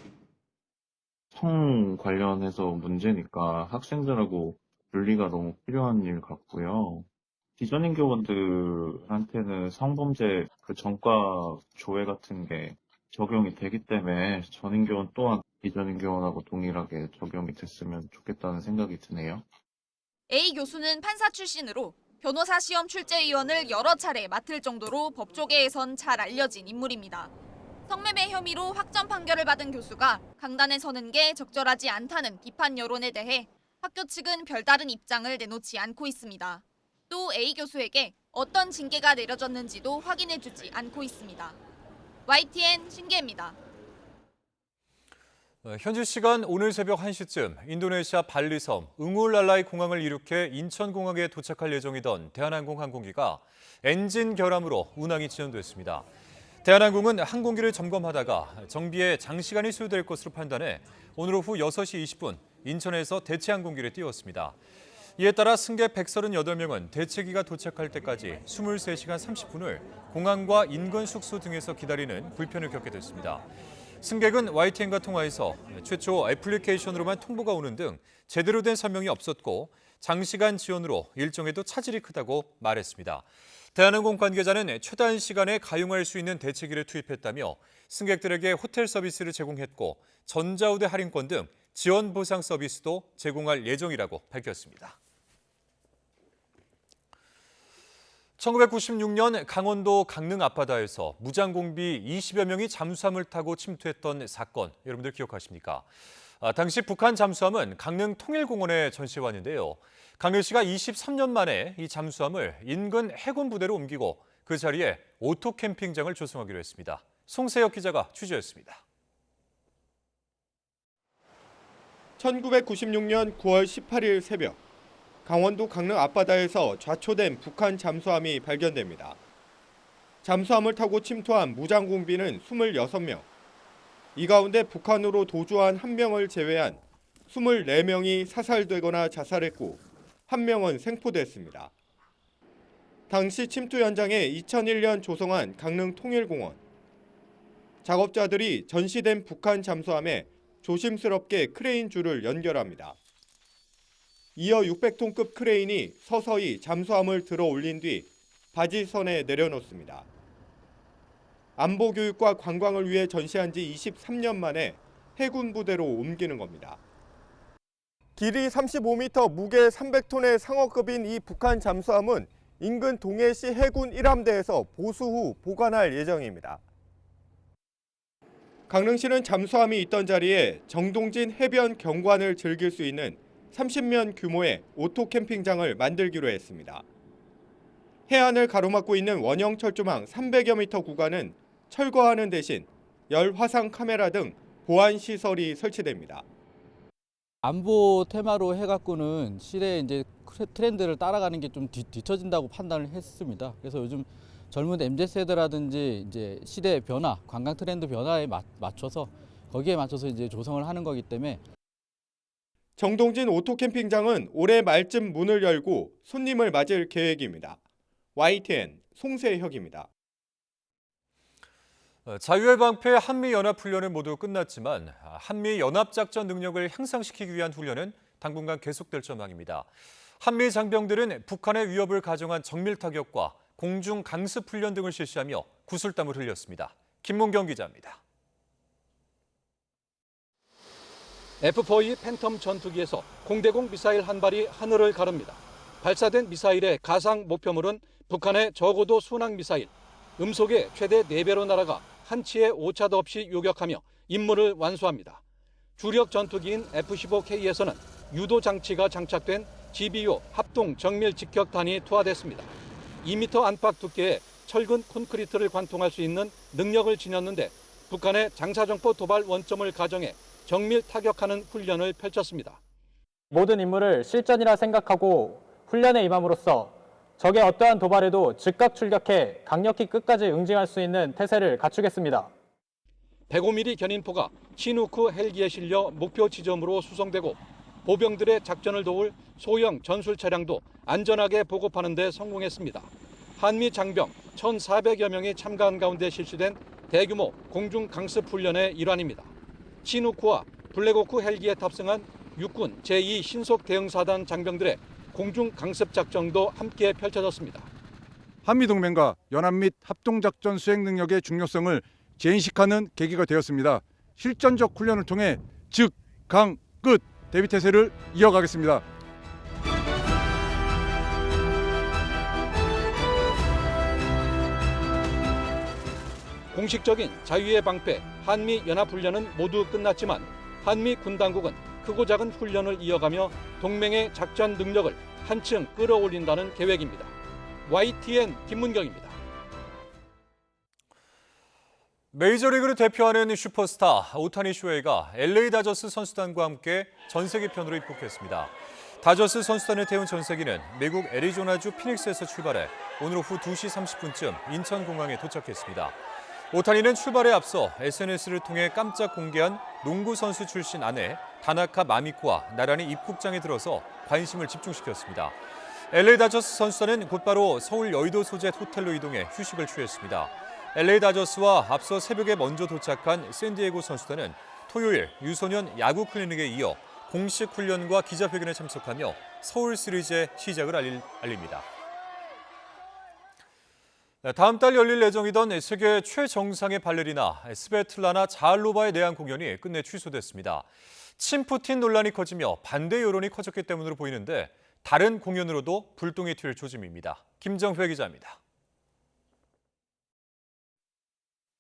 성 관련해서 문제니까 학생들하고 분리가 너무 필요한 일 같고요. 비전인 교원들한테는 성범죄 전과 조회 같은 게 적용이 되기 때문에 전인 교원 또한 비전인 교원하고 동일하게 적용이 됐으면 좋겠다는 생각이 드네요. A 교수는 판사 출신으로 변호사 시험 출제위원을 여러 차례 맡을 정도로 법조계에선 잘 알려진 인물입니다. 성매매 혐의로 확정 판결을 받은 교수가 강단에 서는 게 적절하지 않다는 비판 여론에 대해 학교 측은 별다른 입장을 내놓지 않고 있습니다. 또 A 교수에게 어떤 징계가 내려졌는지도 확인해주지 않고 있습니다. YTN 신기혜입니다. 현지 시간 오늘 새벽 1시쯤 인도네시아 발리섬 응울랄라이 공항을 이륙해 인천공항에 도착할 예정이던 대한항공 항공기가 엔진 결함으로 운항이 지연됐습니다. 대한항공은 항공기를 점검하다가 정비에 장시간이 소요될 것으로 판단해 오늘 오후 6시 20분 인천에서 대체 항공기를 띄웠습니다. 이에 따라 승객 138명은 대체기가 도착할 때까지 23시간 30분을 공항과 인근 숙소 등에서 기다리는 불편을 겪게 됐습니다. 승객은 YTN과 통화에서 최초 애플리케이션으로만 통보가 오는 등 제대로 된 설명이 없었고 장시간 지연으로 일정에도 차질이 크다고 말했습니다. 대한항공 관계자는 최단 시간에 가용할 수 있는 대체기를 투입했다며 승객들에게 호텔 서비스를 제공했고 전자우대 할인권 등 지원 보상 서비스도 제공할 예정이라고 밝혔습니다. 1996년 강원도 강릉 앞바다에서 무장공비 20여 명이 잠수함을 타고 침투했던 사건, 여러분들 기억하십니까? 당시 북한 잠수함은 강릉 통일공원에 전시해 왔는데요. 강릉시가 23년 만에 이 잠수함을 인근 해군 부대로 옮기고 그 자리에 오토 캠핑장을 조성하기로 했습니다. 송세혁 기자가 취재했습니다. 1996년 9월 18일 새벽, 강원도 강릉 앞바다에서 좌초된 북한 잠수함이 발견됩니다. 잠수함을 타고 침투한 무장공비는 26명. 이 가운데 북한으로 도주한 1명을 제외한 24명이 사살되거나 자살했고 1명은 생포됐습니다. 당시 침투 현장에 2001년 조성한 강릉통일공원. 작업자들이 전시된 북한 잠수함에 조심스럽게 크레인 줄을 연결합니다. 이어 600톤급 크레인이 서서히 잠수함을 들어 올린 뒤 바지선에 내려놓습니다. 안보 교육과 관광을 위해 전시한 지 23년 만에 해군 부대로 옮기는 겁니다. 길이 35m, 무게 300톤의 상어급인 이 북한 잠수함은 인근 동해시 해군 1함대에서 보수 후 보관할 예정입니다. 강릉시는 잠수함이 있던 자리에 정동진 해변 경관을 즐길 수 있는 30면 규모의 오토 캠핑장을 만들기로 했습니다. 해안을 가로막고 있는 원형 철조망 300여 미터 구간은 철거하는 대신 열 화상 카메라 등 보안 시설이 설치됩니다. 안보 테마로 해갖고는 시대의 이제 트렌드를 따라가는 게 좀 뒤처진다고 판단을 했습니다. 그래서 요즘 젊은 MZ세대라든지 이제 시대 변화, 관광 트렌드 변화에 맞춰서 거기에 맞춰서 이제 조성을 하는 거기 때문에 정동진 오토 캠핑장은 올해 말쯤 문을 열고 손님을 맞을 계획입니다. YTN 송세혁입니다. 자유의 방패 한미연합훈련은 모두 끝났지만 한미연합작전 능력을 향상시키기 위한 훈련은 당분간 계속될 전망입니다. 한미 장병들은 북한의 위협을 가정한 정밀 타격과 공중 강습 훈련 등을 실시하며 구슬땀을 흘렸습니다. 김문경 기자입니다. F-4E 팬텀 전투기에서 공대공 미사일 한 발이 하늘을 가릅니다. 발사된 미사일의 가상 목표물은 북한의 저고도 순항 미사일, 음속의 최대 4배로 날아가 한치의 오차도 없이 요격하며 임무를 완수합니다. 주력 전투기인 F-15K에서는 유도 장치가 장착된 GBU 합동 정밀 직격탄이 투하됐습니다. 2m 안팎 두께의 철근 콘크리트를 관통할 수 있는 능력을 지녔는데 북한의 장사정포 도발 원점을 가정해 정밀 타격하는 훈련을 펼쳤습니다. 모든 임무를 실전이라 생각하고 훈련에 임함으로써 적의 어떠한 도발에도 즉각 출격해 강력히 끝까지 응징할 수 있는 태세를 갖추겠습니다. 105mm 견인포가 치누크 헬기에 실려 목표 지점으로 수송되고 보병들의 작전을 도울 소형 전술 차량도 안전하게 보급하는 데 성공했습니다. 한미 장병 1,400여 명이 참가한 가운데 실시된 대규모 공중 강습 훈련의 일환입니다. 치누크와 블랙호크 헬기에 탑승한 육군 제2 신속 대응사단 장병들의 공중 강습 작전도 함께 펼쳐졌습니다. 한미동맹과 연합 및 합동작전 수행 능력의 중요성을 재인식하는 계기가 되었습니다. 실전적 훈련을 통해 즉, 강, 끝 대비태세를 이어가겠습니다. 공식적인 자유의 방패 한미연합훈련은 모두 끝났지만 한미 군당국은 크고 작은 훈련을 이어가며 동맹의 작전 능력을 한층 끌어올린다는 계획입니다. YTN 김문경입니다. 메이저리그를 대표하는 슈퍼스타 오타니 쇼헤이가 LA 다저스 선수단과 함께 전세기 편으로 입국했습니다. 다저스 선수단을 태운 전세기는 미국 애리조나주 피닉스에서 출발해 오늘 오후 2시 30분쯤 인천공항에 도착했습니다. 오타니는 출발에 앞서 SNS를 통해 깜짝 공개한 농구 선수 출신 아내 다나카 마미코와 나란히 입국장에 들어서 관심을 집중시켰습니다. LA 다저스 선수단은 곧바로 서울 여의도 소재 호텔로 이동해 휴식을 취했습니다. LA 다저스와 앞서 새벽에 먼저 도착한 샌디에고 선수단은 토요일 유소년 야구 클리닉에 이어 공식 훈련과 기자회견에 참석하며 서울 시리즈의 시작을 알립니다. 다음 달 열릴 예정이던 세계 최정상의 발레리나 스베틀라나 자할로바의 내한 공연이 끝내 취소됐습니다. 친푸틴 논란이 커지며 반대 여론이 커졌기 때문으로 보이는데 다른 공연으로도 불똥이 튈 조짐입니다. 김정회 기자입니다.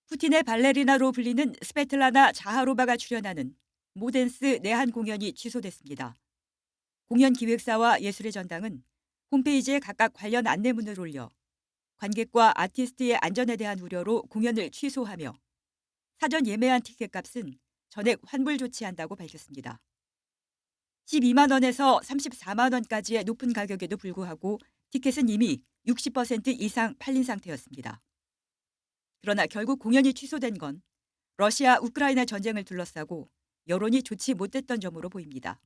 푸틴의 발레리나로 불리는 스베틀라나 자하로바가 출연하는 모댄스 내한 공연이 취소됐습니다. 공연 기획사와 예술의 전당은 홈페이지에 각각 관련 안내문을 올려 관객과 아티스트의 안전에 대한 우려로 공연을 취소하며 사전 예매한 티켓값은 전액 환불 조치한다고 밝혔습니다. 12만 원에서 34만 원까지의 높은 가격에도 불구하고 티켓은 이미 60% 이상 팔린 상태였습니다. 그러나 결국 공연이 취소된 건 러시아 우크라이나 전쟁을 둘러싸고 여론이 좋지 못했던 점으로 보입니다.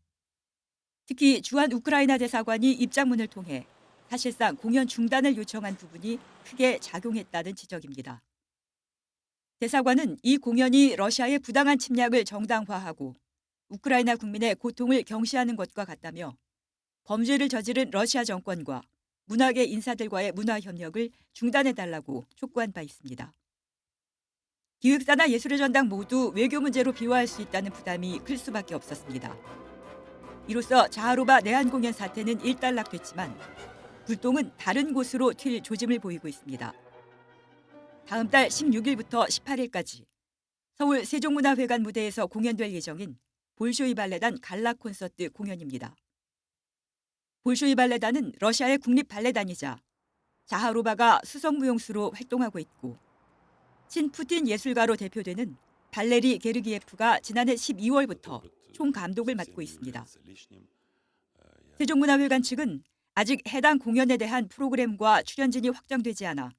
특히 주한 우크라이나 대사관이 입장문을 통해 사실상 공연 중단을 요청한 부분이 크게 작용했다는 지적입니다. 대사관은 이 공연이 러시아의 부당한 침략을 정당화하고 우크라이나 국민의 고통을 경시하는 것과 같다며 범죄를 저지른 러시아 정권과 문화계 인사들과의 문화 협력을 중단해달라고 촉구한 바 있습니다. 기획사나 예술의 전당 모두 외교 문제로 비화할 수 있다는 부담이 클 수밖에 없었습니다. 이로써 자하로바 내한 공연 사태는 일단락됐지만 불똥은 다른 곳으로 튈 조짐을 보이고 있습니다. 다음 달 16일부터 18일까지 서울 세종문화회관 무대에서 공연될 예정인 볼쇼이 발레단 갈라 콘서트 공연입니다. 볼쇼이 발레단은 러시아의 국립 발레단이자 자하로바가 수석무용수로 활동하고 있고 친푸틴 예술가로 대표되는 발레리 게르기예프가 지난해 12월부터 총감독을 맡고 있습니다. 세종문화회관 측은 아직 해당 공연에 대한 프로그램과 출연진이 확정되지 않아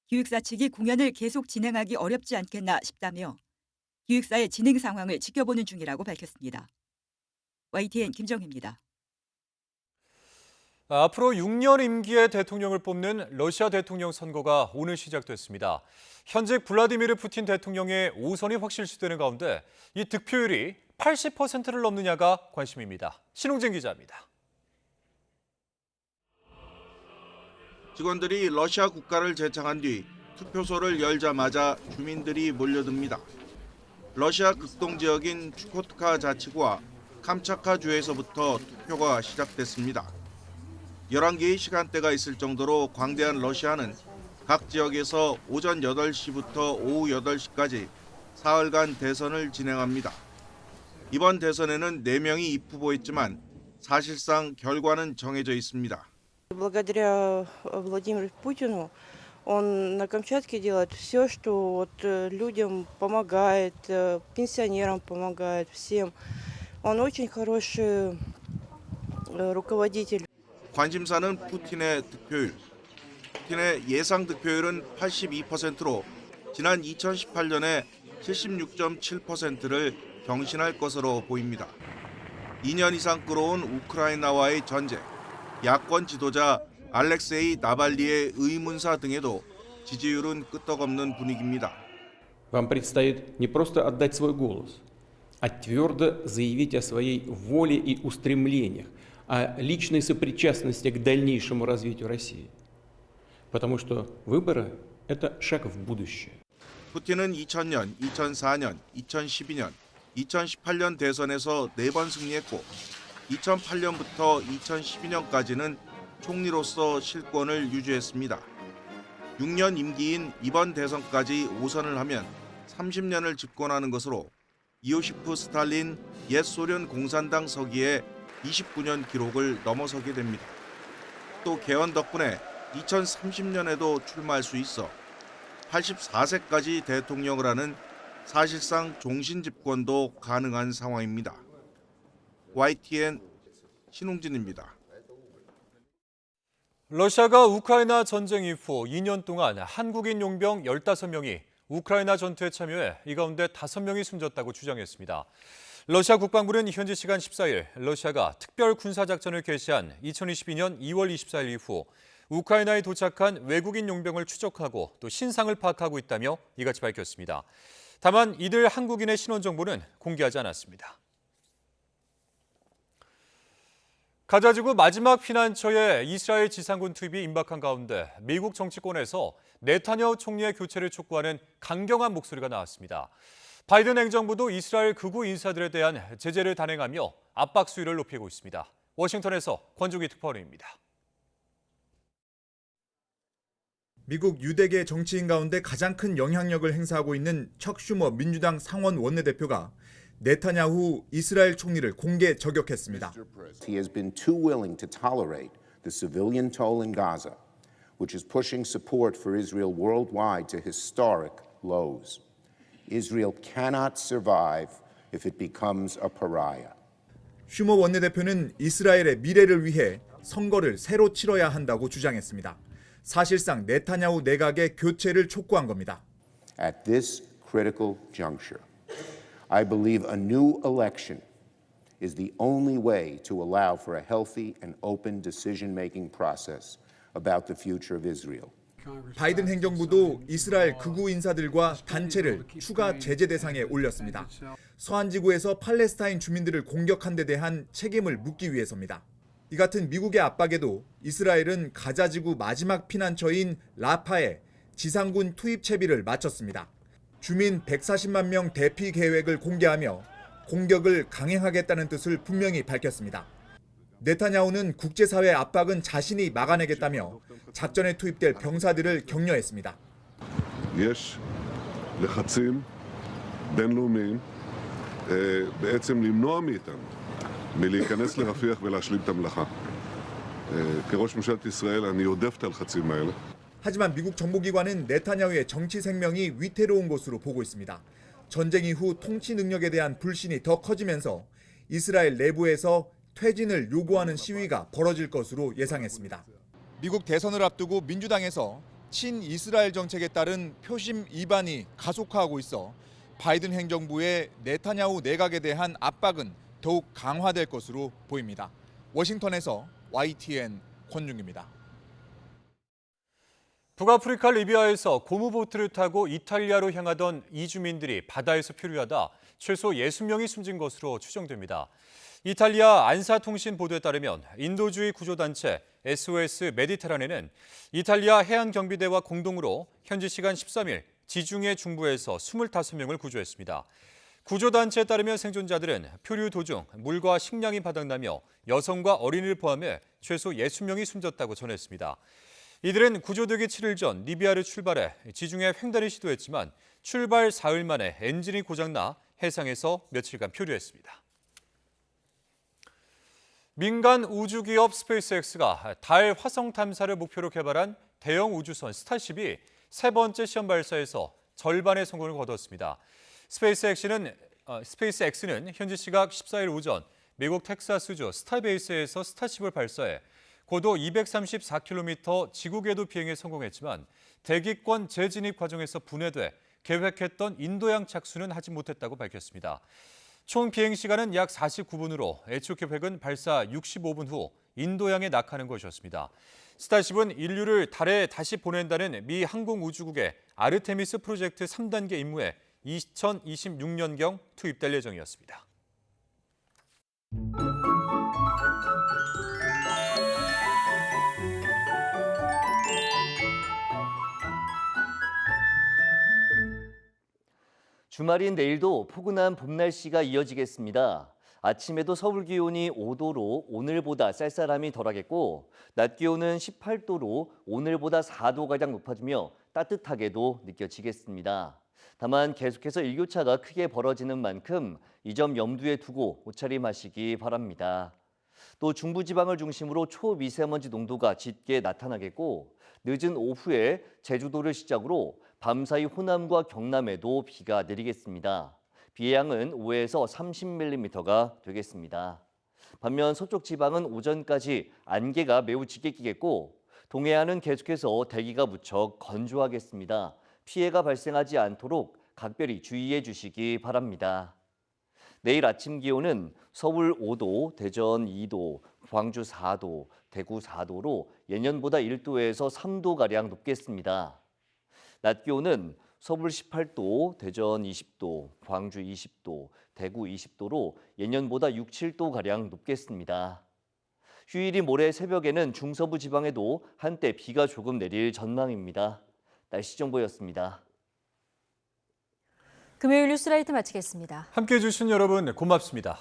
기획사 측이 공연을 계속 진행하기 어렵지 않겠나 싶다며 기획사의 진행 상황을 지켜보는 중이라고 밝혔습니다. YTN 김정희입니다. 앞으로 6년 임기의 대통령을 뽑는 러시아 대통령 선거가 오늘 시작됐습니다. 현직 블라디미르 푸틴 대통령의 5선이 확실시되는 가운데 이 득표율이 80%를 넘느냐가 관심입니다. 신홍진 기자입니다. 직원들이 러시아 국가를 제창한 뒤 투표소를 열자마자 주민들이 몰려듭니다. 러시아 극동 지역인 추코트카 자치구와 캄차카 주에서부터 투표가 시작됐습니다. 11개의 시간대가 있을 정도로 광대한 러시아는 각 지역에서 오전 8시부터 오후 8시까지 사흘간 대선을 진행합니다. 이번 대선에는 4명이 입후보했지만 사실상 결과는 정해져 있습니다. Благодаря Владимиру Путину он на Камчатке делает все, что вот людям помогает, пенсионерам помогает, всем. Он очень хороший руководитель. 관심사는 푸틴의 득표율. 푸틴의 예상 득표율은 82%로 지난 2018년에 76.7%를 경신할 것으로 보입니다. 2년 이상 끌어온 우크라이나와의 전쟁, 야권 지도자 알렉세이 나발리의 의문사 등에도 지지율은 끄떡없는 분위기입니다. Вам предстоит не просто отдать свой голос, а твердо заявить о своей воле и устремлениях, о личной сопричастности к дальнейшему развитию России. Потому что выборы – это шаг в будущее. 푸틴은 2000년, 2004년, 2012년, 2018년 대선에서 4번 승리했고 2008년부터 2012년까지는 총리로서 실권을 유지했습니다. 6년 임기인 이번 대선까지 5선을 하면 30년을 집권하는 것으로 이오시프 스탈린 옛 소련 공산당 서기의 29년 기록을 넘어서게 됩니다. 또 개헌 덕분에 2030년에도 출마할 수 있어 84세까지 대통령을 하는 사실상 종신 집권도 가능한 상황입니다. YTN 신홍진입니다. 러시아가 우크라이나 전쟁 이후 2년 동안 한국인 용병 15명이 우크라이나 전투에 참여해 이 가운데 5명이 숨졌다고 주장했습니다. 러시아 국방부는 현지 시간 14일 러시아가 특별 군사작전을 개시한 2022년 2월 24일 이후 우크라이나에 도착한 외국인 용병을 추적하고 또 신상을 파악하고 있다며 이같이 밝혔습니다. 다만 이들 한국인의 신원 정보는 공개하지 않았습니다. 가자지구 마지막 피난처에 이스라엘 지상군 투입이 임박한 가운데 미국 정치권에서 네타냐후 총리의 교체를 촉구하는 강경한 목소리가 나왔습니다. 바이든 행정부도 이스라엘 극우 인사들에 대한 제재를 단행하며 압박 수위를 높이고 있습니다. 워싱턴에서 권종희 특파원입니다. 미국 유대계 정치인 가운데 가장 큰 영향력을 행사하고 있는 척 슈머 민주당 상원 원내대표가 네타냐후 이스라엘 총리를 공개 저격했습니다. He has been too willing to tolerate the civilian toll in Gaza, which is pushing support for Israel worldwide to historic lows. Israel cannot survive if it becomes a pariah. 슈머 원내대표는 이스라엘의 미래를 위해 선거를 새로 치러야 한다고 주장했습니다. 사실상 네타냐후 내각의 교체를 촉구한 겁니다. At this critical juncture, I believe a new election is the only way to allow for a healthy and open decision-making process about the future of Israel. 바이든 행정부도 이스라엘 극우 인사들과 단체를 추가 제재 대상에 올렸습니다. 서한 지구에서 팔레스타인 주민들을 공격한 데 대한 책임을 묻기 위해서입니다. 이 같은 미국의 압박에도 이스라엘은 가자 지구 마지막 피난처인 라파에 지상군 투입 채비를 마쳤습니다. 주민 140만 명 대피 계획을 공개하며 공격을 강행하겠다는 뜻을 분명히 밝혔습니다. 네타냐후는 국제사회 압박은 자신이 막아내겠다며 작전에 투입될 병사들을 격려했습니다. יש לחצים בינלאומיים בעצם למנוע מאיתנו מלהיכנס לרפיח ולהשלים את המלאכה. כראש ממשלת ישראל אני יודף את הלחצים האלה. 하지만 미국 정보기관은 네타냐후의 정치 생명이 위태로운 것으로 보고 있습니다. 전쟁 이후 통치 능력에 대한 불신이 더 커지면서 이스라엘 내부에서 퇴진을 요구하는 시위가 벌어질 것으로 예상했습니다. 미국 대선을 앞두고 민주당에서 친이스라엘 정책에 따른 표심 이반이 가속화하고 있어 바이든 행정부의 네타냐후 내각에 대한 압박은 더욱 강화될 것으로 보입니다. 워싱턴에서 YTN 권중기입니다. 북아프리카 리비아에서 고무보트를 타고 이탈리아로 향하던 이주민들이 바다에서 표류하다 최소 60명이 숨진 것으로 추정됩니다. 이탈리아 안사통신 보도에 따르면 인도주의 구조단체 SOS 메디테라네는 이탈리아 해안경비대와 공동으로 현지 시간 13일 지중해 중부에서 25명을 구조했습니다. 구조단체에 따르면 생존자들은 표류 도중 물과 식량이 바닥나며 여성과 어린이를 포함해 최소 60명이 숨졌다고 전했습니다. 이들은 구조되기 7일 전 리비아를 출발해 지중해 횡단을 시도했지만 출발 사흘 만에 엔진이 고장나 해상에서 며칠간 표류했습니다. 민간 우주기업 스페이스X가 달 화성 탐사를 목표로 개발한 대형 우주선 스타쉽이 세 번째 시험 발사에서 절반의 성공을 거뒀습니다. 스페이스X는 현지 시각 14일 오전 미국 텍사스주 스타베이스에서 스타쉽을 발사해 고도 234km 지구 궤도 비행에 성공했지만 대기권 재진입 과정에서 분해돼 계획했던 인도양 착수는 하지 못했다고 밝혔습니다. 총 비행 시간은 약 49분으로 애초 계획은 발사 65분 후 인도양에 낙하하는 것이었습니다. 스타쉽은 인류를 달에 다시 보낸다는 미 항공우주국의 아르테미스 프로젝트 3단계 임무에 2026년경 투입될 예정이었습니다. 주말인 내일도 포근한 봄 날씨가 이어지겠습니다. 아침에도 서울 기온이 5도로 오늘보다 쌀쌀함이 덜하겠고 낮 기온은 18도로 오늘보다 4도가량 높아지며 따뜻하게도 느껴지겠습니다. 다만 계속해서 일교차가 크게 벌어지는 만큼 이 점 염두에 두고 옷차림하시기 바랍니다. 또 중부지방을 중심으로 초미세먼지 농도가 짙게 나타나겠고 늦은 오후에 제주도를 시작으로 밤사이 호남과 경남에도 비가 내리겠습니다. 비의 양은 5에서 30mm가 되겠습니다. 반면 서쪽 지방은 오전까지 안개가 매우 짙게 끼겠고 동해안은 계속해서 대기가 무척 건조하겠습니다. 피해가 발생하지 않도록 각별히 주의해 주시기 바랍니다. 내일 아침 기온은 서울 5도, 대전 2도, 광주 4도, 대구 4도로 예년보다 1도에서 3도가량 높겠습니다. 낮 기온은 서울 18도, 대전 20도, 광주 20도, 대구 20도로 예년보다 6, 7도가량 높겠습니다. 휴일인 모레 새벽에는 중서부 지방에도 한때 비가 조금 내릴 전망입니다. 날씨 정보였습니다. 금요일 뉴스라이트 마치겠습니다. 함께해 주신 여러분 고맙습니다.